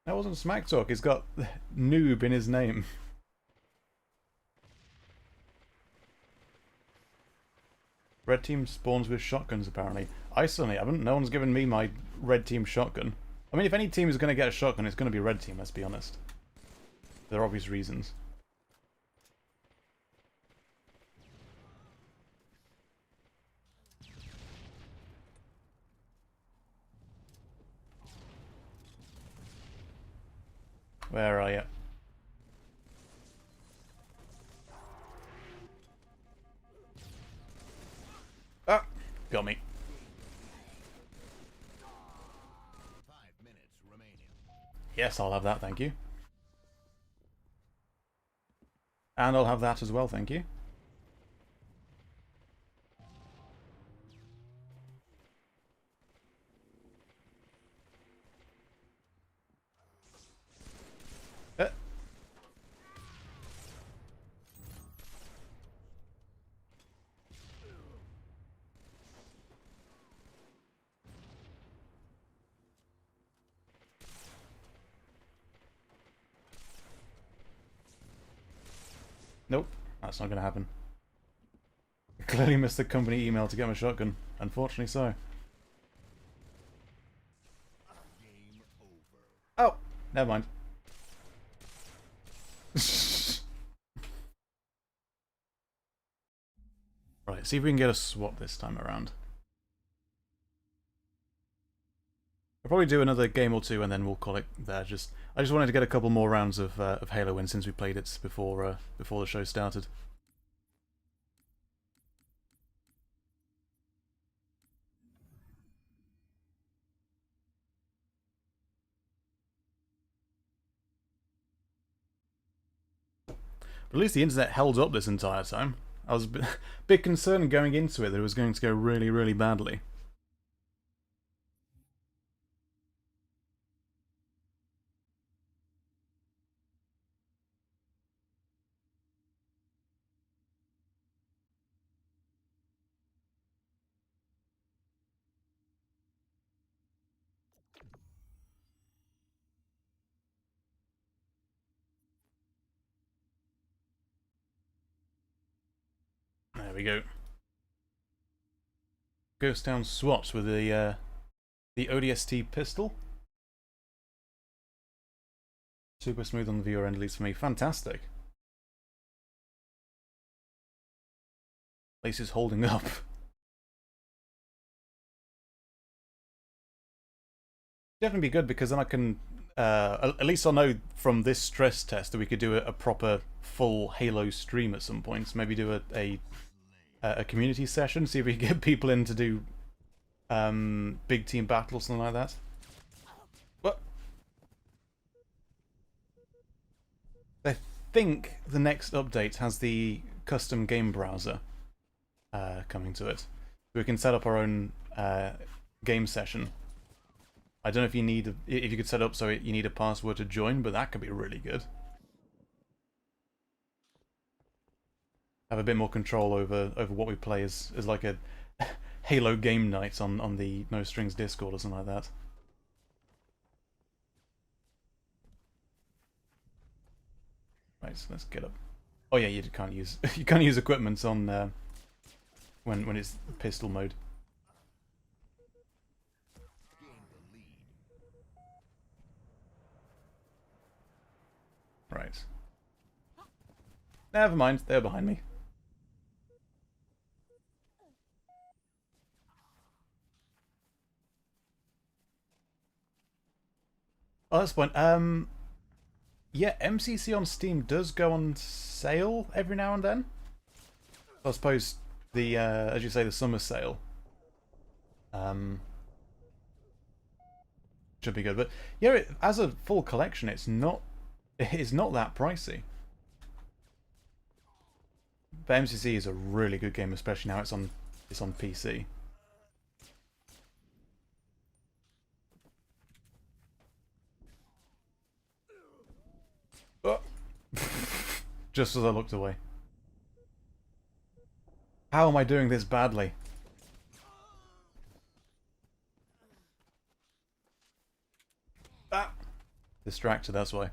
That wasn't smack talk. He's got noob in his name. Red team spawns with shotguns, apparently. I certainly haven't. No one's given me my red team shotgun. I mean, if any team is going to get a shotgun, it's going to be red team, let's be honest. There are obvious reasons. Where are you? Ah! Got me. 5 minutes remaining. Yes, I'll have that, thank you. And I'll have that as well, thank you. Nope, that's not going to happen. I clearly missed the company email to get my shotgun. Unfortunately so. Oh, never mind. Right, see if we can get a swap this time around. I'll probably do another game or two and then we'll call it there. I just wanted to get a couple more rounds of Halo in since we played it before the show started. But at least the internet held up this entire time. I was a bit concerned going into it that it was going to go really, really badly. There we go. Ghost Town swaps with the ODST pistol. Super smooth on the viewer end, at least for me. Fantastic. Place is holding up. Definitely be good because then I can, at least I'll know from this stress test that we could do a proper full Halo stream at some point. So maybe do a community session, see if we can get people in to do big team battle or something like that. What? I think the next update has the custom game browser coming to it. So we can set up our own game session. I don't know if you could set up so you need a password to join, but that could be really good. Have a bit more control over what we play as like a Halo game night on the No Strings Discord or something like that. Right, so let's get up. Oh yeah, you can't use you can't use equipment on when it's pistol mode. Right. Never mind, they're behind me. Oh, that's the point. Yeah, MCC on Steam does go on sale every now and then. I suppose the, as you say, the summer sale. Should be good, but yeah, as a full collection, it's not that pricey. But MCC is a really good game, especially now it's on PC. Oh. Just as I looked away. How am I doing this badly? Ah! Distracted, that's why.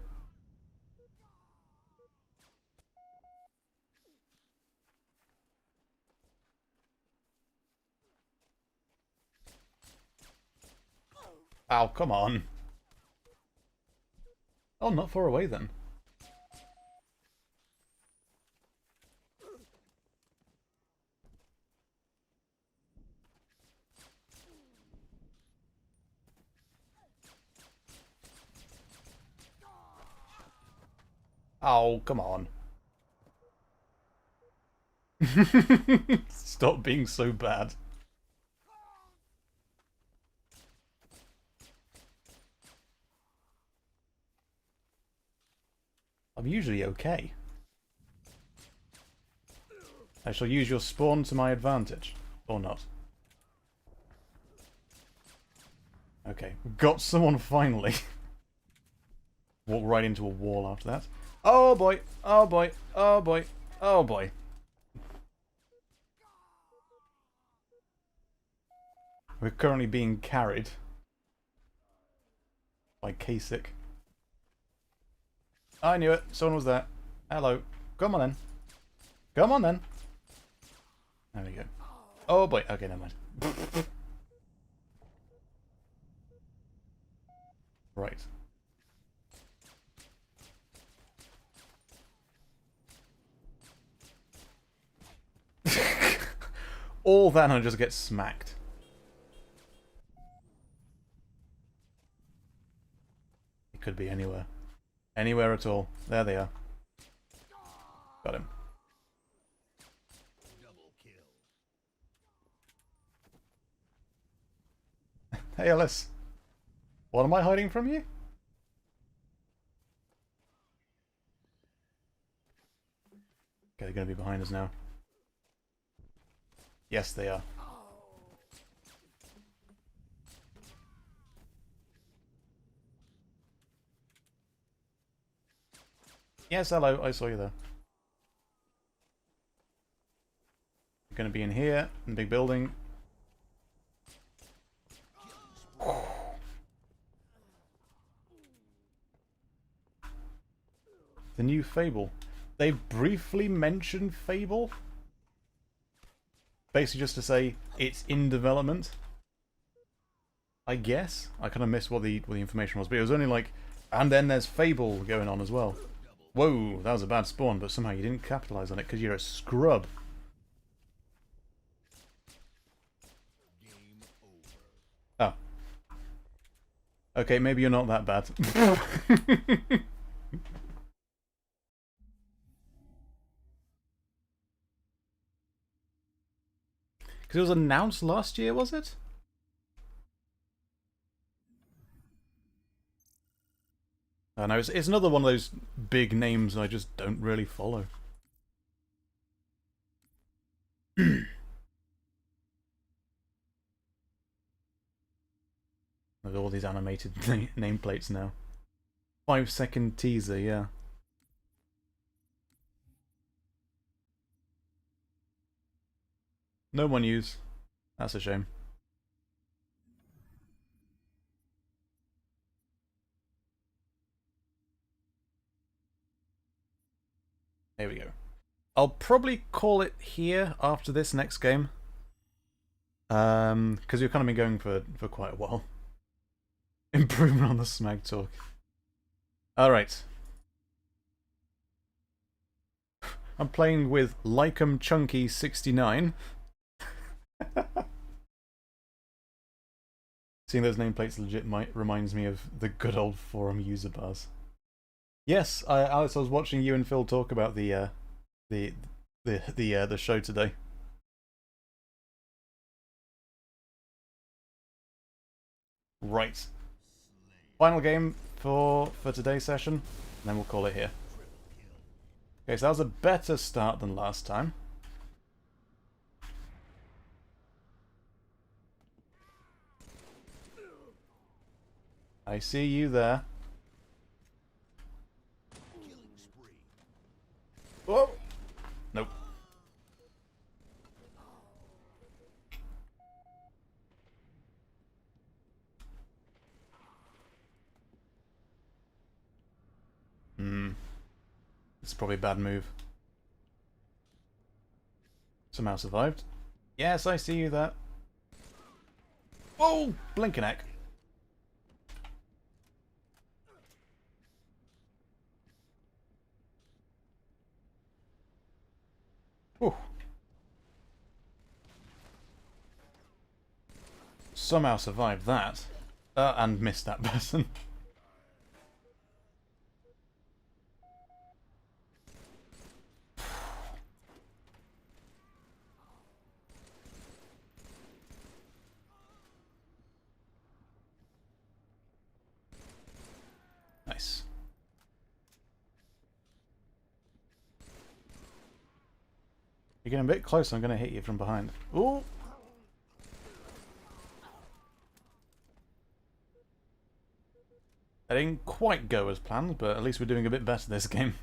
Ow, come on. Oh, not far away then. Oh, come on. Stop being so bad. I'm usually okay. I shall use your spawn to my advantage. Or not. Okay, got someone finally. Walk right into a wall after that. Oh boy, oh boy, oh boy, oh boy. We're currently being carried by Kasich. I knew it, someone was there. Hello. Come on then. Come on then. There we go. Oh boy, okay, never mind. Right. All that and I just get smacked. It could be anywhere. Anywhere at all. There they are. Got him. Hey Alice. What am I hiding from you? Okay, they're going to be behind us now. Yes, they are. Yes, hello, I saw you there. You're going to be in here, in the big building. The new Fable. They briefly mentioned Fable. Basically just to say it's in development. I guess. I kind of missed what the information was, but it was only like, and then there's Fable going on as well. Whoa, that was a bad spawn, but somehow you didn't capitalize on it because you're a scrub. Oh. Okay, maybe you're not that bad. Because it was announced last year, was it? I know, it's another one of those big names I just don't really follow. There's all these animated nameplates now. 5-second teaser, yeah. No more news. That's a shame. There we go. I'll probably call it here after this next game. Because we've kind of been going for quite a while. Improvement on the smag talk. Alright. I'm playing with Lycum Chunky 69. Seeing those nameplates legit reminds me of the good old forum user bars. Yes, Alice, I was watching you and Phil talk about the show today. Right. Final game for today's session, and then we'll call it here. Okay, so that was a better start than last time. I see you there. Whoa! Nope. It's probably a bad move. Somehow survived. Yes, I see you there. Whoa! Blinking heck. Whew. Somehow survived that. And missed that person. Nice. You're getting a bit close, I'm going to hit you from behind. Ooh! That didn't quite go as planned, but at least we're doing a bit better this game.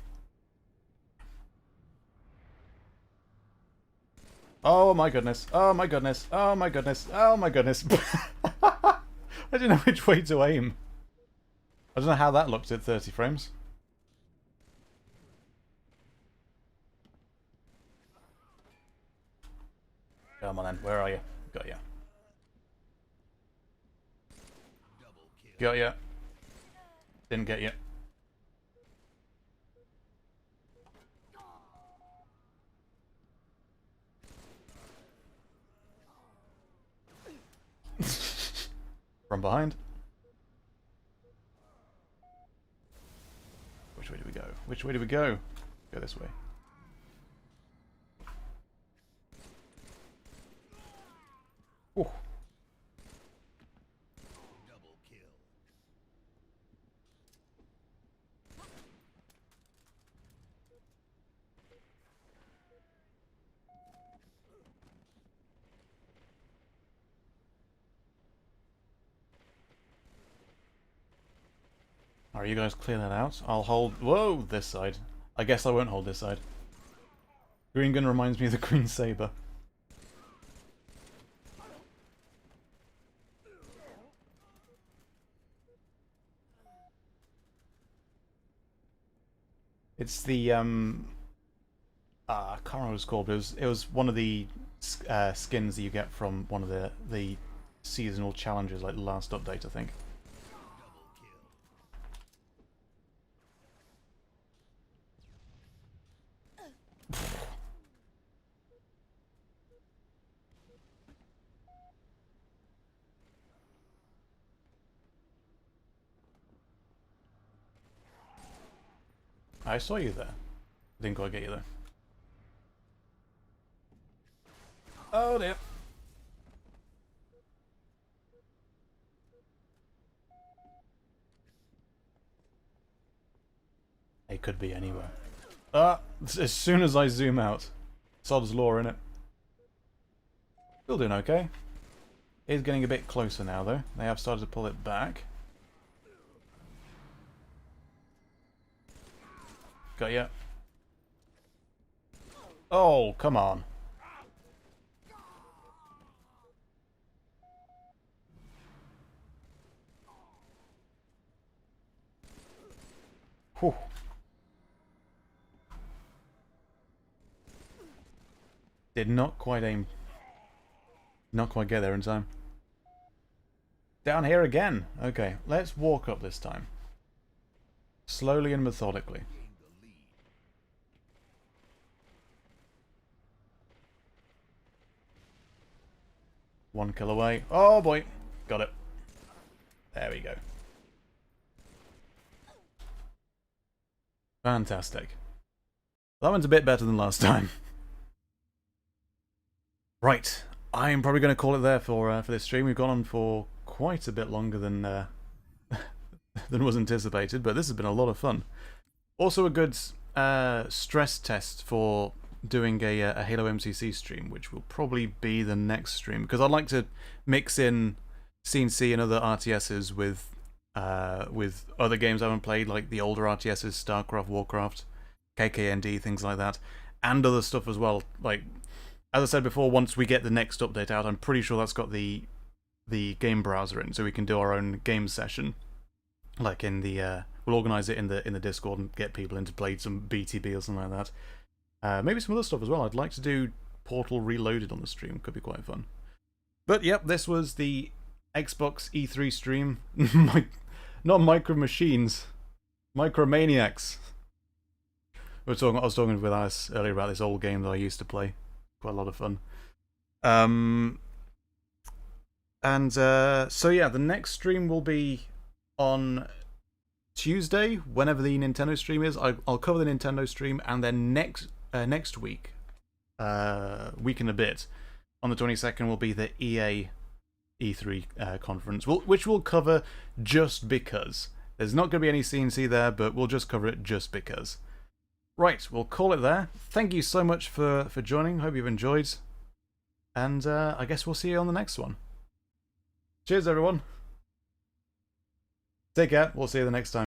Oh my goodness, oh my goodness, oh my goodness, oh my goodness. I didn't know which way to aim. I don't know how that looked at 30 frames. Come on then, where are you? Got you. Got you. Didn't get you. From behind. Which way do we go? Which way do we go? Go this way. Ooh. Alright, you guys clear that out. I'll hold... Whoa! This side. I guess I won't hold this side. Green gun reminds me of the green saber. It's the, I can't remember what it's called, but it was one of the skins that you get from one of the seasonal challenges, like the last update, I think. I saw you there. Didn't quite get you there. Oh dear. It could be anywhere. As soon as I zoom out. Sod's law, innit? Still doing okay. It's getting a bit closer now though. They have started to pull it back. Got ya. Oh, come on. Whew. Did not quite aim. Not quite get there in time. Down here again. Okay, let's walk up this time. Slowly and methodically. One kill away. Oh boy. Got it. There we go. Fantastic. That one's a bit better than last time. Right. I'm probably going to call it there for this stream. We've gone on for quite a bit longer than than was anticipated, but this has been a lot of fun. Also a good stress test for doing a Halo MCC stream, which will probably be the next stream, because I'd like to mix in CNC and other RTSs with other games I haven't played, like the older RTSs, StarCraft, Warcraft, KKND, things like that, and other stuff as well. Like, as I said before, once we get the next update out, I'm pretty sure that's got the game browser in, so we can do our own game session. Like in the we'll organise it in the Discord and get people in to play some BTB or something like that. Maybe some other stuff as well. I'd like to do Portal Reloaded on the stream. Could be quite fun. But yep, this was the Xbox E3 stream. Not Micro Machines, Micromaniacs. I was talking with Alice earlier about this old game that I used to play. Quite a lot of fun. So yeah, the next stream will be on Tuesday, whenever the Nintendo stream is. I'll cover the Nintendo stream, and then next week, week and a bit, on the 22nd will be the EA E3 conference, which we'll cover just because. There's not going to be any CNC there, but we'll just cover it just because. Right, we'll call it there. Thank you so much for joining. Hope you've enjoyed. And I guess we'll see you on the next one. Cheers, everyone. Take care. We'll see you the next time.